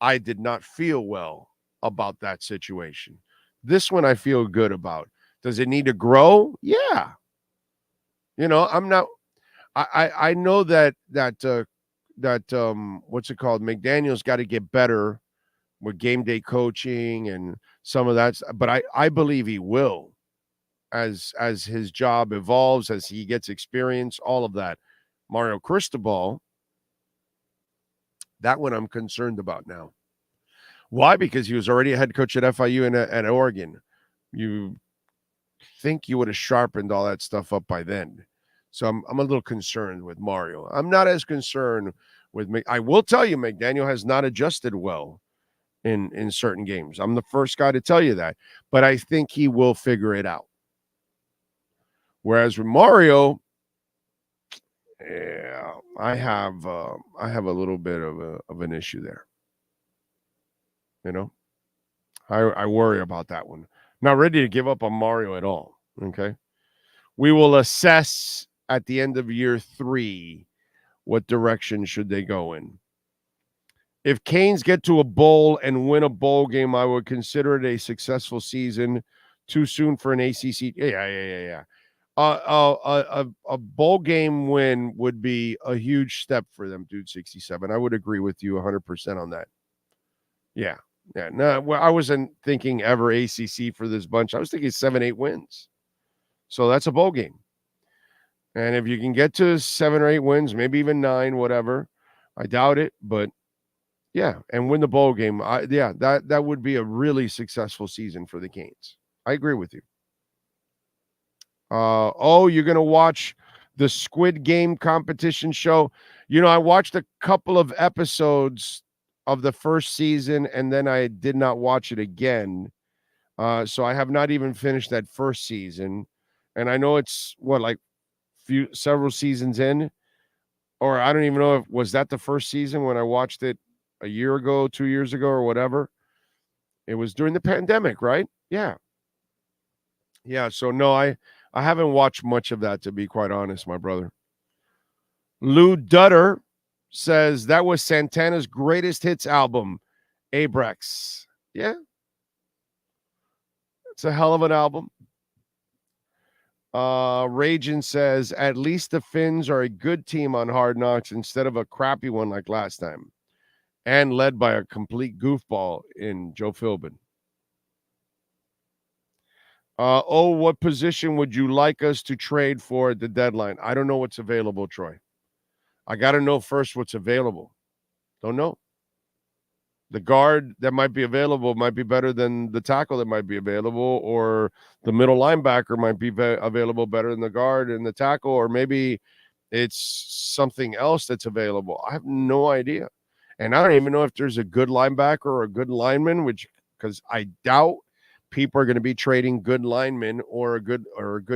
I did not feel well about that situation. This one I feel good about. Does it need to grow? Yeah. I'm not. I know that what's it called? McDaniel's got to get better with game day coaching and some of that. But I believe he will, as his job evolves, as he gets experience, all of that. Mario Cristobal, that one I'm concerned about now. Why? Because he was already a head coach at FIU and at Oregon. You think you would have sharpened all that stuff up by then. So I'm a little concerned with Mario. I'm not as concerned with I will tell you, McDaniel has not adjusted well in certain games. I'm the first guy to tell you that. But I think he will figure it out. Whereas with Mario, yeah, I have a little bit of an issue there. I worry about that one. Not ready to give up on Mario at all. Okay. We will assess at the end of year 3 what direction should they go in. If Canes get to a bowl and win a bowl game, I would consider it a successful season. Too soon for an ACC. Yeah. A bowl game win would be a huge step for them, dude. 67. I would agree with you 100% on that. Yeah. No, well, I wasn't thinking ever ACC for this bunch. I was thinking 7-8 wins. So that's a bowl game. And if you can get to 7 or 8 wins, maybe even 9, whatever, I doubt it, but yeah, and win the bowl game. That would be a really successful season for the Canes. I agree with you. You're going to watch the Squid Game competition show. I watched a couple of episodes of the first season, and then I did not watch it again. So I have not even finished that first season. And I know it's several seasons in. or I don't even know if was that the first season when I watched it a year ago, 2 years ago, or whatever. It was during the pandemic, right? Yeah. Yeah. So no, I haven't watched much of that, to be quite honest, my brother. Lou Dutter says that was Santana's greatest hits album, Abrex. Yeah. It's a hell of an album. Ragin says, at least the Finns are a good team on Hard Knocks instead of a crappy one like last time. And led by a complete goofball in Joe Philbin. What position would you like us to trade for at the deadline? I don't know what's available, Troy. I got to know first what's available. Don't know. The guard that might be available might be better than the tackle that might be available, or the middle linebacker might be available better than the guard and the tackle, or maybe it's something else that's available. I have no idea. And I don't even know if there's a good linebacker or a good lineman, which because I doubt people are going to be trading good linemen or a good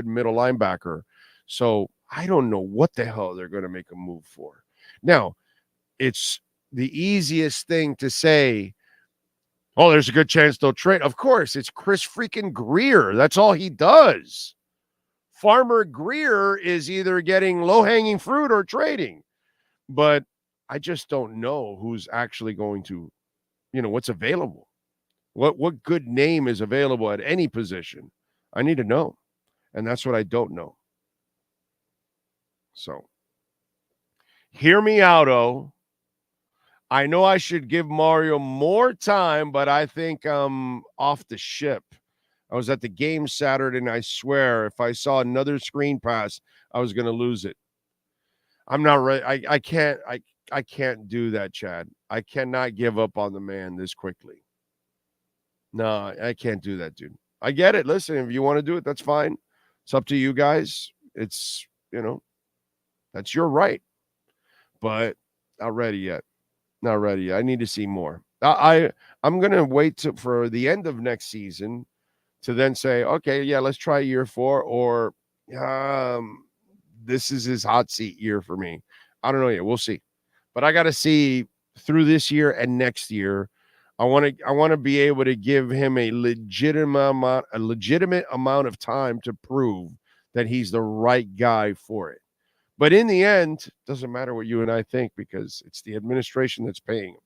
middle linebacker. So I don't know what the hell they're going to make a move for. Now, it's the easiest thing to say, oh, there's a good chance they'll trade. Of course, it's Chris freaking Greer. That's all he does. Farmer Greer is either getting low-hanging fruit or trading. But I just don't know who's actually going to, what's available. What good name is available at any position? I need to know. And that's what I don't know. So, hear me out, I know I should give Mario more time, but I think I'm off the ship. I was at the game Saturday, and I swear if I saw another screen pass, I was going to lose it. I'm not ready. I can't do that, Chad. I cannot give up on the man this quickly. No, I can't do that, dude. I get it. Listen, if you want to do it, that's fine. It's up to you guys. It's, that's your right. But not ready yet. Not ready yet. I need to see more. I'm going to wait for the end of next season to then say, okay, yeah, let's try year 4, or this is his hot seat year for me. I don't know yet. We'll see. But I got to see through this year and next year. I want to be able to give him a legitimate amount of time to prove that he's the right guy for it. But in the end, it doesn't matter what you and I think, because it's the administration that's paying him.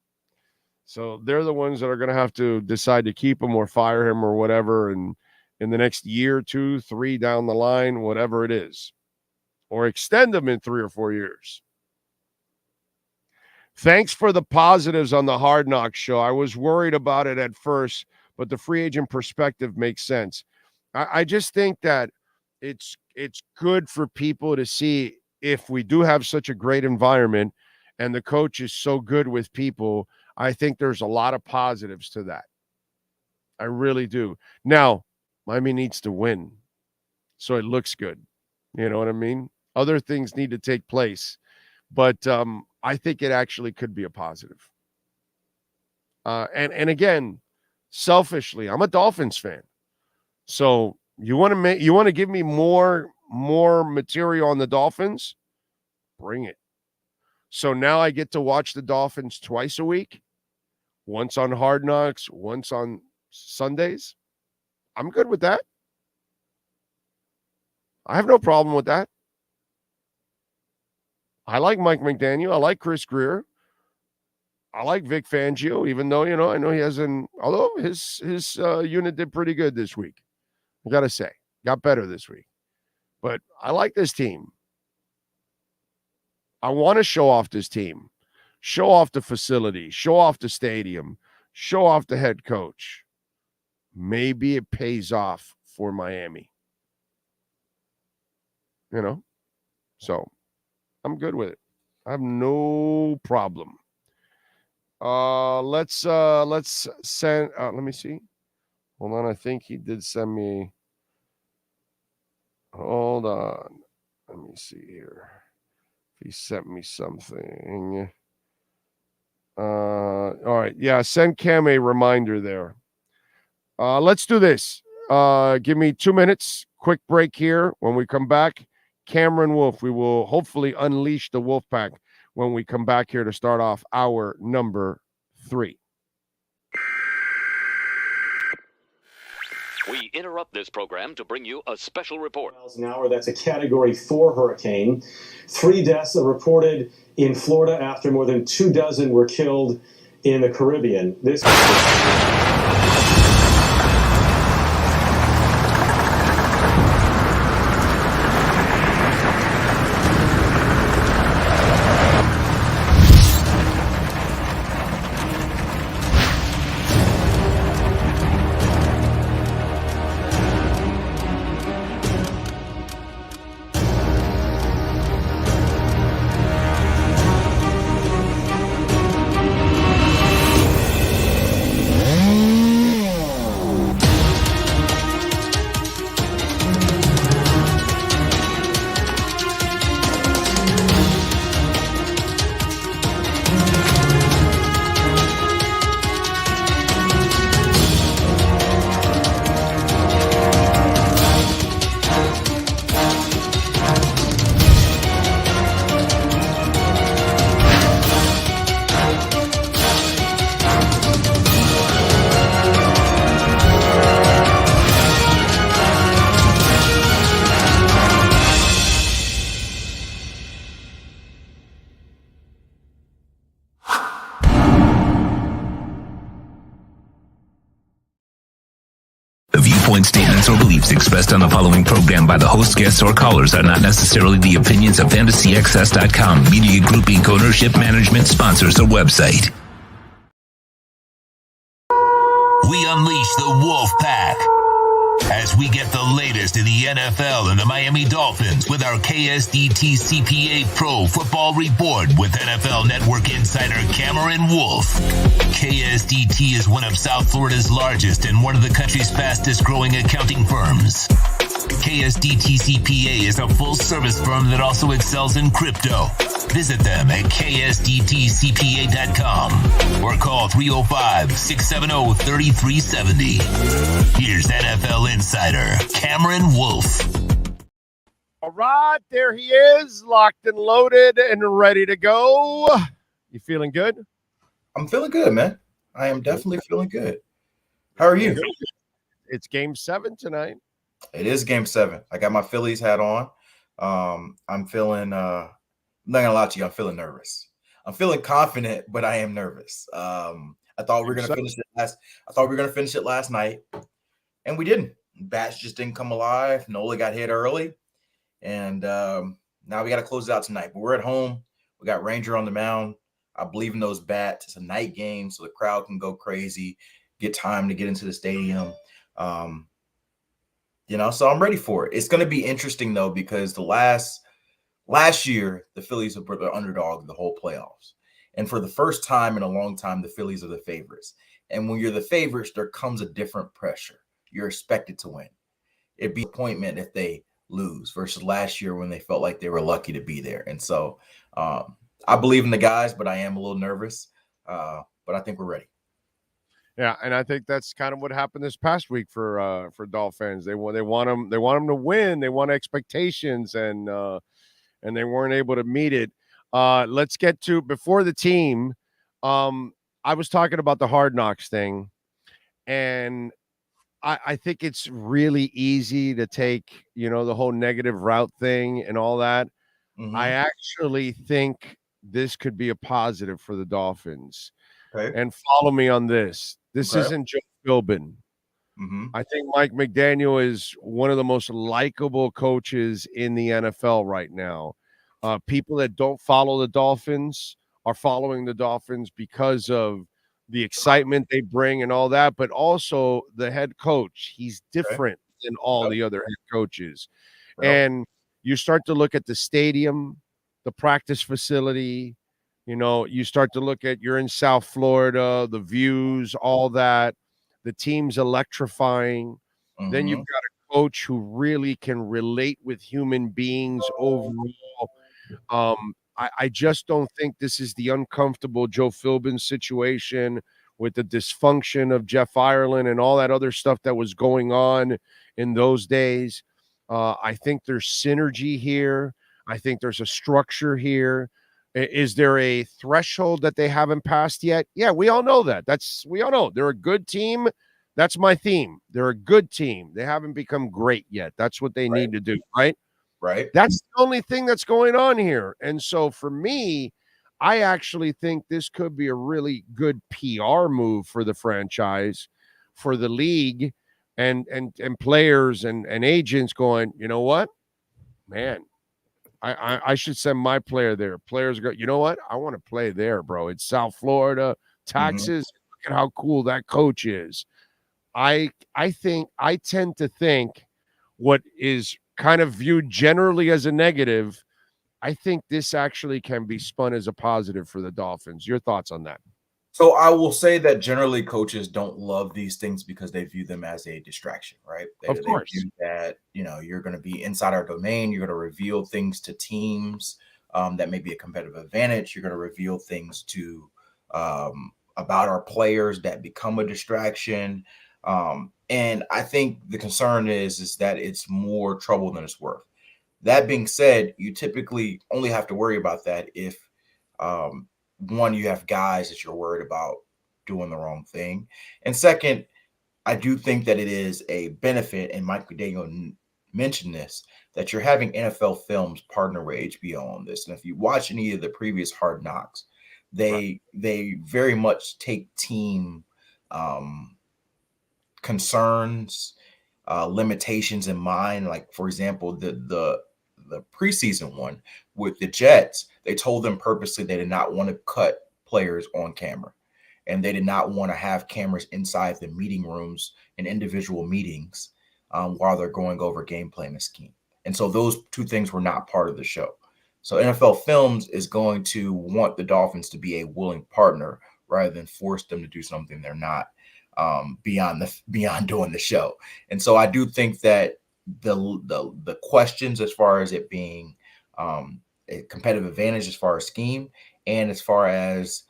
So they're the ones that are going to have to decide to keep him or fire him or whatever, and in the next year, 2, 3 down the line, whatever it is, or extend him in 3 or 4 years. Thanks for the positives on the Hard Knocks show. I was worried about it at first, but the free agent perspective makes sense. I just think that it's good for people to see, if we do have such a great environment and the coach is so good with people, I think there's a lot of positives to that. I really do. Now, Miami needs to win, so it looks good. You know what I mean? Other things need to take place. But I think it actually could be a positive. And again, selfishly, I'm a Dolphins fan. So you want to give me more material on the Dolphins? Bring it. So now I get to watch the Dolphins twice a week, once on Hard Knocks, once on Sundays. I'm good with that. I have no problem with that. I like Mike McDaniel. I like Chris Greer. I like Vic Fangio, even though, I know he hasn't, although his unit did pretty good this week. I got to say, got better this week. But I like this team. I want to show off this team, show off the facility, show off the stadium, show off the head coach. Maybe it pays off for Miami. So I'm good with it. I have no problem. Let's send. Let me see. Hold on. I think he did send me. Hold on. Let me see here. He sent me something. All right. Yeah. Send Cam a reminder there. Let's do this. Give me 2 minutes. Quick break here. When we come back, Cameron Wolf. We will hopefully unleash the wolf pack when we come back here to start off our number 3. We interrupt this program to bring you a special report. Miles an hour, that's a Category 4 hurricane. 3 deaths are reported in Florida after more than 24 were killed in the Caribbean. This Viewpoint statements or beliefs expressed on the following program by the host, guests, or callers are not necessarily the opinions of FantasyXS.com, Media Group Inc. ownership, management, sponsors, or website. We unleash the Wolf Pack as we get the latest in the NFL and the Miami Dolphins with our KSDT CPA Pro Football Report with NFL Network insider Cameron Wolf. KSDT is one of South Florida's largest and one of the country's fastest growing accounting firms. KSDT CPA is a full-service firm that also excels in crypto. Visit them at ksdtcpa.com or call 305-670-3370. Here's NFL insider Cameron Wolf. All right, there he is, locked and loaded and ready to go. You feeling good? I'm feeling good, man. I am definitely feeling good. How are you? It's game 7 tonight. It is game 7. I got my Phillies hat on. I'm feeling, I'm not gonna lie to you, I'm feeling nervous. I'm feeling confident, but I am nervous. I thought we were gonna finish it last night, and we didn't. Bats just didn't come alive. Nola got hit early, and now we got to close it out tonight. But we're at home. We got Ranger on the mound. I believe in those bats. It's a night game, so the crowd can go crazy, get time to get into the stadium. So I'm ready for it. It's going to be interesting, though, because the last year, the Phillies were the underdog the whole playoffs. And for the first time in a long time, the Phillies are the favorites. And when you're the favorites, there comes a different pressure. You're expected to win. It'd be an appointment if they lose versus last year when they felt like they were lucky to be there. And so I believe in the guys, but I am a little nervous. But I think we're ready. Yeah, and I think that's kind of what happened this past week for Dolphins. They want them to win. They want expectations, and they weren't able to meet it. Let's get to before the team. I was talking about the Hard Knocks thing, and I think it's really easy to take the whole negative route thing and all that. Mm-hmm. I actually think this could be a positive for the Dolphins. Okay. And follow me on this. This isn't Joe Philbin. Mm-hmm. I think Mike McDaniel is one of the most likable coaches in the NFL right now. People that don't follow the Dolphins are following the Dolphins because of the excitement they bring and all that, but also the head coach. He's different than all the other head coaches. And you start to look at the stadium, the practice facility. You start to look at, you're in South Florida, the views, all that. The team's electrifying. Mm-hmm. Then you've got a coach who really can relate with human beings overall. I just don't think this is the uncomfortable Joe Philbin situation with the dysfunction of Jeff Ireland and all that other stuff that was going on in those days. I think there's synergy here. I think there's a structure here. Is there a threshold that they haven't passed yet? Yeah, we all know that. We all know they're a good team. That's my theme. They're a good team. They haven't become great yet. That's what they need to do, right? Right. That's the only thing that's going on here. And so for me, I actually think this could be a really good PR move for the franchise, for the league, and players and agents going, you know what? Man, I should send my player there. Players go, you know what? I want to play there, bro. It's South Florida, taxes. Look at how cool that coach is. I tend to think what is kind of viewed generally as a negative, I think this actually can be spun as a positive for the Dolphins. Your thoughts on that? So I will say that generally coaches don't love these things because they view them as a distraction, right? Of They course. view that, you're going to be inside our domain. You're going to reveal things to teams that may be a competitive advantage. You're going to reveal things to about our players that become a distraction. And I think the concern is that it's more trouble than it's worth. That being said, you typically only have to worry about that if one, you have guys that you're worried about doing the wrong thing. And second, I do think that it is a benefit, and Mike McDaniel mentioned this, that you're having NFL Films partner with HBO on this. And if you watch any of the previous Hard Knocks, they very much take team concerns, limitations in mind. Like, for example, the preseason one with the Jets, they told them purposely they did not want to cut players on camera, and they did not want to have cameras inside the meeting rooms and individual meetings while they're going over game plan and scheme. And so those two things were not part of the show. So NFL Films is going to want the Dolphins to be a willing partner rather than force them to do something they're not, beyond doing the show. And so I do think that the questions as far as it being a competitive advantage as far as scheme and as far as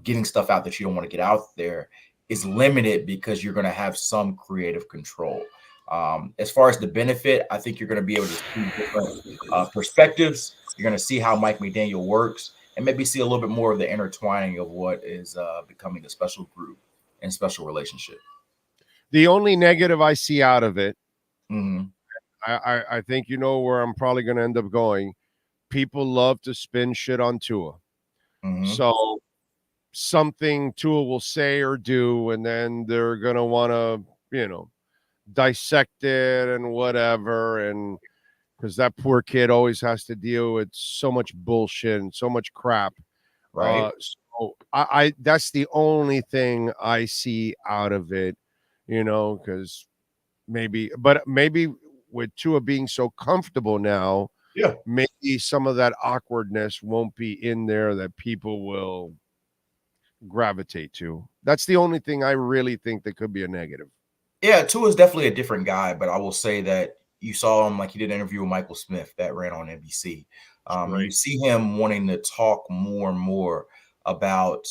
getting stuff out that you don't want to get out there is limited because you're going to have some creative control. As far as the benefit, I think you're going to be able to see different perspectives. You're going to see how Mike McDaniel works and maybe see a little bit more of the intertwining of what is becoming a special group and special relationship. The only negative I see out of it, mm-hmm. I think you know where I'm probably going to end up going. People love to spin shit on Tua. Mm-hmm. So something Tua will say or do, and then they're going to want to, dissect it and whatever. And because that poor kid always has to deal with so much bullshit and so much crap. Right. So I that's the only thing I see out of it, because maybe with Tua being so comfortable now, yeah, maybe some of that awkwardness won't be in there that people will gravitate to. That's the only thing I really think that could be a negative. Yeah, Tua is definitely a different guy, but I will say that you saw him, like he did an interview with Michael Smith that ran on NBC. You see him wanting to talk more and more about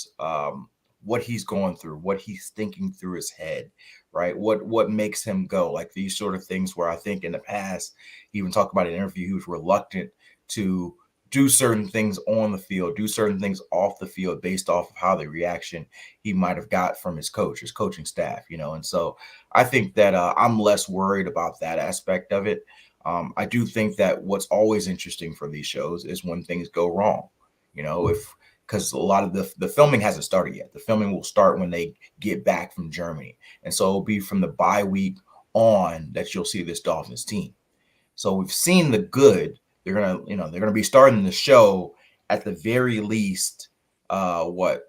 what he's going through, what he's thinking through his head, right? What makes him go, like these sort of things where I think in the past, he even talked about in an interview, he was reluctant to do certain things on the field, do certain things off the field based off of how the reaction he might have got from his coaching staff, and so I think that I'm less worried about that aspect of it. I do think that what's always interesting for these shows is when things go wrong, because a lot of the filming hasn't started yet. The filming will start when they get back from Germany. And so it'll be from the bye week on that you'll see this Dolphins team. So we've seen the good. They're gonna be starting the show at the very least, 5-3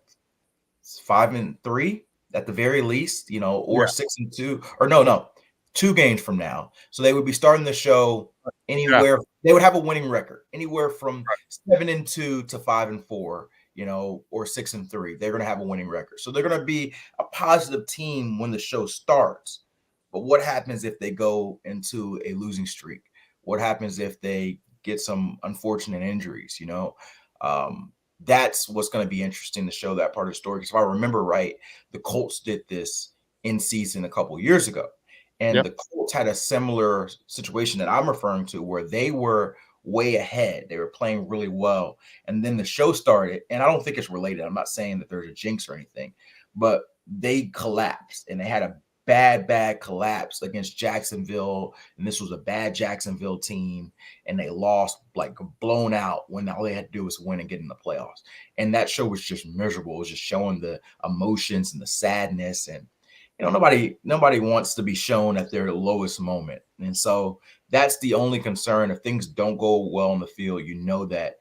at the very least, or 6-2, or no, 2 games from now. So they would be starting the show anywhere. They would have a winning record anywhere from 7-2 to 5-4, or 6-3. They're going to have a winning record. So they're going to be a positive team when the show starts. But what happens if they go into a losing streak? What happens if they get some unfortunate injuries? That's what's going to be interesting to show that part of the story. Because if I remember right, the Colts did this in season a couple years ago. And Yep. the Colts had a similar situation that I'm referring to where they were way ahead. They were playing really well. And then the show started, and I don't think it's related. I'm not saying that there's a jinx or anything, but they collapsed and they had a bad collapse against Jacksonville. And this was a bad Jacksonville team. And they lost like blown out when all they had to do was win and get in the playoffs. And that show was just miserable. It was just showing the emotions and the sadness. And nobody wants to be shown at their lowest moment. And so that's the only concern. If things don't go well on the field, you know that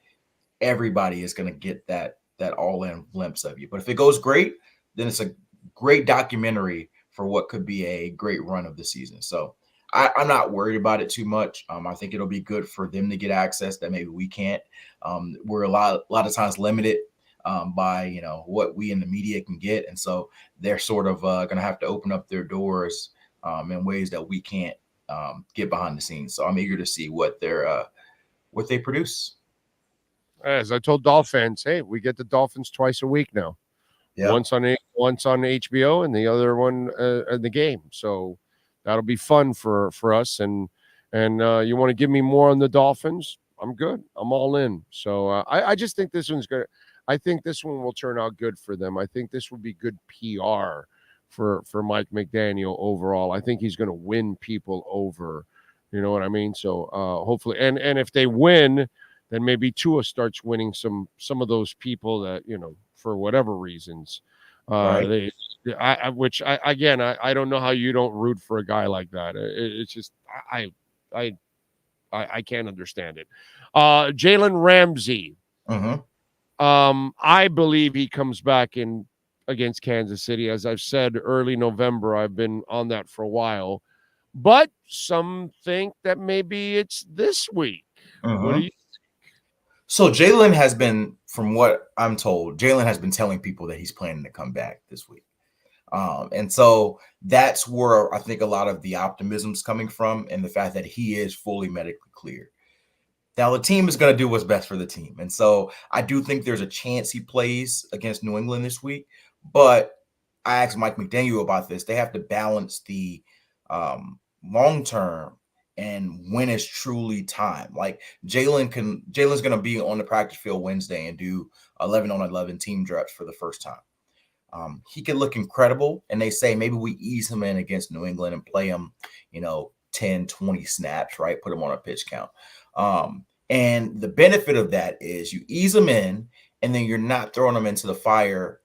everybody is going to get that all-in glimpse of you. But if it goes great, then it's a great documentary for what could be a great run of the season. So I'm not worried about it too much. I think it'll be good for them to get access that maybe we can't. We're a lot of times limited by what we in the media can get, and so they're sort of going to have to open up their doors in ways that we can't get behind the scenes. So I'm eager to see what they produce. As I told Dolphins, hey, we get the Dolphins twice a week now. Yeah. Once on HBO and the other one in the game. So that'll be fun for us. And you want to give me more on the Dolphins? I'm good. I'm all in. So I just think this one's good. I think this one will turn out good for them. I think this will be good PR for Mike McDaniel overall. I think he's going to win people over. You know what I mean? So hopefully, and if they win, then maybe Tua starts winning some of those people that, for whatever reasons. Right. I don't know how you don't root for a guy like that. It's just I can't understand it. Jalen Ramsey. Mm-hmm. I believe he comes back in against Kansas City. As I've said, early November. I've been on that for a while. But some think that maybe it's this week. Mm-hmm. What do you think? So Jalen has been, from what I'm told, Jalen has been telling people that he's planning to come back this week. And so that's where I think a lot of the optimism is coming from, and the fact that he is fully medically cleared. Now, the team is going to do what's best for the team. And so I do think there's a chance he plays against New England this week. But I asked Mike McDaniel about this. They have to balance the long term and when is truly time. Like Jalen's going to be on the practice field Wednesday and do 11-on-11 team reps for the first time. He could look incredible, and they say maybe we ease him in against New England and play him, 10, 20 snaps, right? Put him on a pitch count. And the benefit of that is you ease him in, and then you're not throwing him into the fire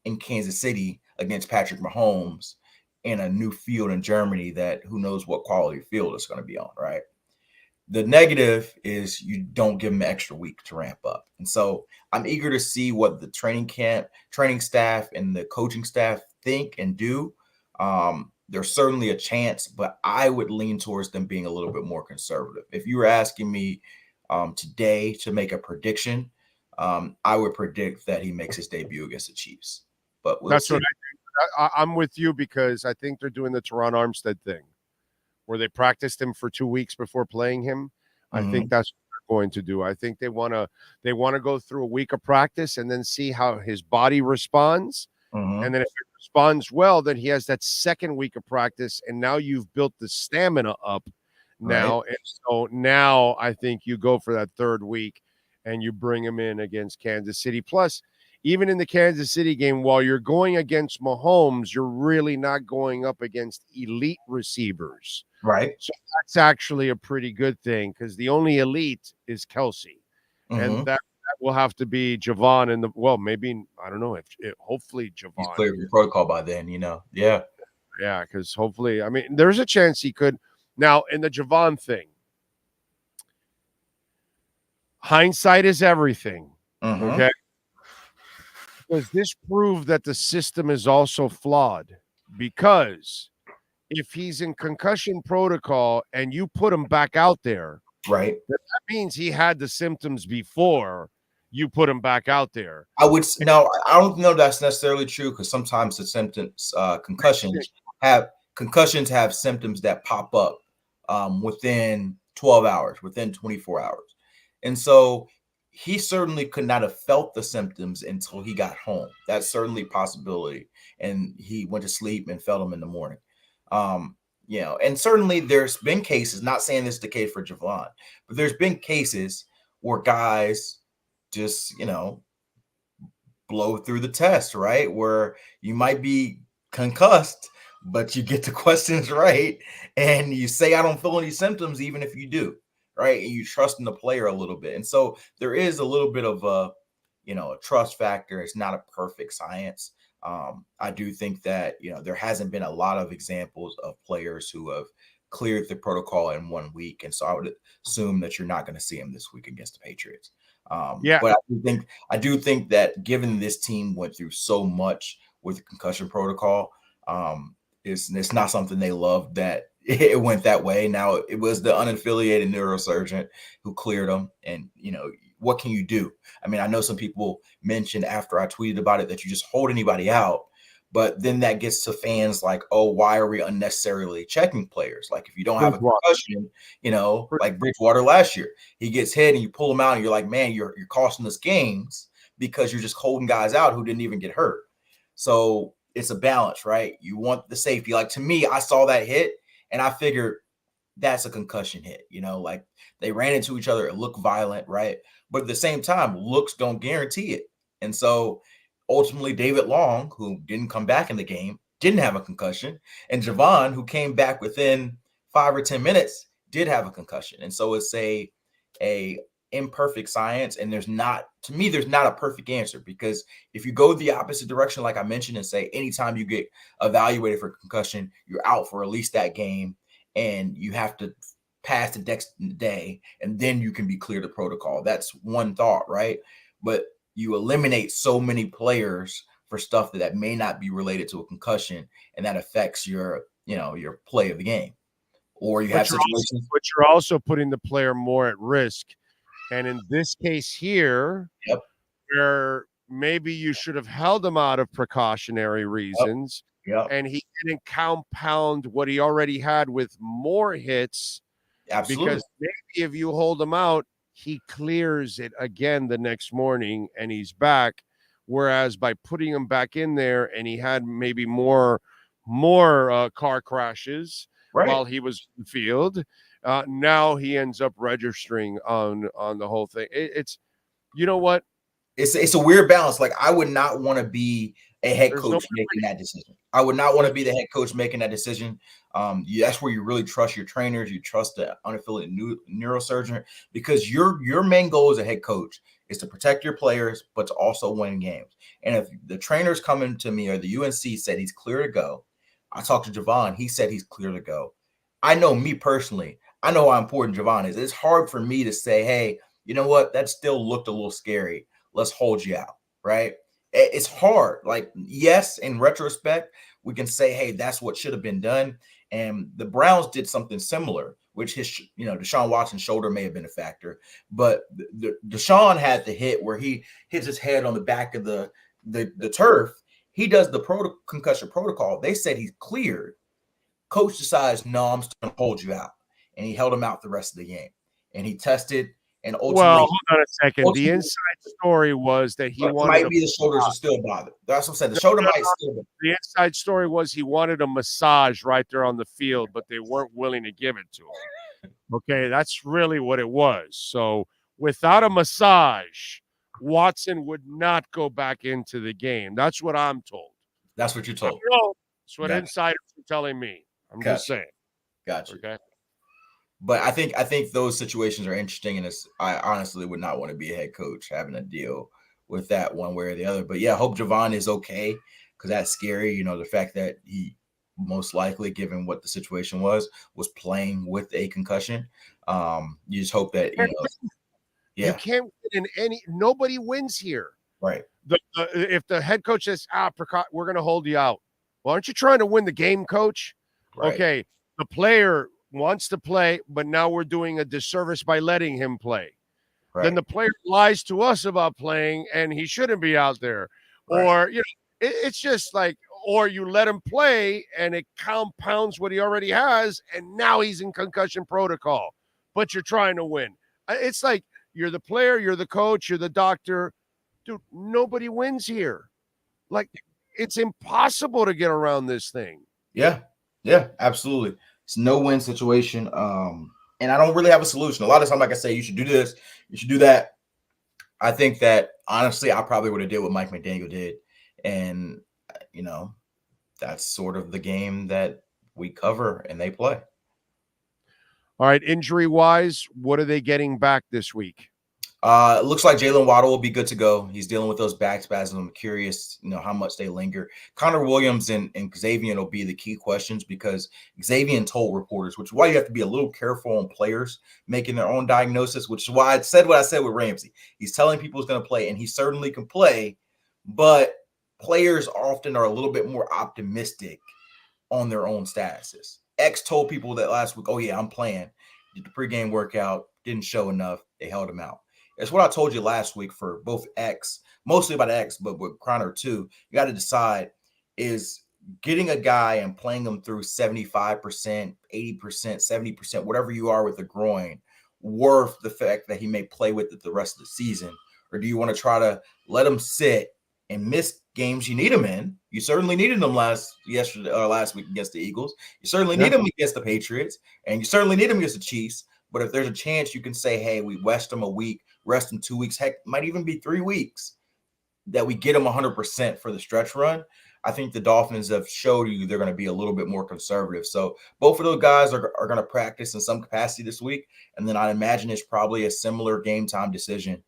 in Kansas City against Patrick Mahomes in a new field in Germany that who knows what quality field it's going to be on, right? The negative is you don't give him an extra week to ramp up. And so I'm eager to see what the training staff, and the coaching staff think and do. There's certainly a chance, but I would lean towards them being a little bit more conservative. If you were asking me today to make a prediction, I would predict that he makes his debut against the Chiefs. But we'll see. What I'm with you, because I think they're doing the Teron Armstead thing, where they practiced him for 2 weeks before playing him. I think that's what they're going to do. I think they want to go through a week of practice and then see how his body responds. And then if it responds well, then he has that second week of practice, and now you've built the stamina up now. Right. And so now I think you go for that third week and you bring him in against Kansas City. Plus, even in the Kansas City game, while you're going against Mahomes, you're really not going up against elite receivers. Right. So that's actually a pretty good thing, because the only elite is Kelsey. And that will have to be Javon maybe, I don't know, if hopefully Javon. He's cleared the protocol by then, Yeah. Yeah, because hopefully, I mean, there's a chance he could. Now, in the Javon thing, hindsight is everything. Okay. Because this proved that the system is also flawed, because if he's in concussion protocol and you put him back out there, right, that means he had the symptoms before you put him back out there. I don't know that's necessarily true, because sometimes the symptoms, concussions have symptoms that pop up within 12 hours, within 24 hours. And so he certainly could not have felt the symptoms until he got home. That's certainly a possibility. And he went to sleep and felt them in the morning. You know, and certainly there's been cases, not saying this is the case for Javon, but there's been cases where guys just, you know, blow through the test, right? Where you might be concussed, but you get the questions right and you say, I don't feel any symptoms, even if you do, right? And you trust in the player a little bit. And so there is a little bit of a, you know, a trust factor. It's not a perfect science. I do think that, you know, there hasn't been a lot of examples of players who have cleared the protocol in 1 week. And so I would assume that you're not going to see him this week against the Patriots. Yeah. But I do think that given this team went through so much with the concussion protocol, it's not something they loved that it went that way. Now it was the unaffiliated neurosurgeon who cleared them, and you know what can you do? I mean, I know some people mentioned after I tweeted about it that you just hold anybody out, but then that gets to fans like, oh, why are we unnecessarily checking players? Like if you don't have a concussion, you know, like Bridgewater last year, he gets hit and you pull him out and you're like, man, you're costing us games because you're just holding guys out who didn't even get hurt. So it's a balance, right? You want the safety. Like to me, I saw that hit and I figured that's a concussion hit, you know, like they ran into each other. It looked violent, right? But at the same time, looks don't guarantee it. And so ultimately, David Long, who didn't come back in the game, didn't have a concussion. And Javon, who came back within 5 or 10 minutes, did have a concussion. And so it's a imperfect science. And there's not a perfect answer, because if you go the opposite direction, like I mentioned, and say anytime you get evaluated for concussion, you're out for at least that game, and you have to pass the next day, and then you can be cleared the protocol. That's one thought, right? But you eliminate so many players for stuff that may not be related to a concussion, and that affects your, you know, your play of the game. Or you have situations, but you're also putting the player more at risk. And in this case here, where maybe you should have held him out of precautionary reasons, and he didn't compound what he already had with more hits. Absolutely. Because maybe if you hold him out, he clears it again the next morning and he's back. Whereas by putting him back in there and he had maybe more car crashes while he was in the field, now he ends up registering on the whole thing. It's, you know what? It's a weird balance. Like I would not want to be a head coach making that decision. I would not want to be the head coach making that decision. That's where you really trust your trainers. You trust the unaffiliated neurosurgeon, because your main goal as a head coach is to protect your players, but to also win games. And if the trainers coming to me or the UNC said he's clear to go, I talked to Javon. He said he's clear to go. I know me personally. I know how important Javon is. It's hard for me to say, hey, you know what? That still looked a little scary. Let's hold you out, right? It's hard. Like, yes, in retrospect, we can say, hey, that's what should have been done. And the Browns did something similar, which Deshaun Watson's shoulder may have been a factor. But Deshaun had the hit where he hits his head on the back of the turf. He does the concussion protocol. They said he's cleared. Coach decides, no, I'm still going to hold you out. And he held him out the rest of the game. And he tested. And ultimately, well, hold on a second. The inside story was that he wanted might be the shoulders are still bothered. That's what I'm saying. The shoulder might still be. The inside story was he wanted a massage right there on the field, but they weren't willing to give it to him. Okay, that's really what it was. So without a massage, Watson would not go back into the game. That's what I'm told. That's what you're told. That's what insiders are telling me. I'm just saying. Gotcha. Okay. But I think those situations are interesting, and I honestly would not want to be a head coach having to deal with that one way or the other. But yeah, I hope Javon is okay, because that's scary. You know, the fact that he most likely, given what the situation was playing with a concussion. You just hope that you can't win in any. Nobody wins here. Right. If the head coach says, we're going to hold you out. Well, aren't you trying to win the game, coach? Right. Okay, the player wants to play, but now we're doing a disservice by letting him play. Right. Then the player lies to us about playing and he shouldn't be out there. Right. Or, it's just like, or you let him play and it compounds what he already has, and now he's in concussion protocol, but you're trying to win. It's like you're the player, you're the coach, you're the doctor. Dude, nobody wins here. Like, it's impossible to get around this thing. Yeah, absolutely. It's a no-win situation. And I don't really have a solution. A lot of times, like I say, you should do this, you should do that. I think that honestly, I probably would have did what Mike McDaniel did. And that's sort of the game that we cover and they play. All right, injury-wise, what are they getting back this week? It looks like Jalen Waddle will be good to go. He's dealing with those back spasms. I'm curious, how much they linger. Connor Williams and Xavier will be the key questions because Xavier told reporters, which is why you have to be a little careful on players making their own diagnosis, which is why I said what I said with Ramsey. He's telling people he's going to play, and he certainly can play, but players often are a little bit more optimistic on their own statuses. X told people that last week, oh, yeah, I'm playing. Did the pregame workout, didn't show enough. They held him out. It's what I told you last week for both X, mostly about X, but with Connor too. You got to decide, is getting a guy and playing him through 75%, 80%, 70%, whatever you are with the groin, worth the fact that he may play with it the rest of the season? Or do you want to try to let him sit and miss games you need him in? You certainly needed him last week against the Eagles. You certainly need him against the Patriots, and you certainly need him against the Chiefs. But if there's a chance you can say, hey, we rest him a week, rest him 2 weeks, heck, might even be 3 weeks, that we get him 100% for the stretch run, I think the Dolphins have showed you they're going to be a little bit more conservative. So both of those guys are going to practice in some capacity this week. And then I imagine it's probably a similar game time decision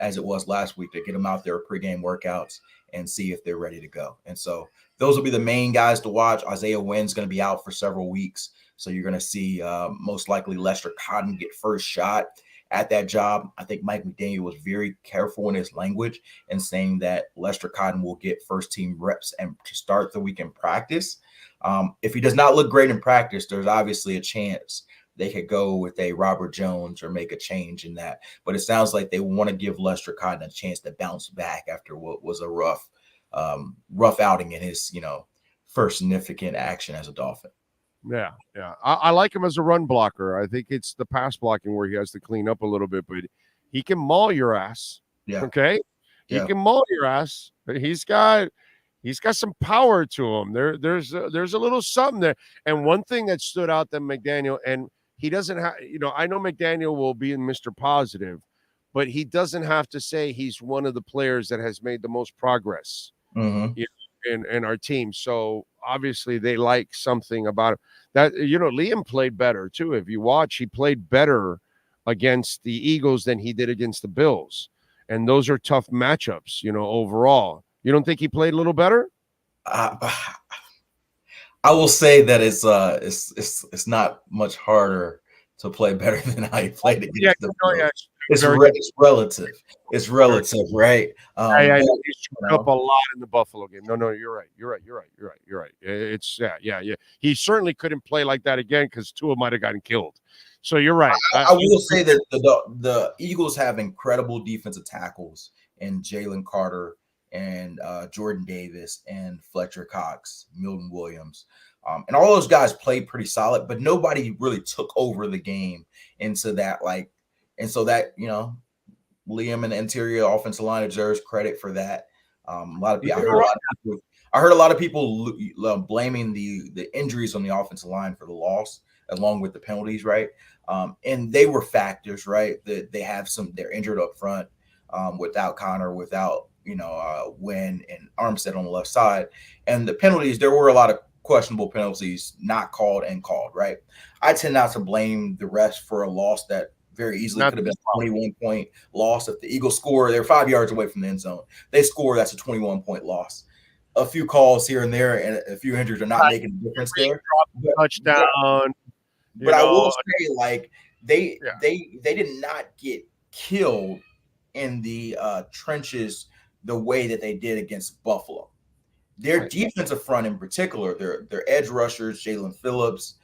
as it was last week to get them out there pregame workouts and see if they're ready to go. And so those will be the main guys to watch. Isaiah Wynn's going to be out for several weeks. So you're going to see most likely Lester Cotton get first shot at that job. I think Mike McDaniel was very careful in his language and saying that Lester Cotton will get first team reps and to start the week in practice. If he does not look great in practice, there's obviously a chance they could go with a Robert Jones or make a change in that. But it sounds like they want to give Lester Cotton a chance to bounce back after what was a rough outing in his, first significant action as a Dolphin. Yeah. I like him as a run blocker. I think it's the pass blocking where he has to clean up a little bit, but he can maul your ass. Yeah. Okay. He can maul your ass. He's got some power to him. There's a little something there. And one thing that stood out to McDaniel, and he doesn't have, I know McDaniel will be in Mr. Positive, but he doesn't have to say he's one of the players that has made the most progress in our team. So obviously they like something about it. That, Liam played better too. If you watch, he played better against the Eagles than he did against the Bills. And those are tough matchups, overall. You don't think he played a little better? I will say that it's not much harder to play better than how he played against the Bills. It's relative. It's relative, right? He screwed up a lot in the Buffalo game. No, you're right. It's yeah. He certainly couldn't play like that again because Tua might have gotten killed. So you're right. I will say that the Eagles have incredible defensive tackles in Jalen Carter and Jordan Davis and Fletcher Cox, Milton Williams. And all those guys played pretty solid, but nobody really took over the game into that, and so that, Liam and the interior offensive line deserves credit for that. I heard a lot of people blaming the injuries on the offensive line for the loss, along with the penalties, right? And they were factors, right? That they're injured up front without Connor, without Wynn and Armstead on the left side. And the penalties, there were a lot of questionable penalties not called and called, right? I tend not to blame the refs for a loss that very easily could have been a 21-point loss. If the Eagles score, they're 5 yards away from the end zone. They score, that's a 21-point loss. A few calls here and there and a few injuries are not making a difference there. Touchdown. But I will say, they did not get killed in the trenches the way that they did against Buffalo. Their defensive front in particular, their edge rushers, Jalen Phillips,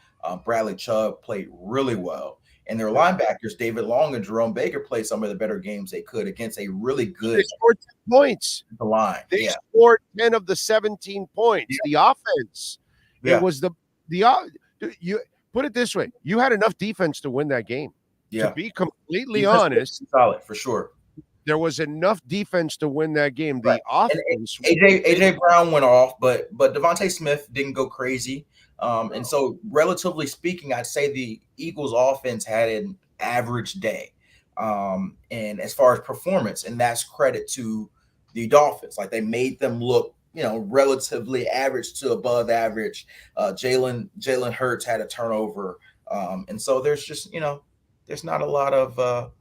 Bradley Chubb played really well. And their linebackers, David Long and Jerome Baker, played some of the better games they could against a really good. They scored 10 points. The line. They scored 10 of the 17 points. The offense. It was you put it this way. You had enough defense to win that game. To be completely honest. Solid, for sure. There was enough defense to win that game. The offense. AJ Brown went off, but Devontae Smith didn't go crazy. And so, relatively speaking, I'd say the Eagles' offense had an average day. And as far as performance, and that's credit to the Dolphins. Like they made them look, relatively average to above average. Jalen Hurts had a turnover, and so there's just there's not a lot of.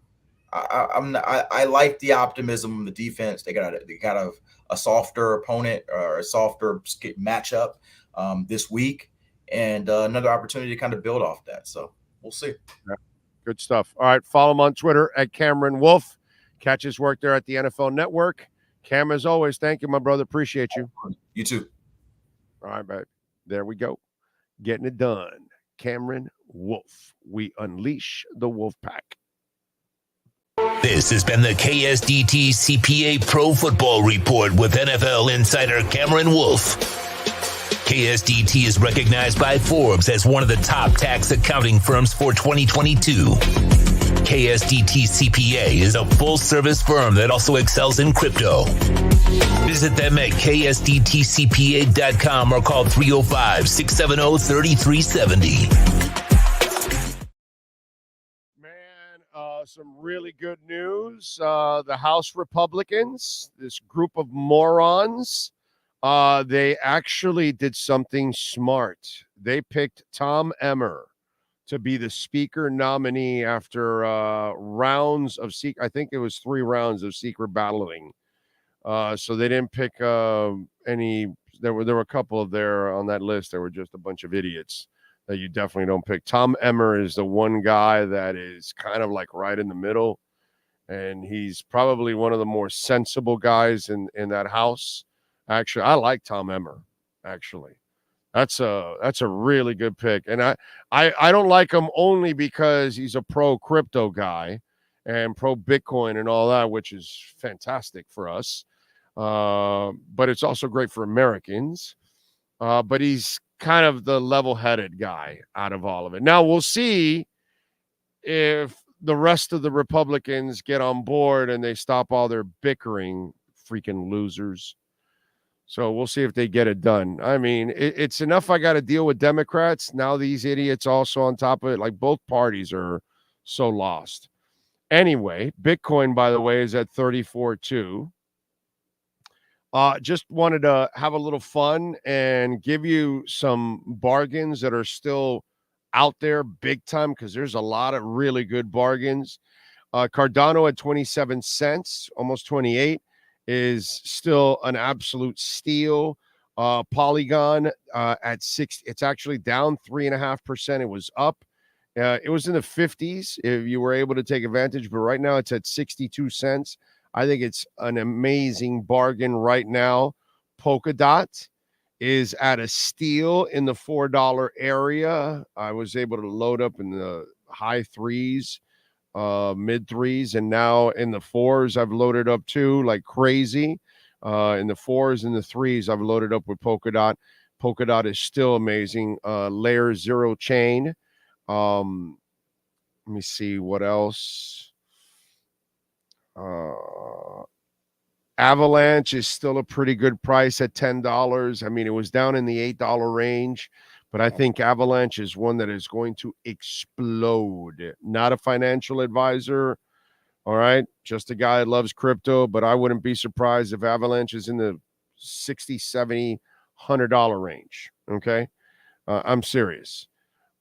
I like the optimism of the defense. They got a softer opponent or a softer matchup this week, and another opportunity to kind of build off that. So we'll see. Yeah. Good stuff. All right. Follow him on Twitter at Cameron Wolf. Catch his work there at the NFL Network. Cam, as always, thank you, my brother. Appreciate you. You too. All right, babe. There we go. Getting it done. Cameron Wolf. We unleash the Wolf Pack. This has been the KSDT CPA Pro Football Report with NFL insider Cameron Wolf. KSDT is recognized by Forbes as one of the top tax accounting firms for 2022. KSDT CPA is a full-service firm that also excels in crypto. Visit them at ksdtcpa.com or call 305-670-3370. Some really good news. The House Republicans, this group of morons, they actually did something smart. They picked Tom Emmer to be the speaker nominee after rounds of I think it was 3 rounds of secret balloting. So they didn't pick any. There were a couple of there on that list. There were just a bunch of idiots that you definitely don't pick. Tom Emmer is the one guy that is kind of like right in the middle, and he's probably one of the more sensible guys in that house. Actually, I like Tom Emmer. Actually, that's a really good pick, and I don't like him only because he's a pro crypto guy and pro Bitcoin and all that, which is fantastic for us. But it's also great for Americans. But he's kind of the level-headed guy out of all of it. Now we'll see if the rest of the Republicans get on board and they stop all their bickering, freaking losers. So we'll see if they get it done. I mean, it's enough I got to deal with Democrats. Now these idiots also on top of it. Like both parties are so lost. Anyway, Bitcoin, by the way, is at 34.2. Just wanted to have a little fun and give you some bargains that are still out there big time because there's a lot of really good bargains. Cardano at 27 cents, almost 28, is still an absolute steal. Polygon at 6, it's actually down 3.5%. It was up. It was in the 50s if you were able to take advantage, but right now it's at 62 cents. I think it's an amazing bargain right now. Polkadot is at a steal in the $4 area. I was able to load up in the high 3s, mid 3s, and now in the 4s I've loaded up too like crazy. In the 4s and the 3s I've loaded up with Polkadot. Polkadot is still amazing. Layer 0 chain. Let me see what else. Avalanche is still a pretty good price at $10. I mean, it was down in the $8 range, but I think Avalanche is one that is going to explode. Not a financial advisor, all right? Just a guy that loves crypto, but I wouldn't be surprised if Avalanche is in the $60, $70, $100 range, okay? I'm serious.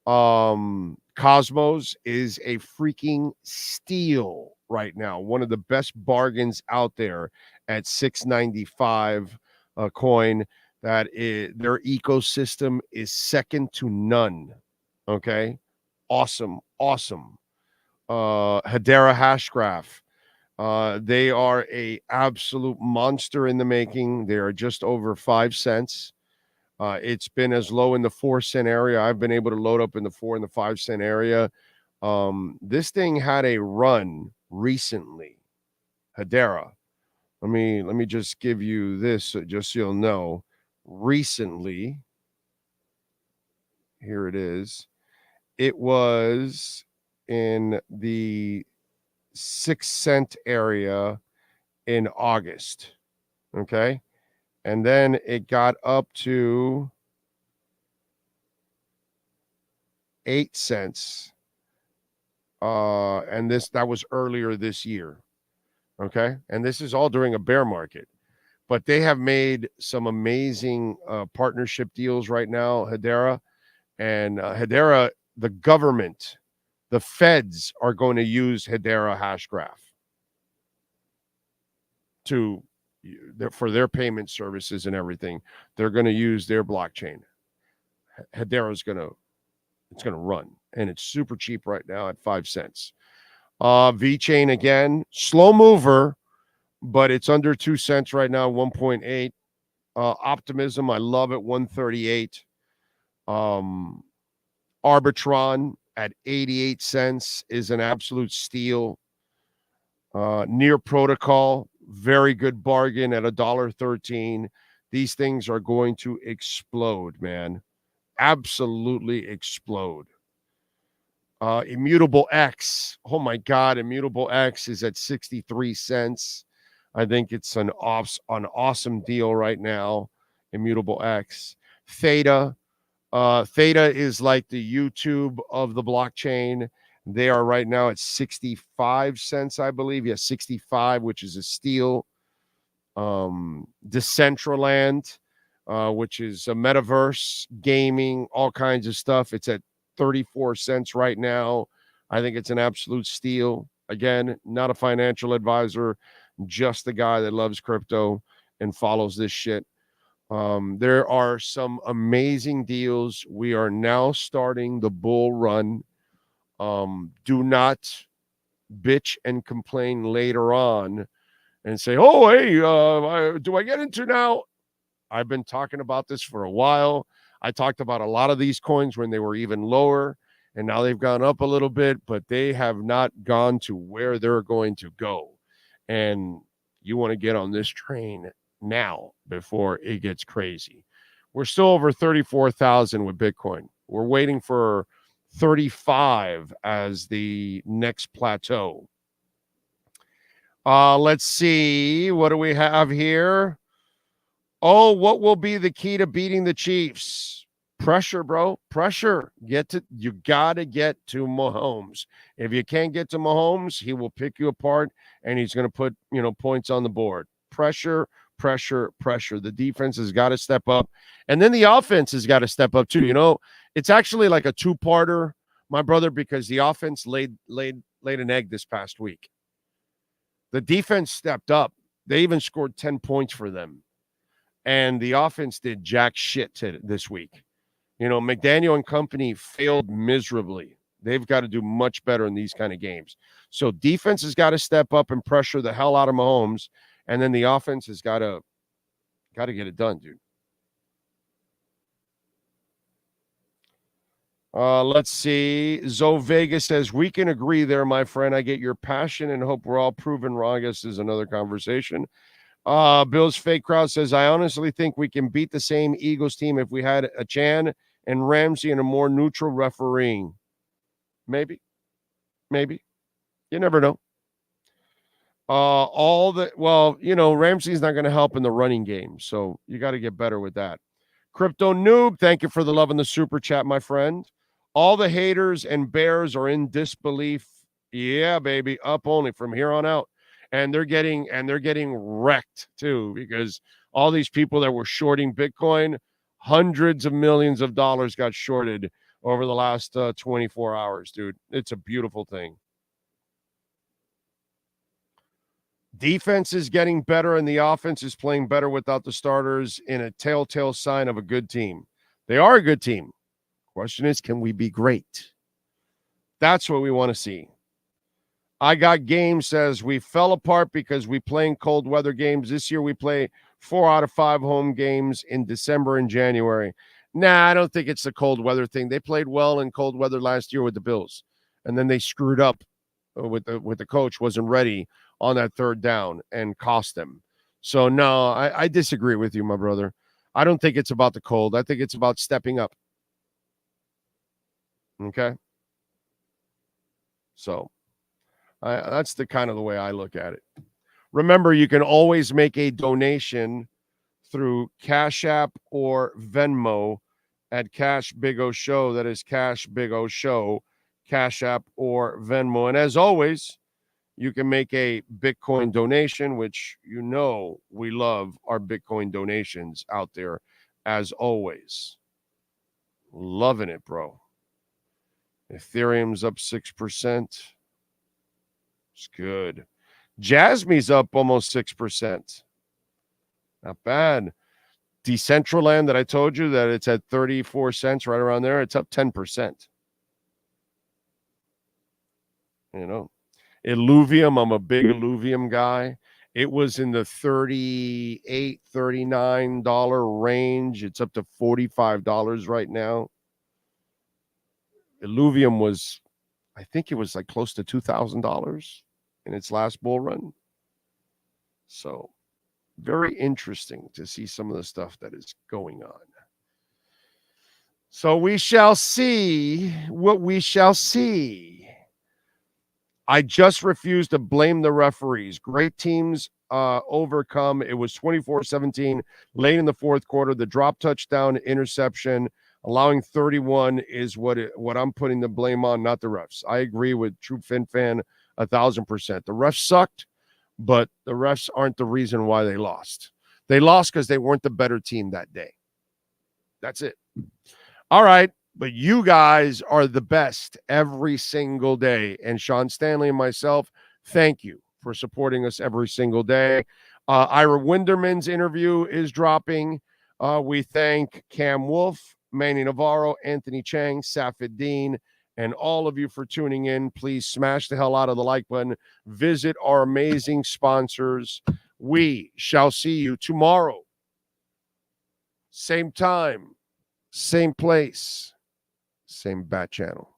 Cosmos is a freaking steal right now. One of the best bargains out there at $6.95 a coin. That is, their ecosystem is second to none. Okay. Awesome. Hedera Hashgraph. They are a absolute monster in the making. They are just over 5 cents. It's been as low in the 4-cent area. I've been able to load up in the 4 and the 5 cent area. This thing had a run recently. Hedera. Let me just give you this just so you'll know. Recently, here it is. It was in the 6-cent area in August. Okay. And then it got up to 8 cents. And that was earlier this year. Okay. And this is all during a bear market. But they have made some amazing partnership deals right now, Hedera. And Hedera, the government, the feds are going to use Hedera Hashgraph for their payment services and everything. They're going to use their blockchain. Hedera is going to run, and it's super cheap right now at 5 cents. VeChain again, slow mover, but it's under 2 cents right now, 1.8. Optimism, I love it, 138. Arbitron at 88 cents is an absolute steal. Near Protocol, very good bargain at $1.13. These things are going to explode, man. Absolutely explode. Immutable X. Oh my God, Immutable X is at 63 cents. I think it's an awesome deal right now. Immutable X. Theta. Theta is like the YouTube of the blockchain. They are right now at 65 cents, I believe. Yeah, 65, which is a steal. Decentraland, which is a metaverse, gaming, all kinds of stuff. It's at 34 cents right now. I think it's an absolute steal. Again, not a financial advisor, just the guy that loves crypto and follows this shit. There are some amazing deals. We are now starting the bull run. Do not bitch and complain later on and say, oh, hey, do I get into now? I've been talking about this for a while. I talked about a lot of these coins when they were even lower, and now they've gone up a little bit, but they have not gone to where they're going to go. And you want to get on this train now before it gets crazy. We're still over 34,000 with Bitcoin. We're waiting for 35 as the next plateau. Let's see. What do we have here? Oh, what will be the key to beating the Chiefs? Pressure, bro. Pressure. You got to get to Mahomes. If you can't get to Mahomes, he will pick you apart and he's going to put, points on the board. Pressure, pressure, pressure. The defense has got to step up. And then the offense has got to step up too. It's actually like a two-parter, my brother, because the offense laid an egg this past week. The defense stepped up. They even scored 10 points for them. And the offense did jack shit this week. McDaniel and company failed miserably. They've got to do much better in these kind of games. So defense has got to step up and pressure the hell out of Mahomes. And then the offense has got to get it done, dude. Let's see. Zoe Vega says, we can agree there, my friend. I get your passion and hope we're all proven wrong. I guess is another conversation. Bill's Fake Crowd says, I honestly think we can beat the same Eagles team if we had a Chan and Ramsey and a more neutral refereeing. Maybe. You never know. Ramsey's not going to help in the running game, so you got to get better with that. Crypto Noob, thank you for the love in the super chat, my friend. All the haters and bears are in disbelief. Yeah, baby, up only from here on out. And they're getting wrecked too, because all these people that were shorting Bitcoin, hundreds of millions of dollars got shorted over the last 24 hours, dude. It's a beautiful thing. Defense is getting better, and the offense is playing better without the starters in a telltale sign of a good team. They are a good team. Question is, can we be great? That's what we want to see. I Got Game says, we fell apart because we play in cold weather games. This year we play 4 out of 5 home games in December and January. Nah, I don't think it's the cold weather thing. They played well in cold weather last year with the Bills, and then they screwed up with the coach wasn't ready on that third down and cost them. So, no, I disagree with you, my brother. I don't think it's about the cold. I think it's about stepping up. Okay? So, that's the kind of the way I look at it. Remember, you can always make a donation through Cash App or Venmo at Cash Big O Show. That is Cash Big O Show, Cash App or Venmo. And as always, you can make a Bitcoin donation, which you know we love our Bitcoin donations out there as always. Loving it, bro. Ethereum's up 6%. It's good. Jasmy's up almost 6%. Not bad. Decentraland that I told you that it's at 34 cents, right around there, it's up 10%. You know, Illuvium, I'm a big Illuvium guy. It was in the $38, $39 range. It's up to $45 right now. Illuvium was, I think it was like close to $2,000 in its last bull run. So very interesting to see some of the stuff that is going on. So we shall see what we shall see. I just refuse to blame the referees. Great teams overcome. It was 24-17 late in the fourth quarter. The drop touchdown interception, allowing 31 is what I'm putting the blame on, not the refs. I agree with True Fin Fan 1,000%. The refs sucked, but the refs aren't the reason why they lost. They lost because they weren't the better team that day. That's it. All right. But you guys are the best every single day. And Sean Stanley and myself, thank you for supporting us every single day. Ira Winderman's interview is dropping. We thank Cam Wolf, Manny Navarro, Anthony Chang, Safid Dean, and all of you for tuning in. Please smash the hell out of the like button. Visit our amazing sponsors. We shall see you tomorrow. Same time, same place. Same bat channel.